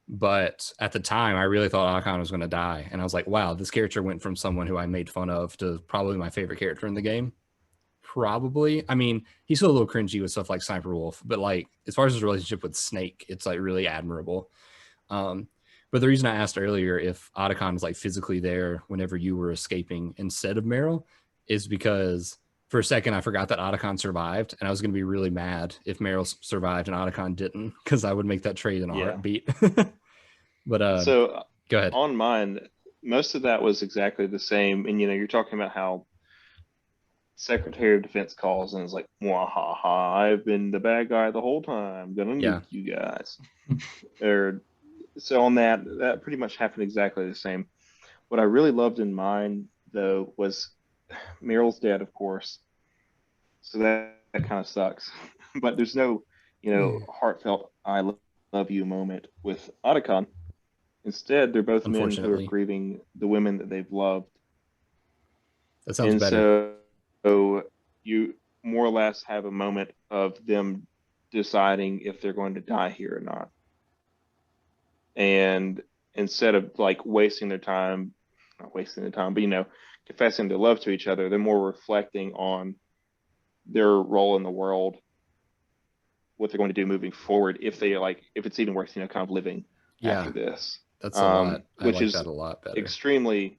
But at the time, I really thought Otacon was going to die. And I was like, wow, this character went from someone who I made fun of to probably my favorite character in the game. Probably. I mean, he's still a little cringy with stuff like Sniper Wolf, but like as far as his relationship with Snake, it's like really admirable. But the reason I asked earlier if Otacon was like physically there whenever you were escaping instead of Meryl is because for a second I forgot that Otacon survived, and I was going to be really mad if Meryl survived and Otacon didn't, because I would make that trade in a heartbeat. But so go ahead. On mine, most of that was exactly the same, and you're talking about how Secretary of Defense calls and is like, "Wahaha, I've been the bad guy the whole time. Gonna nuke you guys." So on that pretty much happened exactly the same. What I really loved in mine, though, was Meryl's dead, of course. So that kind of sucks. But there's no, heartfelt "I love you" moment with Otacon. Instead, they're both men who are grieving the women that they've loved. That sounds better. So you more or less have a moment of them deciding if they're going to die here or not. And instead of like not wasting their time, but confessing their love to each other, they're more reflecting on their role in the world, what they're going to do moving forward, if it's even worth, kind of living after this. That's a lot. I which like is that a lot better. Extremely,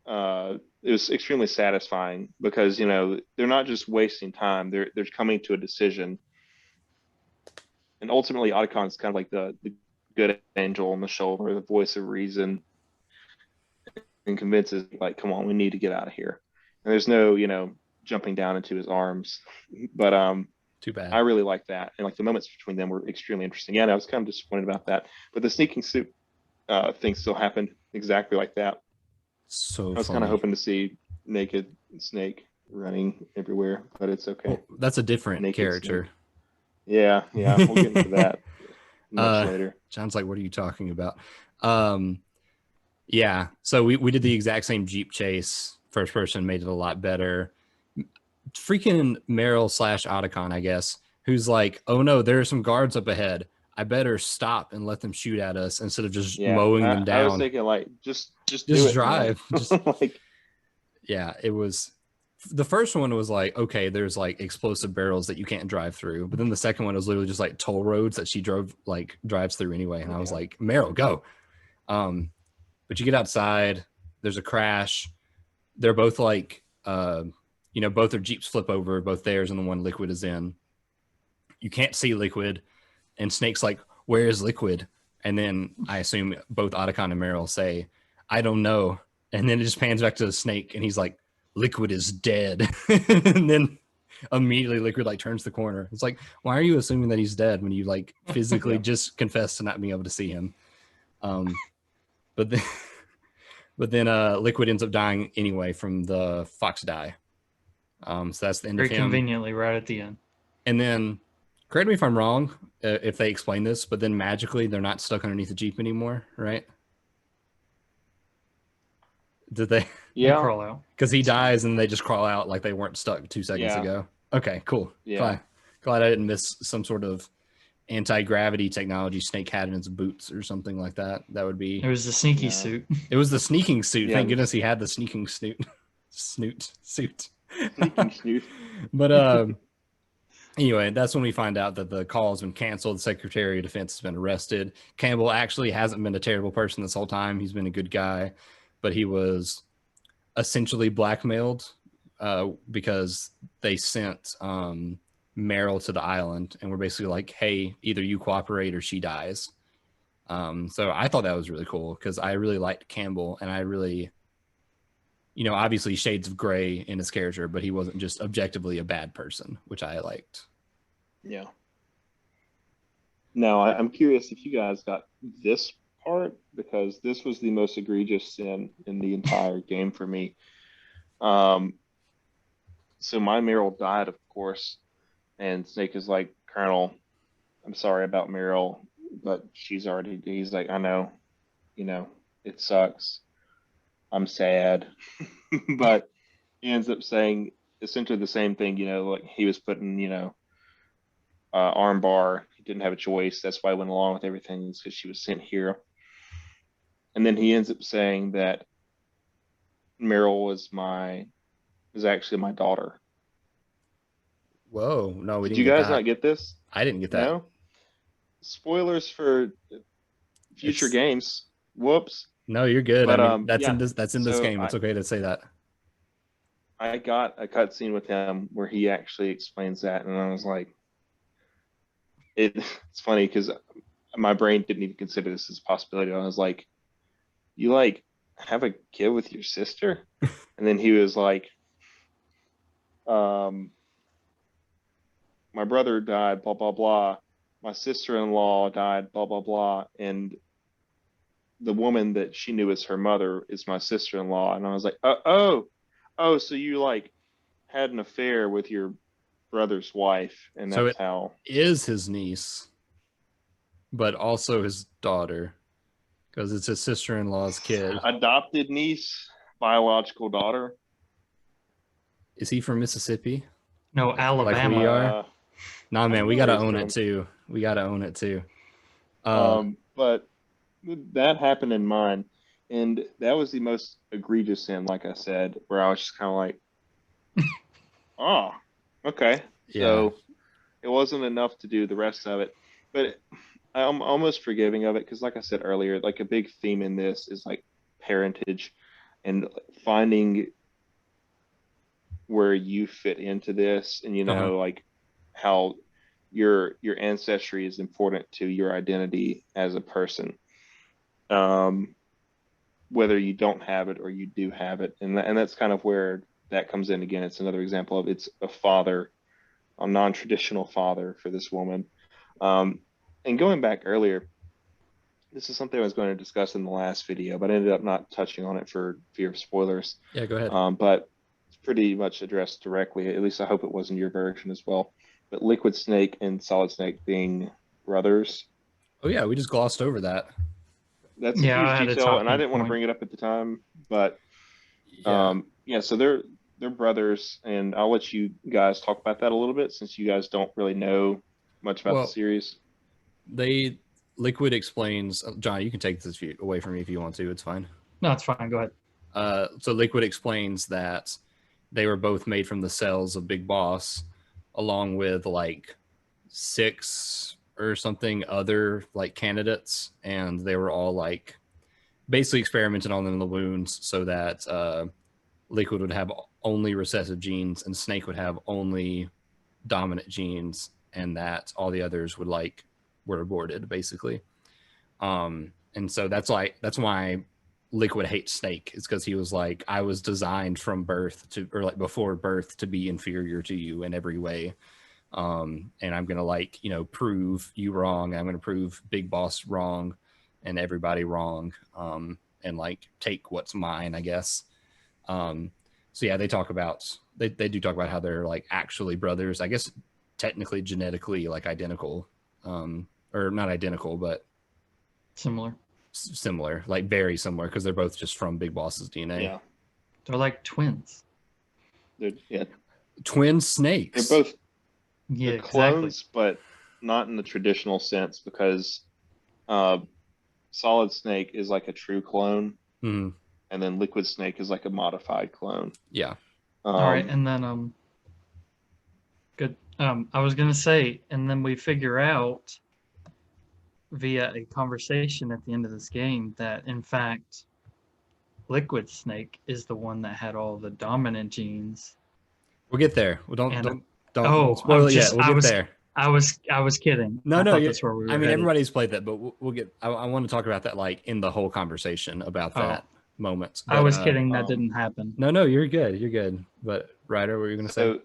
it was extremely satisfying because, they're not just wasting time. They're coming to a decision. And ultimately Otacon's kind of like the good angel on the shoulder, the voice of reason, and convinces like, come on, we need to get out of here. And there's no, jumping down into his arms. But too bad. I really like that. And like the moments between them were extremely interesting. Yeah, and I was kind of disappointed about that. But the sneaking suit thing still happened exactly like that. So I was kind of hoping to see naked Snake running everywhere, but it's okay. Well, that's a different naked character. Snake. Yeah, we'll get into that much later. John's like, what are you talking about? Yeah, so we did the exact same Jeep chase. First person made it a lot better. Freaking Meryl / Otacon, I guess, who's like, oh no, there are some guards up ahead. I better stop and let them shoot at us instead of just Yeah, mowing them down. I was thinking like just do Just it, drive. man. Just like yeah, it was. The first one was like, okay, there's like explosive barrels that you can't drive through, but then the second one was literally just like toll roads that she drives through anyway, and I was like, Meryl, go. But you get outside, there's a crash. They're both like, both their Jeeps flip over, both theirs and the one Liquid is in. You can't see Liquid, and Snake's like, where is Liquid? And then I assume both Otacon and Meryl say, I don't know. And then it just pans back to the Snake, and he's like, Liquid is dead. And then immediately Liquid like turns the corner. It's like, why are you assuming that he's dead when you like physically just confess to not being able to see him? But then Liquid ends up dying anyway from the fox die. So that's the end Very of him. conveniently right at the end. And then, correct me if I'm wrong, if they explain this, but then magically they're not stuck underneath the Jeep anymore, right? Did they? They crawl out. Because he dies and they just crawl out like they weren't stuck 2 seconds ago. Okay, cool. Yeah. Glad I didn't miss some sort of anti-gravity technology Snake had in his boots or something like that. That would be. It was the sneaky suit. It was the sneaking suit. Yeah. Thank goodness he had the sneaking suit. Suit. Sneaking snoot. But anyway, that's when we find out that the call has been canceled. The Secretary of Defense has been arrested. Campbell actually hasn't been a terrible person this whole time. He's been a good guy, but he was essentially blackmailed because they sent Meryl to the island and were basically like, hey, either you cooperate or she dies. So I thought that was really cool because I really liked Campbell, and I really, obviously shades of gray in his character, but he wasn't just objectively a bad person, which I liked. Yeah. Now, I'm curious if you guys got this part, because this was the most egregious sin in the entire game for me. So my Meryl died, of course, and Snake is like, Colonel, I'm sorry about Meryl, but he's like, I know, it sucks. I'm sad. But he ends up saying essentially the same thing, like he was putting, arm bar. He didn't have a choice. That's why I went along with everything, because she was sent here. And then he ends up saying that Meryl was actually my daughter. Whoa, no, we Did didn't you get guys that. not get this? I didn't get that. No? Spoilers for future games. Whoops. No, you're good. But, I mean, that's in this So game. It's okay to say that. I got a cutscene with him where he actually explains that, and I was like, it's funny because my brain didn't even consider this as a possibility. I was like, you like have a kid with your sister? And then he was like, my brother died, blah blah blah. My sister-in-law died, blah blah blah, and the woman that she knew as her mother is my sister-in-law. And I was like, oh, so you like had an affair with your brother's wife, and So that's it how is his niece, but also his daughter, because it's his sister-in-law's kid. adopted niece, biological daughter. Is he from Mississippi? No, Alabama. Like we are? Nah, man, we gotta own from. it too. We gotta own it too. But that happened in mine, and that was the most egregious sin, like I said, where I was just kind of like, oh, okay. Yeah. So it wasn't enough to do the rest of it, but I'm almost forgiving of it because, like I said earlier, like a big theme in this is like parentage and finding where you fit into this, and like how your ancestry is important to your identity as a person, whether you don't have it or you do have it, and that's kind of where that comes in again. It's another example of it's a father, a non-traditional father for this woman. And going back earlier, this is something I was going to discuss in the last video, but I ended up not touching on it for fear of spoilers. Yeah, go ahead. But it's pretty much addressed directly. At least I hope it was in your version as well. But Liquid Snake and Solid Snake being brothers. Oh yeah, we just glossed over that. That's a huge detail, and I didn't want to bring it up at the time. But so they're brothers, and I'll let you guys talk about that a little bit since you guys don't really know much about the series. Liquid explains. John, you can take this away from me if you want to. It's fine. No, it's fine. Go ahead. So Liquid explains that they were both made from the cells of Big Boss, along with like 6 or something other like candidates, and they were all like basically experimented on them in the wounds so that Liquid would have only recessive genes and Snake would have only dominant genes, and that all the others would like were aborted basically. And so that's why Liquid hates Snake, is because he was like, I was designed from birth to, or like before birth, to be inferior to you in every way. And I'm gonna like, you know, prove you wrong. I'm gonna prove Big Boss wrong and everybody wrong. And like take what's mine, I guess. So yeah, they do talk about how they're like actually brothers. I guess technically genetically like identical, or not identical, but similar, like very similar, because they're both just from Big Boss's DNA. Yeah, They're like twins. Yeah, twin snakes. they're both Yeah, clones, exactly. but not in the traditional sense, because Solid Snake is like a true clone, Mhm. and then Liquid Snake is like a modified clone. Yeah. All right, and then good. I was gonna say, and then we figure out via a conversation at the end of this game that in fact Liquid Snake is the one that had all the dominant genes. We'll get there. Well, don't Oh, spoil it yet. We'll get there. I was kidding. No, I no. thought that's where we were headed. Everybody's played that, but we'll get. I want to talk about that like in the whole conversation about that moment. But, I was kidding. That didn't happen. No, you're good. You're good. But Ryder, what were you going to say?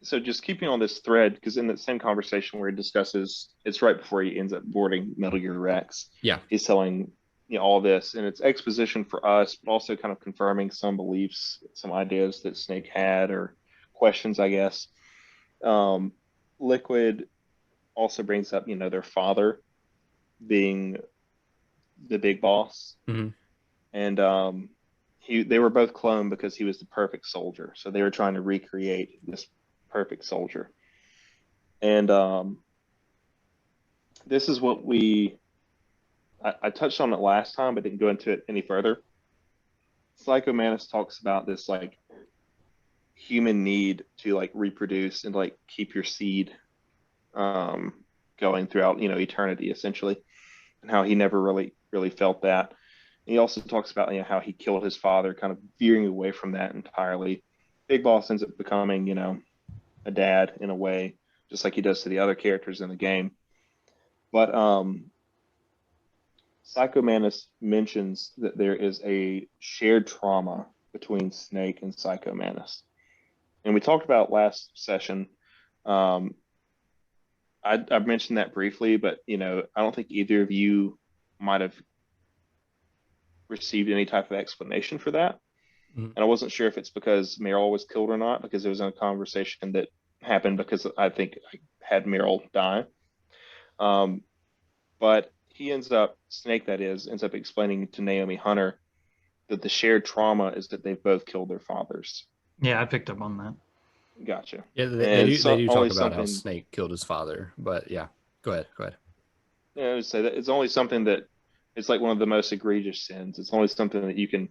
So just keeping on this thread, because in that same conversation where he discusses, it's right before he ends up boarding Metal Gear Rex. Yeah, he's telling all this, and it's exposition for us, but also kind of confirming some beliefs, some ideas that Snake had, or questions, I guess. Liquid also brings up, their father being the Big Boss, mm-hmm. and they were both cloned because he was the perfect soldier. So they were trying to recreate this perfect soldier, and this is what I touched on it last time, but didn't go into it any further. Psycho Mantis talks about this like human need to like reproduce and like keep your seed going throughout eternity, essentially, and how he never really felt that. And he also talks about how he killed his father, kind of veering away from that entirely. Big Boss ends up becoming a dad in a way, just like he does to the other characters in the game. But Psycho Mantis mentions that there is a shared trauma between Snake and Psycho Mantis. And we talked about last session. I mentioned that briefly, but I don't think either of you might have received any type of explanation for that. Mm-hmm. And I wasn't sure if it's because Meryl was killed or not, because it was a conversation that happened because I think I had Meryl die. But Snake ends up explaining to Naomi Hunter that the shared trauma is that they've both killed their fathers. Yeah, I picked up on that. Gotcha. Yeah, they do talk about how Snake killed his father, but yeah, go ahead. Yeah, I would say that it's only something that it's like one of the most egregious sins. It's only something that you can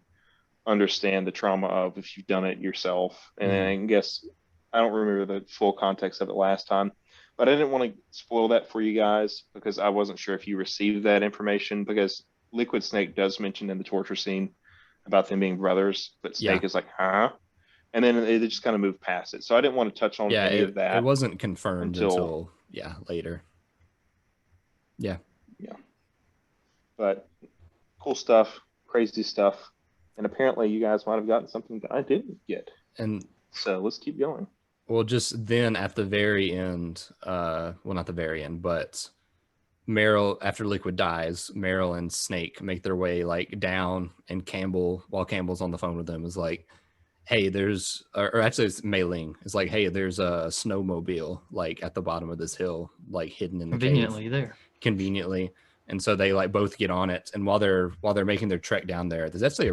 understand the trauma of if you've done it yourself. And I guess I don't remember the full context of it last time, but I didn't want to spoil that for you guys because I wasn't sure if you received that information, because Liquid Snake does mention in the torture scene about them being brothers, but Snake is like, huh? And then they just kind of move past it. So I didn't want to touch on any of that. It wasn't confirmed until later. Yeah. But cool stuff, crazy stuff. And apparently you guys might have gotten something that I didn't get. And so let's keep going. Well, just then at the very end, not the very end, but Meryl, after Liquid dies, Meryl and Snake make their way like down, and Campbell, while Campbell's on the phone with them, is like, hey, or actually it's Mei Ling. It's like, hey, there's a snowmobile like at the bottom of this hill, like hidden in the cave. Conveniently. And so they like both get on it. And while they're making their trek down there, there's actually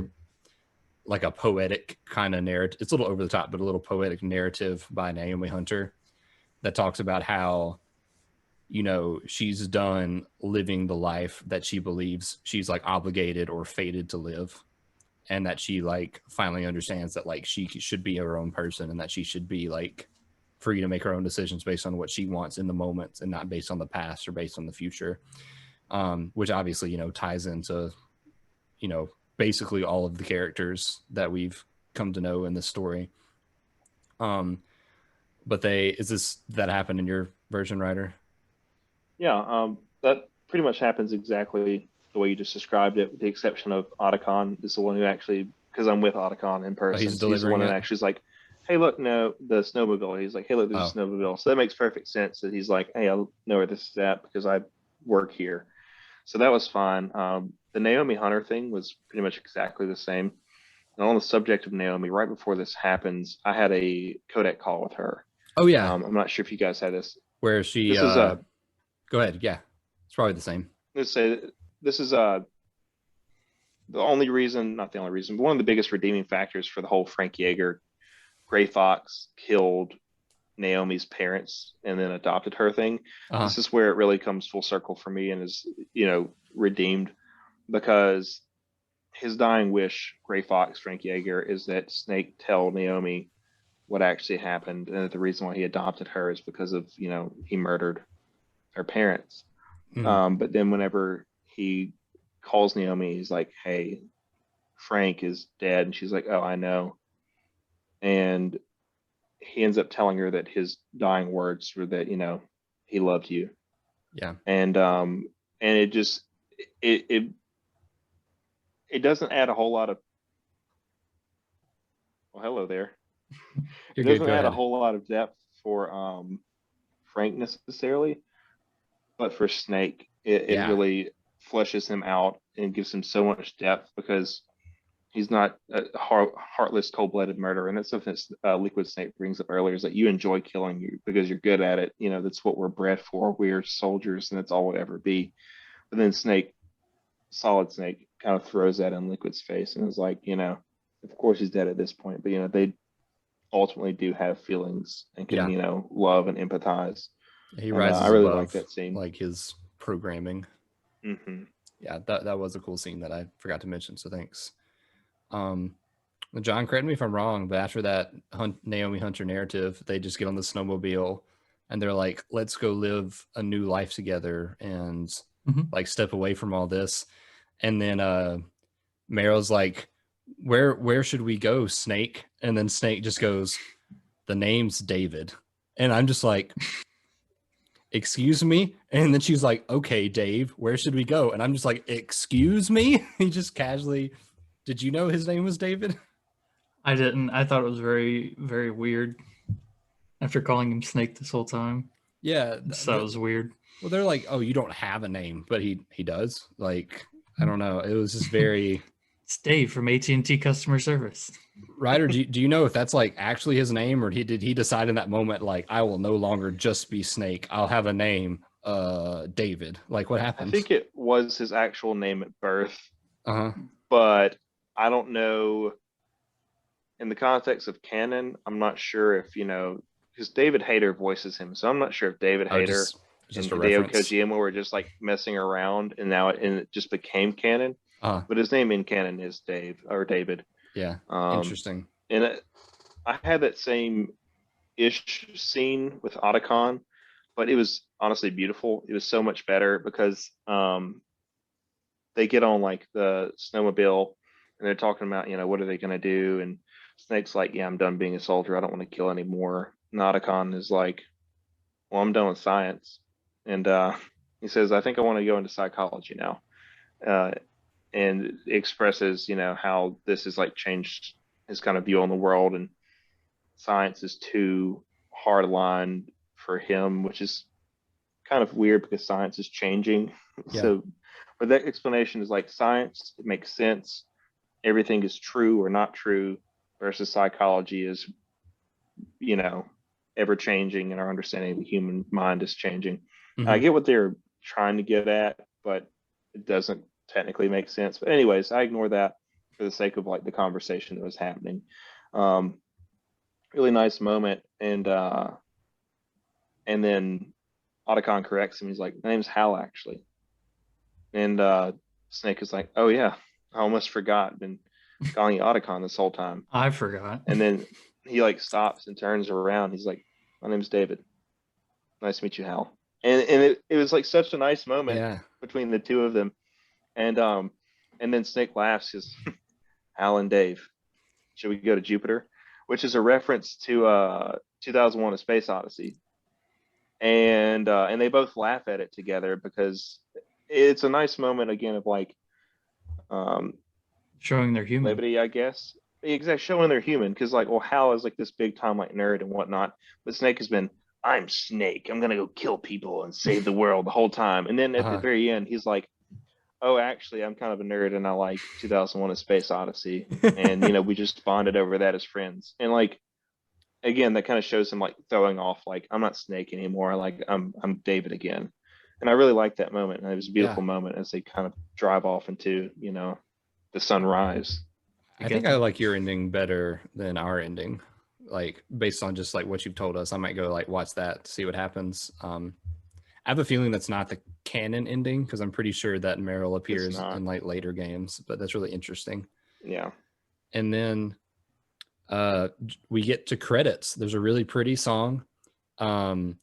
a poetic kind of narrative. It's a little over the top, but a little poetic narrative by Naomi Hunter that talks about how you know, she's done living the life that she believes she's like obligated or fated to live, and that she like finally understands that like she should be her own person, and that she should be like free to make her own decisions based on what she wants in the moment and not based on the past or based on the future. Which obviously, you know, ties into, you know, basically all of the characters that we've come to know in this story. But that happened in your version, Ryder? Yeah, that pretty much happens exactly the way you just described it, with the exception of Otacon is the one who actually, because I'm with Otacon in person, he's so he's the one delivering that it? actually is like, hey, look, no, the snowmobile. He's like, hey, look, there's a snowmobile. So that makes perfect sense that he's like, hey, I know where this is at because I work here. So that was fine. The Naomi Hunter thing was pretty much exactly the same. And on the subject of Naomi, right before this happens, I had a codec call with her. Oh yeah. I'm not sure if you guys had this. Where she This is go ahead. Yeah, it's probably the same. let's say this is the only reason, not the only reason, but one of the biggest redeeming factors for the whole Frank Yeager, Gray Fox killed Naomi's parents and then adopted her thing. This is where it really comes full circle for me and is, you know, redeemed, because his dying wish, Gray Fox, Frank Yeager, is that Snake tell Naomi what actually happened, and that the reason why he adopted her is because of, you know, he murdered her parents. But then whenever he calls Naomi, he's like, hey, Frank is dead. And she's like, oh, I know. And he ends up telling her that his dying words were that, you know, he loved you. Yeah. And it just, it doesn't add a whole lot of, well, hello there. It doesn't add a whole lot of depth for Frank necessarily, but for Snake, it really fleshes him out and gives him so much depth, because he's not a heartless, cold-blooded murderer. And that's something that Liquid Snake brings up earlier, is that you enjoy killing you because you're good at it. You know, that's what we're bred for. We're soldiers, and that's all we'll ever be. But then Snake, Solid Snake, kind of throws that in Liquid's face and is like, you know, of course he's dead at this point, but, you know, they ultimately do have feelings and can, you know, love and empathize. He rises I really above, like that scene, like his programming. Yeah, that was a cool scene that I forgot to mention, so thanks. John, correct me if I'm wrong, but after that Naomi Hunter narrative, they just get on the snowmobile and they're like, let's go live a new life together and like step away from all this. And then Meryl's like, where should we go, Snake? And then Snake just goes, the name's David. And I'm just like, excuse me? And then she's like, okay, Dave, where should we go? And I'm just like, excuse me? He just casually, did you know his name was David? I didn't. I thought it was very, very weird after calling him Snake this whole time. Yeah. So that was weird. Well, they're like, oh, you don't have a name, but he does. Like, I don't know. It was just very... It's Dave from AT&T customer service. Ryder, do you know if that's like actually his name, or did he decide in that moment, like, I will no longer just be Snake, I'll have a name, David? Like, what happened? I think it was his actual name at birth. But I don't know, in the context of canon, I'm not sure if, you know, because David Hayter voices him, so I'm not sure if David Hayter just and Hideo Kojima were just like messing around and now it just became canon. But his name in canon is Dave, or David. Yeah. Interesting. And I had that same ish scene with Otacon, but it was honestly beautiful. It was so much better because they get on like the snowmobile and they're talking about, you know, what are they going to do? And Snake's like, yeah, I'm done being a soldier. I don't want to kill anymore. And Otacon is like, well, I'm done with science. And he says, I think I want to go into psychology now. And expresses, you know, how this has like changed his kind of view on the world, and science is too hard line for him, which is kind of weird because science is changing. Yeah. So, but that explanation is like science, it makes sense. Everything is true or not true, versus psychology is, you know, ever changing, and our understanding of the human mind is changing. I get what they're trying to get at, but it doesn't technically make sense. But anyways, I ignore that for the sake of like the conversation that was happening. Really nice moment. And then Otacon corrects him. He's like, my name's Hal, actually. And Snake is like, oh yeah, I almost forgot. Been calling you Otacon this whole time. I forgot. And then he like stops and turns around. He's like, my name's David. Nice to meet you, Hal. And it was like such a nice moment between the two of them. And then Snake laughs, says, Hal and Dave, should we go to Jupiter? Which is a reference to 2001: A Space Odyssey. And they both laugh at it together because it's a nice moment again of like showing they're human. Liberty, I guess. Exactly, showing they're human, because like, well, Hal is like this big time like nerd and whatnot, but Snake has been, I'm Snake, I'm gonna go kill people and save the world the whole time. And then at the very end, he's like, oh, actually, I'm kind of a nerd and I like 2001: A Space Odyssey, and we just bonded over that as friends. And like, again, that kind of shows him like throwing off, like, I'm not Snake anymore, like I'm David again. And I really liked that moment, and it was a beautiful moment as they kind of drive off into the sunrise. I think I like your ending better than our ending, like based on just like what you've told us. I might go like watch that to see what happens. I have a feeling that's not the canon ending, because I'm pretty sure that Meryl appears in like later games, but that's really interesting. Yeah. And then we get to credits. There's a really pretty song. Hideo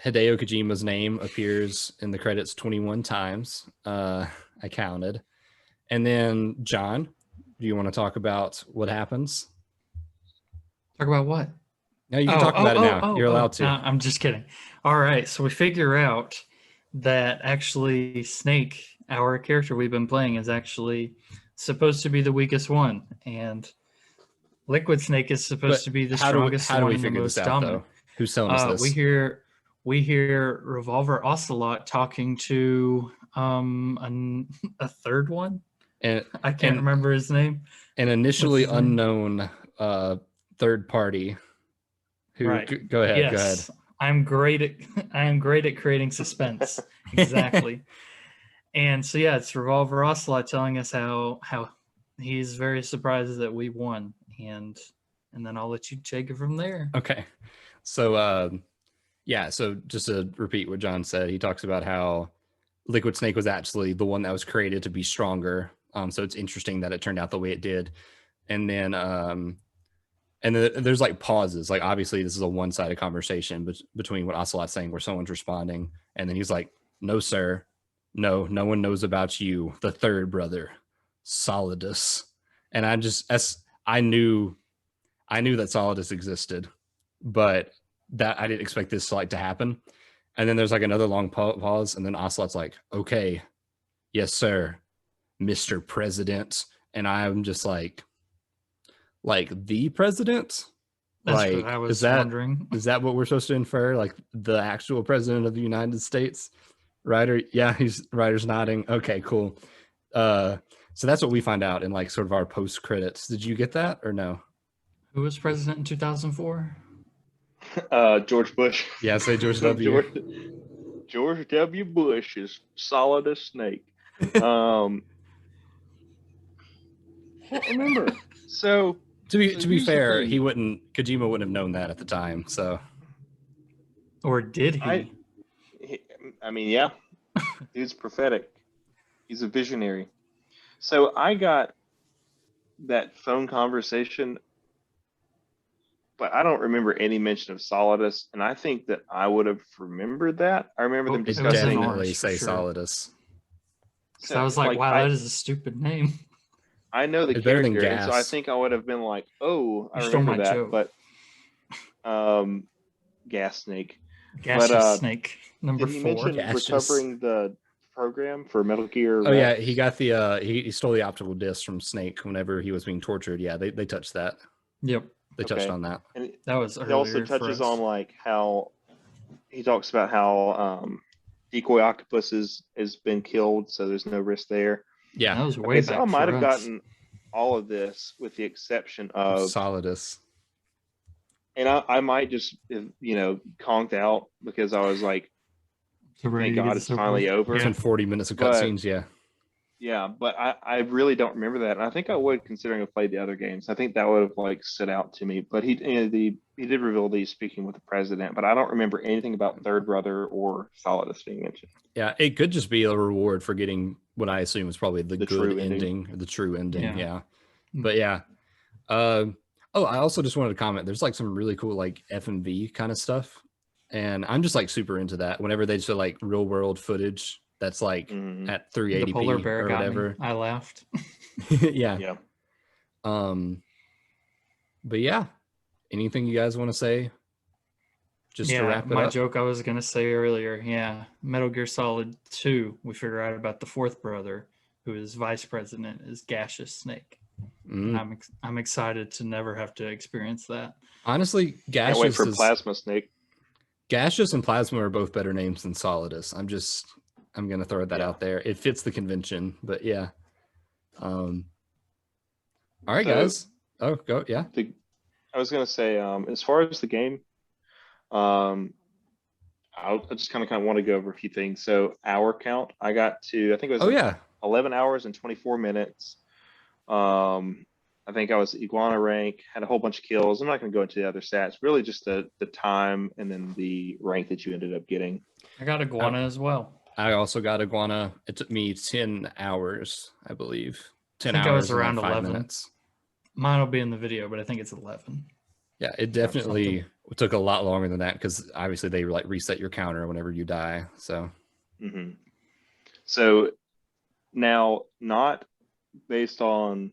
Kojima's name appears in the credits 21 times. I counted. And then, John, do you want to talk about what happens? Talk about what? No, you can talk about it now. You're allowed to. No, I'm just kidding. All right, so we figure out that actually Snake, our character we've been playing, is actually supposed to be the weakest one, and Liquid Snake is supposed to be the strongest one and the most dominant. Who's telling us this? We hear Revolver Ocelot talking to a third one. And I can't remember his name. An initially unknown third party. Go ahead. Go ahead. I am great at creating suspense. Exactly. And so it's Revolver Ocelot telling us how he's very surprised that we won, and then I'll let you take it from there. Okay. So so just to repeat what John said, he talks about how Liquid Snake was actually the one that was created to be stronger. So it's interesting that it turned out the way it did. And then there's like pauses. Like, obviously this is a one-sided conversation between what Ocelot's saying, where someone's responding, and then he's like, no, sir. No one knows about you, the third brother, Solidus. And I knew that Solidus existed, but that I didn't expect this to happen. And then there's like another long pause, and then Ocelot's like, okay, yes, sir, Mr. President. And I'm just like the president? That's what I was wondering. Is that what we're supposed to infer? Like the actual president of the United States? Ryder? Yeah, Ryder's nodding. Okay, cool. So that's what we find out in like sort of our post credits. Did you get that or no? Who was president in 2004? George Bush. Yeah, say George W. George W. Bush is solid as Snake. Can't remember. So to be fair, Kojima wouldn't have known that at the time. So, or did he? I mean, yeah, dude's prophetic. He's a visionary. So I got that phone conversation, but I don't remember any mention of Solidus, and I think that I would have remembered that. I remember them discussing. Definitely say Solidus. So I was like, wow, that is a stupid name. I know the character, and so I think I would have been like, oh, I remember that. Joke. But Gas Snake. Snake number 4. Recovering the program for Metal Gear. Oh yeah, he got the he stole the optical disc from Snake whenever he was being tortured. Yeah, they touched that. Yep, they touched on that. And that was. He also touches on like how he talks about how Decoy Octopus has been killed, so there's no risk there. Yeah, that was way back. So I might have gotten all of this with the exception of Solidus. And I might just, conked out because I was like, thank God it's finally over. It's been 40 minutes of cutscenes, yeah. Yeah, but I really don't remember that. And I think I would, considering I played the other games. I think that would have like stood out to me. But the did reveal these speaking with the president, but I don't remember anything about Third Brother or Solidus being mentioned. Yeah, it could just be a reward for getting what I assume is probably the good true ending, or the true ending. Yeah. Mm. But yeah. Oh, I also just wanted to comment. There's like some really cool like FMV kind of stuff, and I'm just like super into that. Whenever they show like real world footage that's like at The 380p polar bear or got whatever. me. I laughed. Yeah. Yeah. But yeah, anything you guys want to say? Just to wrap it my up. joke I was gonna say earlier. Yeah, Metal Gear Solid 2. We figure out about the fourth brother, who is vice president, is Gaseous Snake. Mm. I'm excited to never have to experience that. Honestly, Can't wait Gaseous for Plasma Snake. Gaseous and Plasma are both better names than Solidus. I'm gonna throw that out there. It fits the convention, but yeah. All right, guys. Oh, go yeah. I was gonna say, as far as the game, I just kind of want to go over a few things. So hour count, I got to, I think it was 11 hours and 24 minutes. I think I was Iguana rank, had a whole bunch of kills. I'm not going to go into the other stats. Really, just the time and then the rank that you ended up getting. I got Iguana as well. I also got Iguana. It took me 10 hours, I believe. 10 I think hours I was around and like 5 11. minutes. Mine will be in the video, but I think it's 11. Yeah, it definitely took a lot longer than that because obviously they like reset your counter whenever you die. So, So now, not based on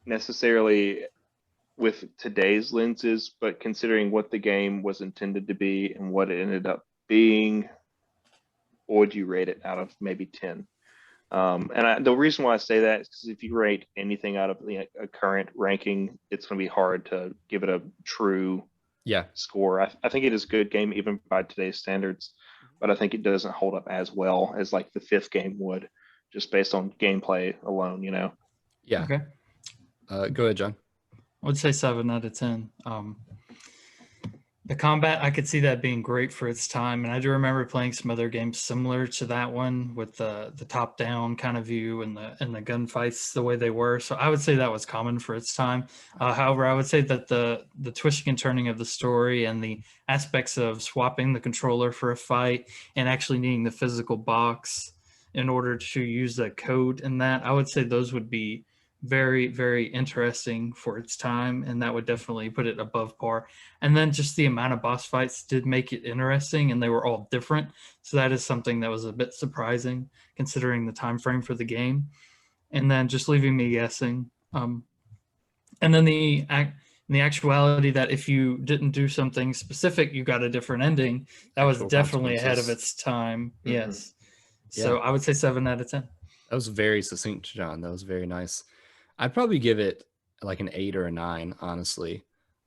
necessarily with today's lenses, but considering what the game was intended to be and what it ended up being, what would you rate it out of maybe 10? The reason why I say that is because if you rate anything out of a current ranking, it's going to be hard to give it a true score. I think it is a good game even by today's standards, but I think it doesn't hold up as well as like the fifth game would, just based on gameplay alone. Yeah. Okay. Go ahead, John. I would say 7 out of 10. The combat, I could see that being great for its time, and I do remember playing some other games similar to that one with the top-down kind of view and the gunfights the way they were. So I would say that was common for its time. However, I would say that the twisting and turning of the story and the aspects of swapping the controller for a fight and actually needing the physical box in order to use the code in that, I would say those would be very, very interesting for its time, and that would definitely put it above par. And then just the amount of boss fights did make it interesting, and they were all different. So that is something that was a bit surprising considering the time frame for the game. And then just leaving me guessing. And then the actuality that if you didn't do something specific, you got a different ending. That was definitely ahead of its time. Yes. So I would say 7 out of 10. That was very succinct, John. That was very nice. I'd probably give it like an 8 or a 9, honestly.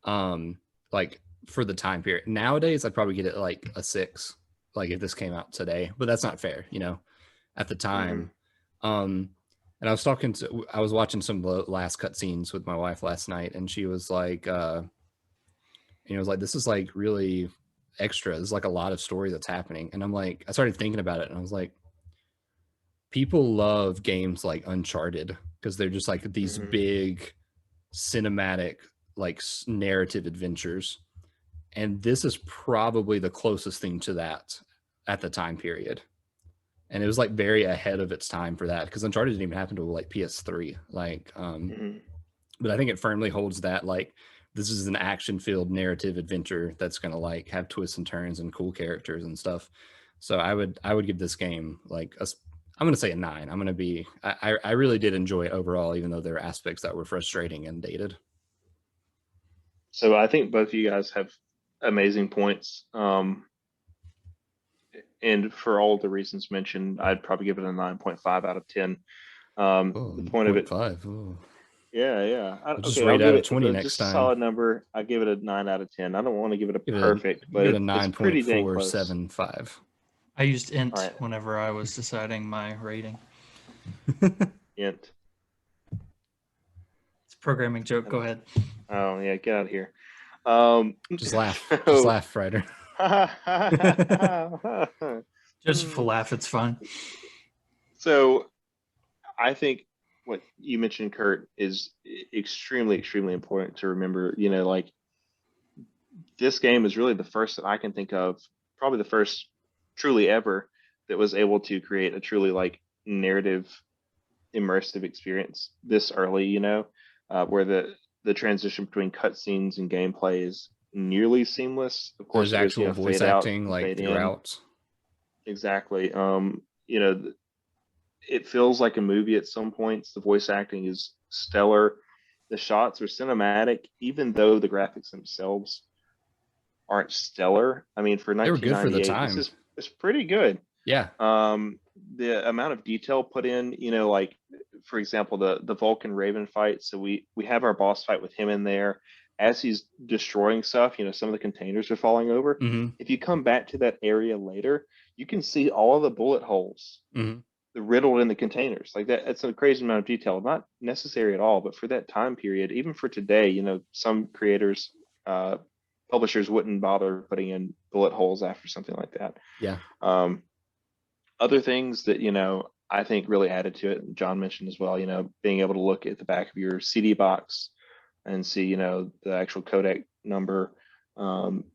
Like for the time period. Nowadays, I'd probably get it like a 6, like if this came out today. But that's not fair, at the time. And I was watching some of the last cutscenes with my wife last night, and she was like, this is like really extra. There's like a lot of story that's happening. And I'm like, I started thinking about it, and I was like, people love games like Uncharted because they're just like these big cinematic like narrative adventures, and this is probably the closest thing to that at the time period. And it was like very ahead of its time for that, because Uncharted didn't even happen to like PS3, but I think it firmly holds that like this is an action filled narrative adventure that's going to like have twists and turns and cool characters and stuff. So I would give this game like I'm going to say a 9. I'm going to be, I really did enjoy it overall, even though there are aspects that were frustrating and dated. So I think both of you guys have amazing points. And for all the reasons mentioned, I'd probably give it a 9.5 out of 10. The point of it. 5. Yeah. I'll just rate out of 20 next just time. A solid number. I give it a 9 out of 10. I don't want to give it a perfect, but it's a 9.475. I used int whenever I was deciding my rating. Int. It's a programming joke. Go ahead. Oh yeah, get out of here. Just laugh. Just laugh, Ryder. Just for laugh, it's fine. So I think what you mentioned, Kurt, is extremely, extremely important to remember. this game is really the first that I can think of, probably the first truly ever that was able to create a truly like narrative immersive experience this early, where the transition between cutscenes and gameplay is nearly seamless. Of course, There's there's actual voice fade out, acting like fade in. throughout. Exactly. It feels like a movie at some points. The voice acting is stellar. The shots are cinematic, even though the graphics themselves aren't stellar. I mean, for They were good for the 1998, time. it's pretty good. Yeah. The amount of detail put in, like for example, the Vulcan Raven fight. So we have our boss fight with him in there as he's destroying stuff. Some of the containers are falling over. Mm-hmm. If you come back to that area later, you can see all of the bullet holes, Mm-hmm. the riddled in the containers. Like that, it's a crazy amount of detail. Not necessary at all, but for that time period, even for today, some creators, publishers wouldn't bother putting in bullet holes after something like that. Yeah. Other things that I think really added to it, and John mentioned as well, being able to look at the back of your CD box and see the actual codec number,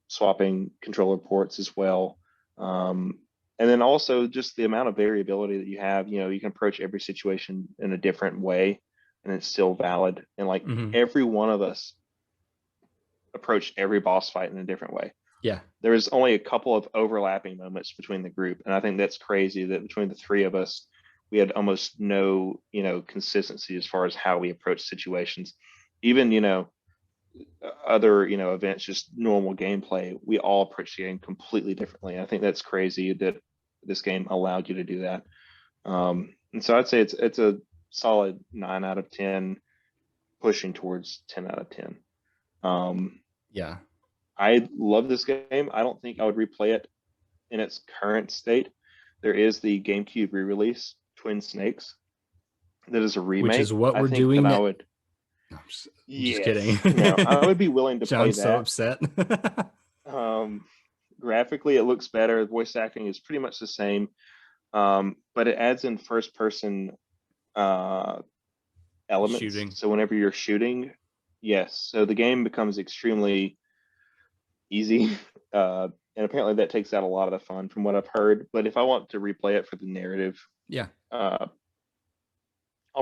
swapping controller ports as well, and then also just the amount of variability that you have. You can approach every situation in a different way and it's still valid, and like every one of us approached every boss fight in a different way. Yeah. There was only a couple of overlapping moments between the group. And I think that's crazy that between the three of us, we had almost no, consistency as far as how we approach situations. Even, other, events, just normal gameplay, we all approach the game completely differently. I think that's crazy that this game allowed you to do that. And so I'd say it's a solid 9 out of 10, pushing towards 10 out of 10. Yeah. I love this game. I don't think I would replay it in its current state. There is the GameCube re-release, Twin Snakes, that is a remake. Which is what we're think doing. That I would. I'm just Yes. kidding. No, I would be willing to play John's that. so upset. Graphically, it looks better. The voice acting is pretty much the same, but it adds in first-person elements. Shooting. So whenever you're shooting, yes. So the game becomes extremely easy, and apparently that takes out a lot of the fun from what I've heard. But if I want to replay it for the narrative, Yeah, I'll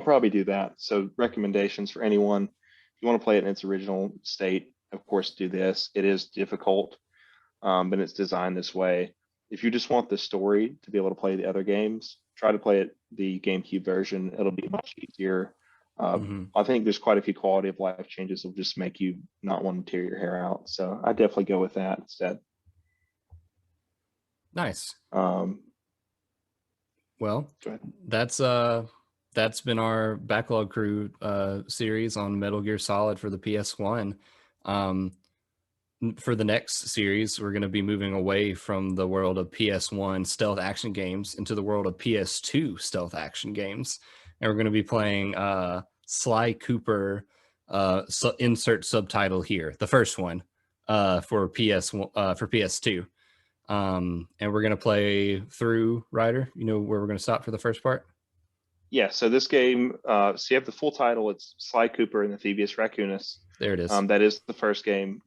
probably do that. So recommendations for anyone: if you want to play it in its original state, of course do this. It is difficult, but it's designed this way. If you just want the story to be able to play the other games, try to play it the GameCube version. It'll be much easier. I think there's quite a few quality of life changes that will just make you not want to tear your hair out. So I definitely go with that instead. Nice. Go ahead. That's been our Backlog Crew series on Metal Gear Solid for the PS1. For the next series, we're going to be moving away from the world of PS1 stealth action games into the world of PS2 stealth action games. And we're going to be playing Sly Cooper, insert subtitle here, the first one for PS2. And we're going to play through Ryder. You know where we're going to stop for the first part? Yeah, so this game, so you have the full title. It's Sly Cooper and the Thievius Raccoonus. There it is. That is the first game.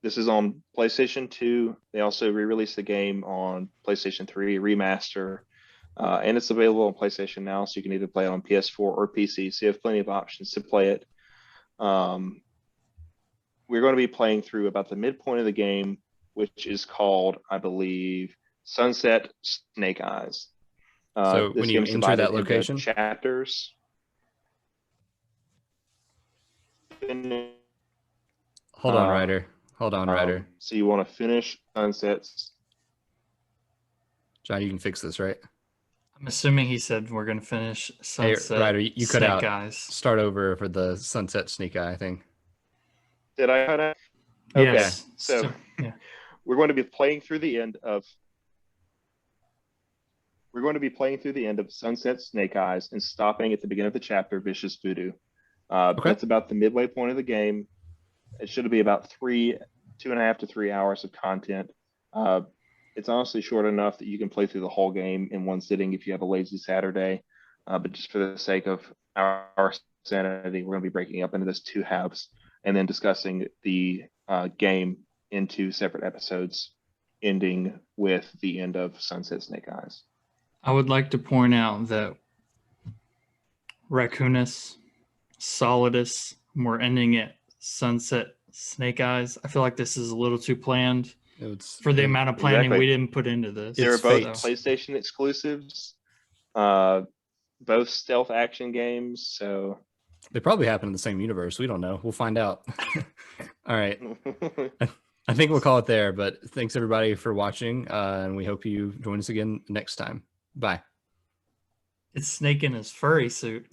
This is on PlayStation 2. They also re-released the game on PlayStation 3 remaster. And it's available on PlayStation now, so you can either play it on PS4 or PC. So you have plenty of options to play it. We're going to be playing through about the midpoint of the game, which is called, I believe, Sunset Snake Eyes. So when you enter that location, chapters. Hold on, Ryder. Hold on, Ryder. So you want to finish Sunsets. John, you can fix this, right? I'm assuming he said we're going to finish Sunset. Hey, Ryder, you cut out. Eyes. Start over for the Sunset Snake Eye thing. Did I cut out? Okay. Yes. So yeah. We're going to be playing through the end of Sunset Snake Eyes and stopping at the beginning of the chapter, Vicious Voodoo. That's about the midway point of the game. It should be about 2.5 to 3 hours of content. It's honestly short enough that you can play through the whole game in one sitting if you have a lazy Saturday. But just for the sake of our sanity, we're going to be breaking up into this 2 halves and then discussing the game in 2 separate episodes, ending with the end of Sunset Snake Eyes. I would like to point out that Raccoonus, Solidus, we're ending at Sunset Snake Eyes. I feel like this is a little too planned for the amount of planning Exactly. we didn't put into this. They were It's both fate. PlayStation exclusives, both stealth action games. So They probably happen in the same universe. We don't know. We'll find out. All right. I think we'll call it there, but thanks everybody for watching. And we hope you join us again next time. Bye. It's Snake in his furry suit.